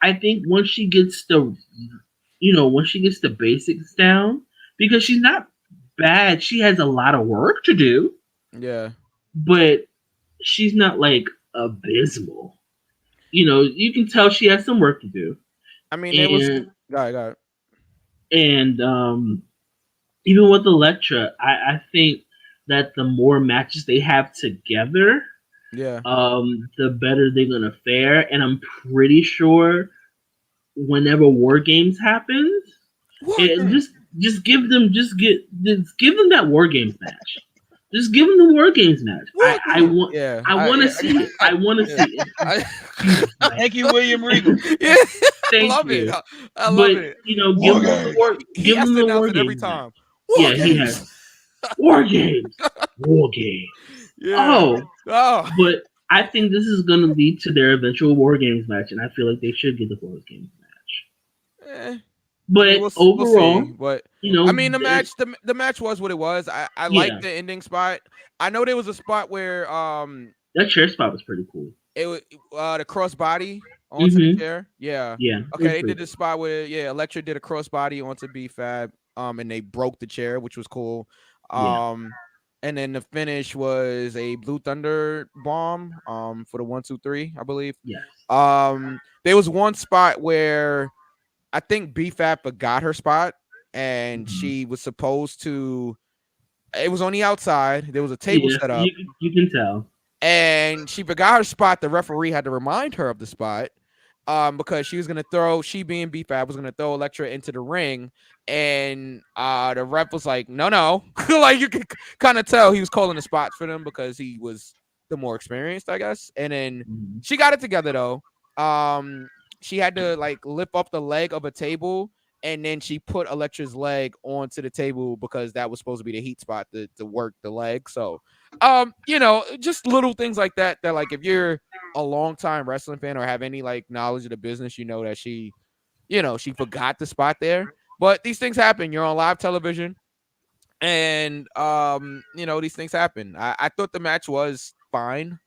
E: I think once she gets the basics down, because she's not bad, she has a lot of work to do.
D: Yeah. But
E: she's not like abysmal. You can tell she has some work to do.
D: I mean, it was got it.
E: And even with Elektra, I think that the more matches they have together, the better they're gonna fare. And I'm pretty sure whenever War Games happens, just give them that War Games match. Just give them the War Games match. I want to see it. I want to see it.
G: Thank you, William Regal.
D: Yeah.
E: Thank
D: I love
E: you.
D: it. I love it.
E: Give them the War Games
D: every time.
E: Yeah, he has War Games. War Games.
D: Yeah.
E: Oh, but I think this is going to lead to their eventual War Games match, and I feel like they should get the War Games match. But
D: I mean,
E: overall,
D: we'll see. But
E: you know,
D: I mean, the match was what it was. I liked the ending spot. I know there was a spot where
E: that chair spot was pretty cool.
D: It was the crossbody onto the chair. Yeah. Okay, they did this spot where Elektra did a crossbody onto B-Fab, and they broke the chair, which was cool. And then the finish was a Blue Thunder bomb for the 1, 2, 3, I believe.
E: Yes.
D: There was one spot where I think B-Fab forgot her spot, and she was supposed to. It was on the outside. There was a table set up.
E: You can tell.
D: And she forgot her spot. The referee had to remind her of the spot because she was going to throw, she being B-Fab, was going to throw Elektra into the ring. And the ref was like, no. Like, you could kind of tell he was calling the spots for them because he was the more experienced, I guess. And then she got it together, though. She had to, like, lift up the leg of a table. And then she put Elektra's leg onto the table because that was supposed to be the heat spot to work the leg. So, you know, just little things like that, like, if you're a longtime wrestling fan or have any, like, knowledge of the business, you know that she forgot the spot there. But these things happen. You're on live television. And, you know, these things happen. I thought the match was fine.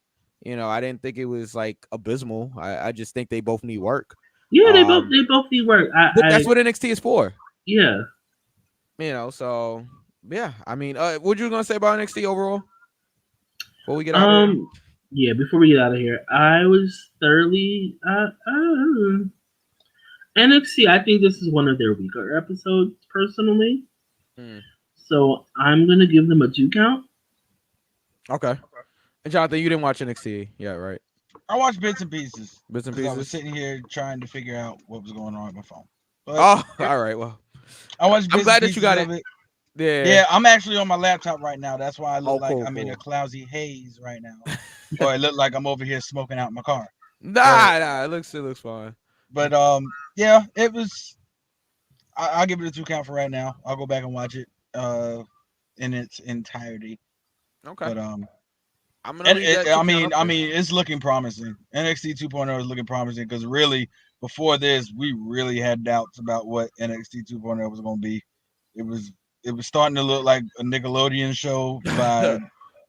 D: You know, I didn't think it was, like, abysmal. I just think they both need work.
E: Yeah, they both need work.
D: That's what NXT is for.
E: Yeah.
D: You know, so yeah. I mean, what you gonna say about NXT overall? Before we get out of here?
E: Yeah, before we get out of here, I was thoroughly NXT. I think this is one of their weaker episodes, personally. So I'm gonna give them a 2 count.
D: Okay. And Jonathan, you didn't watch NXT, yeah, right?
G: I watched bits and pieces.
D: Bits and pieces.
G: I was sitting here trying to figure out what was going on with my phone. But,
D: all right. Well,
G: I watched.
D: I'm glad that you got it.
G: Yeah, I'm actually on my laptop right now. That's why I look like I'm in a cloudy haze right now, or it looked like I'm over here smoking out my car.
D: Nah, it looks fine.
G: But yeah, it was. I'll give it a 2 count for right now. I'll go back and watch it in its entirety.
D: Okay.
G: But
D: I'm gonna.
G: I mean, it's looking promising. NXT 2.0 is looking promising because really, before this, we really had doubts about what NXT 2.0 was going to be. It was starting to look like a Nickelodeon show by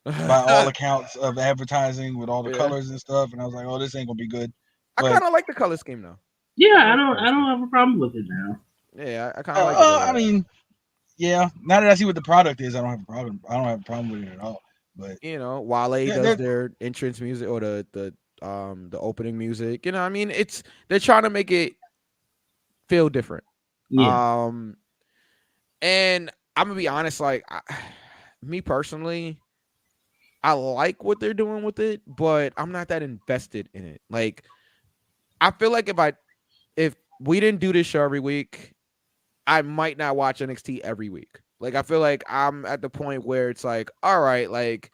G: all accounts of advertising with all the colors and stuff. And I was like, oh, this ain't gonna be good. But,
D: I kind of like the color scheme though.
E: Yeah, I don't have a problem with it now.
D: Yeah, I kind of like it.
G: I mean, yeah. Now that I see what the product is, I don't have a problem. I don't have a problem with it at all. But
D: you know, Wale does their entrance music or the opening music. You know, I mean, they're trying to make it feel different.
E: Yeah.
D: And I'm gonna be honest, like me personally, I like what they're doing with it, but I'm not that invested in it. Like, I feel like if we didn't do this show every week, I might not watch NXT every week. Like, I feel like I'm at the point where it's like, all right, like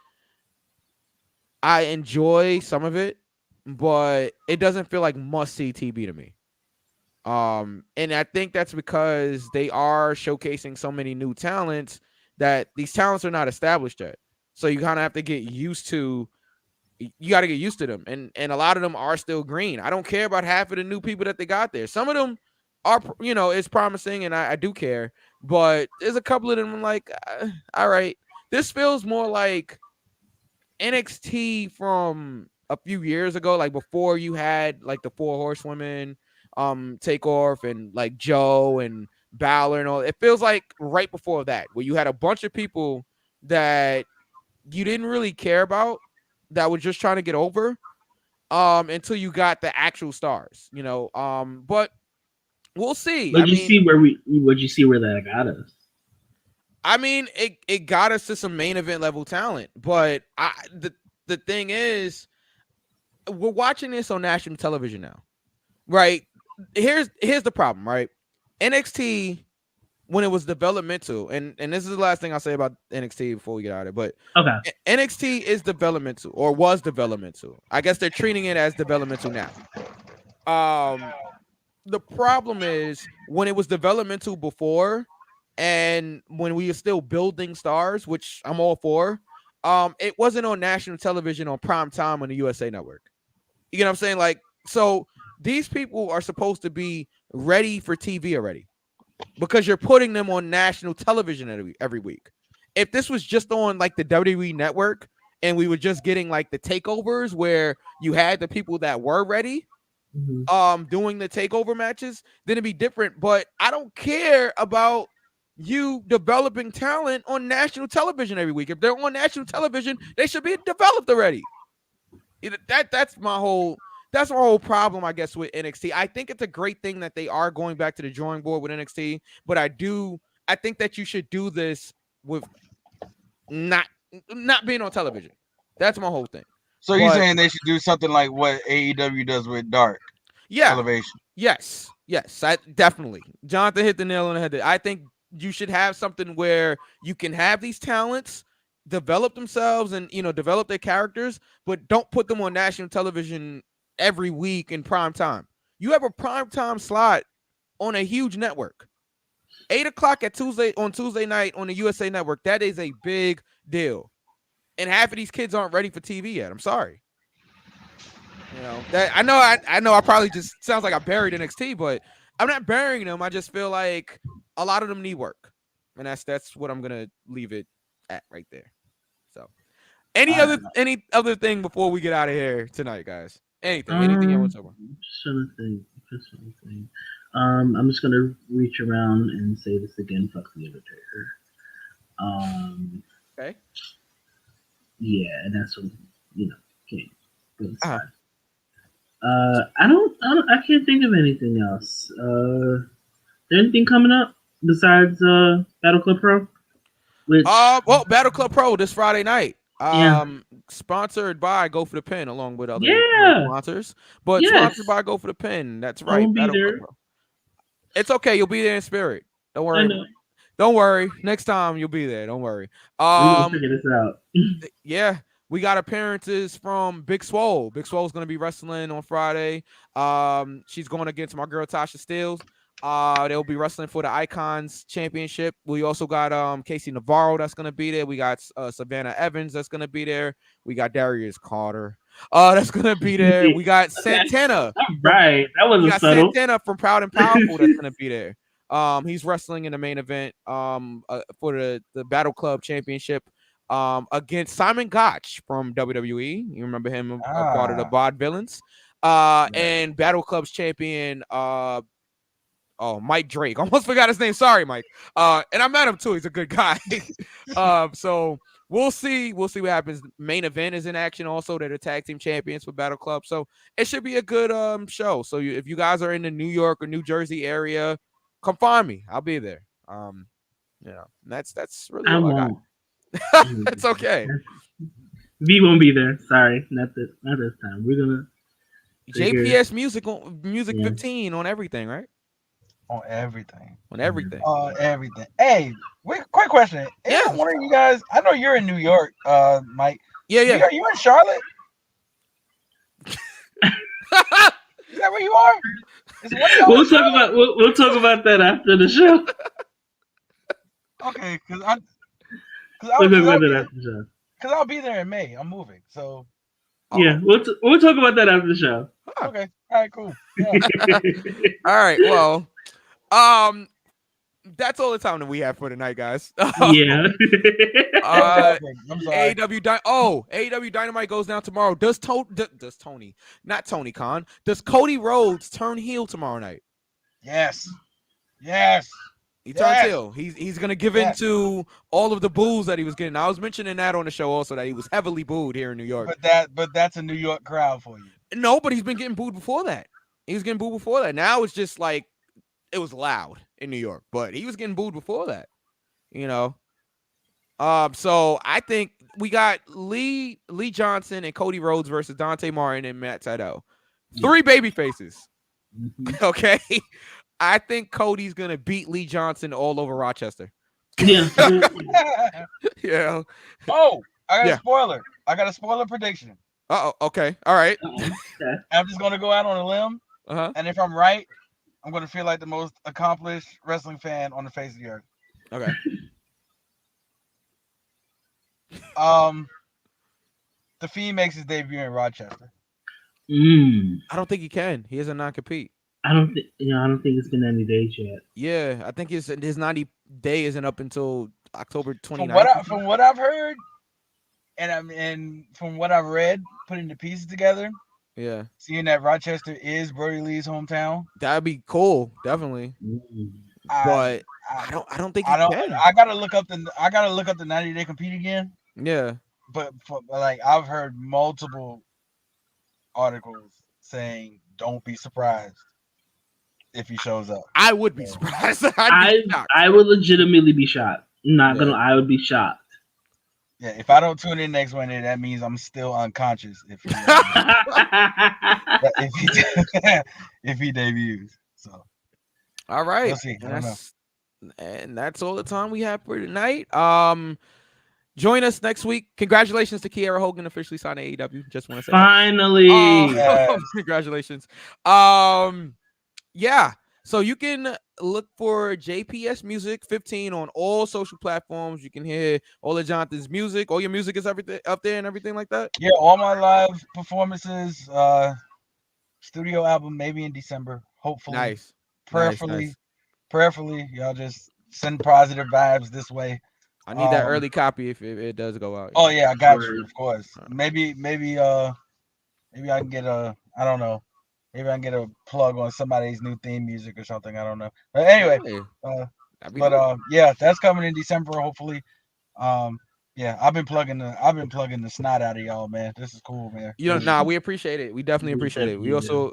D: I enjoy some of it, but it doesn't feel like must-see TV to me. And I think that's because they are showcasing so many new talents that these talents are not established yet. So you kind of have to get used to. You got to get used to them, and a lot of them are still green. I don't care about half of the new people that they got there. Some of them are, you know, it's promising, and I do care. But there's a couple of them I'm like, all right, this feels more like NXT from a few years ago, like before you had like the 4 Horsewomen take off and like Joe and Balor and all. It feels like right before that, where you had a bunch of people that you didn't really care about, that were just trying to get over until you got the actual stars, you know. But we'll see.
E: Would you see where that got us?
D: I mean, it got us to some main event level talent, but the thing is, we're watching this on national television now, right? Here's the problem, right? NXT, when it was developmental, and this is the last thing I'll say about NXT before we get out of it, but
E: okay,
D: NXT is developmental, or was developmental. I guess they're treating it as developmental now. The problem is when it was developmental before, and when we are still building stars, which I'm all for, it wasn't on national television on prime time on the USA Network. You know what I'm saying? Like, so these people are supposed to be ready for TV already because you're putting them on national television every week. If this was just on like the WWE Network and we were just getting like the takeovers where you had the people that were ready doing the takeover matches, then it'd be different. But I don't care about you developing talent on national television every week. If they're on national television, they should be developed already. That's my whole problem, I guess, with NXT. I think it's a great thing that they are going back to the drawing board with NXT, but I think that you should do this with not being on television. That's my whole thing.
G: So you're saying they should do something like what AEW does with Dark Elevation?
D: Yes, I definitely. Jonathan hit the nail on the head. I think you should have something where you can have these talents develop themselves and develop their characters, but don't put them on national television every week in prime time. You have a prime time slot on a huge network, 8:00 on Tuesday night on the USA Network. That is a big deal, and half of these kids aren't ready for TV yet. I'm sorry. That I know. I probably just sounds like I buried NXT, but I'm not burying them. I just feel like a lot of them need work, and that's what I'm gonna leave it at right there. So, any other thing before we get out of here tonight, guys? Anything you want to talk about?
E: Just one thing. I'm just gonna reach around and say this again. Fuck the Undertaker.
D: Okay.
E: Yeah, and that's what can't go aside. I can't think of anything else. Is there anything coming up besides Battle Club Pro?
D: Well, Battle Club Pro this Friday night. Sponsored by Go for the Pin, along with other sponsors. But sponsored by Go for the Pin. That's right. Battle Club Pro. It's okay. You'll be there in spirit. Don't worry. Don't worry. Next time you'll be there. Don't worry.
E: We'll figure this out.
D: Yeah. We got appearances from Big Swole. Big Swole's going to be wrestling on Friday. She's going against my girl Tasha Steele. They'll be wrestling for the Icons Championship. We also got Casey Navarro that's going to be there. We got Savannah Evans that's going to be there. We got Darius Carter that's going to be there. We got Santana.
E: Right. That wasn't subtle.
D: Santana from Proud and Powerful that's going to be there. He's wrestling in the main event for the Battle Club Championship. Against Simon Gotch from WWE. You remember him, a part of the Bod Villains. And Battle Club's champion, Mike Drake. Almost forgot his name. Sorry, Mike. And I met him too. He's a good guy. So we'll see. We'll see what happens. Main event is in action also. They're the tag team champions for Battle Club. So it should be a good show. So if you guys are in the New York or New Jersey area, come find me. I'll be there. That's really all I got. It's okay.
E: V won't be there. Sorry, not this time. We're gonna
D: JPS Music 15 on everything, right?
G: On everything.
D: Everything.
G: Hey, quick question. Yeah. One of you guys, I know you're in New York, Mike.
D: Yeah.
G: Are you in Charlotte? Is that where you are?
E: We'll talk about that after the show.
G: Okay, because I'll be there in May. I'm moving, so
E: yeah, we'll talk about that after the show.
G: Okay, all right, cool. Yeah.
D: All right, well, that's all the time that we have for tonight, guys.
E: Yeah.
D: AEW Dynamite goes down tomorrow. Does Cody Rhodes turn heel tomorrow night?
G: Yes.
D: He turns heel. He's gonna give in to all of the boos that he was getting. I was mentioning that on the show also, that he was heavily booed here in New York.
G: But that's a New York crowd for you.
D: No, but he's been getting booed before that. Now it's just like it was loud in New York, but he was getting booed before that. So I think we got Lee Johnson and Cody Rhodes versus Dante Martin and Matt Sydal. 3 baby faces. Mm-hmm. Okay. I think Cody's gonna beat Lee Johnson all over Rochester.
E: Yeah.
D: Yeah.
G: Oh, I got a spoiler prediction.
D: Okay. All right.
G: I'm just gonna go out on a limb. And if I'm right, I'm gonna feel like the most accomplished wrestling fan on the face of the earth.
D: Okay.
G: The Fiend makes his debut in Rochester.
D: I don't think he can. He has a non-compete.
E: I don't think it's been any days yet.
D: Yeah, I think his 90 day isn't up until October 29th.
G: From what I've heard, and from what I've read, putting the pieces together.
D: Yeah.
G: Seeing that Rochester is Brody Lee's hometown.
D: That'd be cool, definitely. But I don't think he can.
G: I gotta look up the 90-day compete again.
D: Yeah.
G: But like I've heard multiple articles saying don't be surprised if he shows up.
D: I would be surprised.
E: I would legitimately be shocked. I would be shocked.
G: Yeah, if I don't tune in next Wednesday, that means I'm still unconscious if he debuts. So
D: all right.
G: We'll see.
D: And that's all the time we have for tonight. Join us next week. Congratulations to Kiera Hogan officially signed to AEW. Just want to say
E: finally.
D: Congratulations. Yeah. So you can look for JPSMusic15 on all social platforms. You can hear all of Jonathan's music. All your music is everything up there and everything like that.
G: Yeah, all my live performances, studio album maybe in December. Hopefully.
D: Nice.
G: Prayerfully, y'all just send positive vibes this way.
D: I need that early copy if it does go out.
G: Oh yeah, I got you, of course. Maybe I can get I don't know. Maybe I can get a plug on somebody's new theme music or something. I don't know. But anyway, yeah, that's coming in December, hopefully. Yeah, I've been plugging the snot out of y'all, man. This is cool, man.
D: We appreciate it. We definitely appreciate it. We also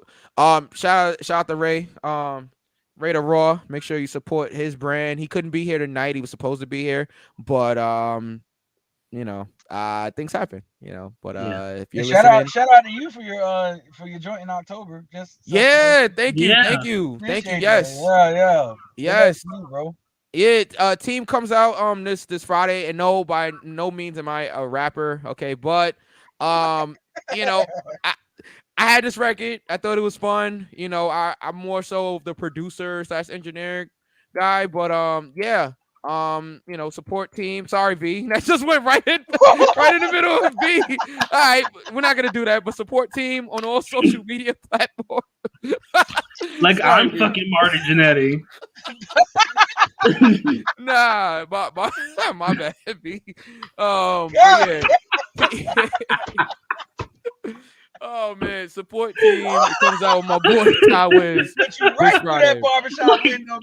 D: shout out to Ray. Ray the Raw. Make sure you support his brand. He couldn't be here tonight. He was supposed to be here, but things happen, but if you're
G: shout out to you for your joint in October. Thank you.
D: Yes.
G: Yes, bro.
D: Yeah, team comes out this Friday, and no, by no means am I a rapper, okay, but I had this record. I thought it was fun. I'm more so the producer / engineer guy, but support team. Sorry, V. That just went right in the middle of V. All right, we're not gonna do that, but support team on all social media platforms.
E: Like sorry, I'm V. Fucking Marty Jannetty.
D: Nah, my bad, V. Yeah. Oh man, support team. It comes out with my boy Ty Wiz.
G: But you right through that barbershop window,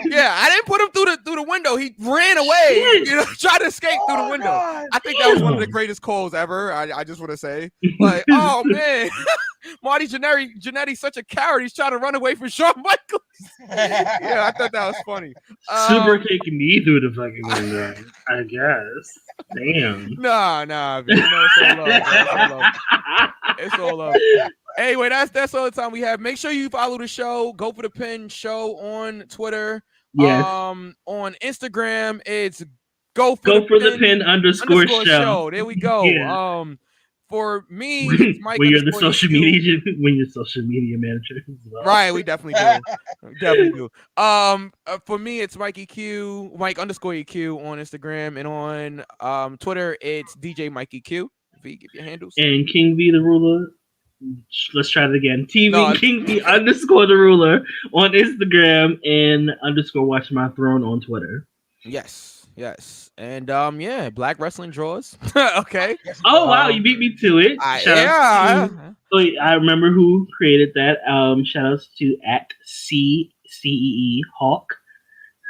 D: Yeah, I didn't put him through the window. He ran away. Tried to escape through the window. God. I think that was one of the greatest calls ever. I just want to say, like, oh man, Marty Jannetty's such a coward. He's trying to run away from Shawn Michaels. Yeah, I thought that was funny.
E: Super kicking me through the fucking window, I guess. Damn.
D: Nah. It's all love. Anyway, that's all the time we have. Make sure you follow the show. Go for the Pin Show on Twitter.
E: Yes.
D: On Instagram, it's go for the pin _ show. There we go.
E: Yeah.
D: For me, it's Mike.
E: When you're the social media manager as well.
D: Right, we definitely do. For me, it's Mike _ EQ on Instagram, and on Twitter, it's DJ Mike EQ. V, give your handles.
E: And King V the Ruler. Let's try it again. King V _ the Ruler on Instagram and _ Watch My Throne on Twitter.
D: Yes. And Black Wrestling Draws. Okay.
E: Oh wow, you beat me to it. I remember who created that. Shout outs to @CCEE Hawk,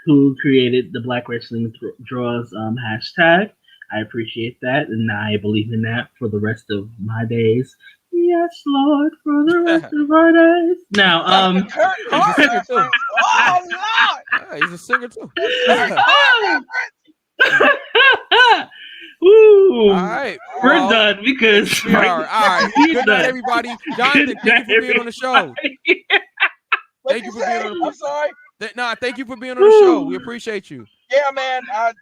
E: who created the Black Wrestling Draws hashtag. I appreciate that, and I believe in that for the rest of my days. Yes, Lord, for the rest of our days. Now,
D: he's a singer too.
G: Oh Lord,
D: he's a singer too.
E: Woo.
D: All right,
E: we're done because
D: we are. All right, good night, everybody. Jonathan, thank you for being on the show. Thank you for being on the.
G: I'm sorry.
D: Thank you for being on the show. We appreciate you.
G: Yeah, man. I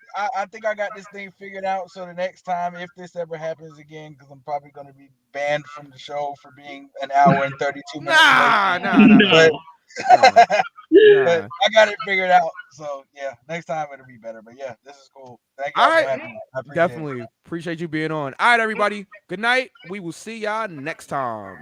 G: think I got this thing figured out. So the next time, if this ever happens again, because I'm probably going to be banned from the show for being an hour and 32 minutes.
E: No.
G: But I got it figured out. So yeah, next time it'll be better. But yeah, this is cool. Thank you
D: All
G: for
D: right.
G: having me. I appreciate
D: Definitely
G: it.
D: appreciate you being on. All right, everybody. Good night. We will see y'all next time.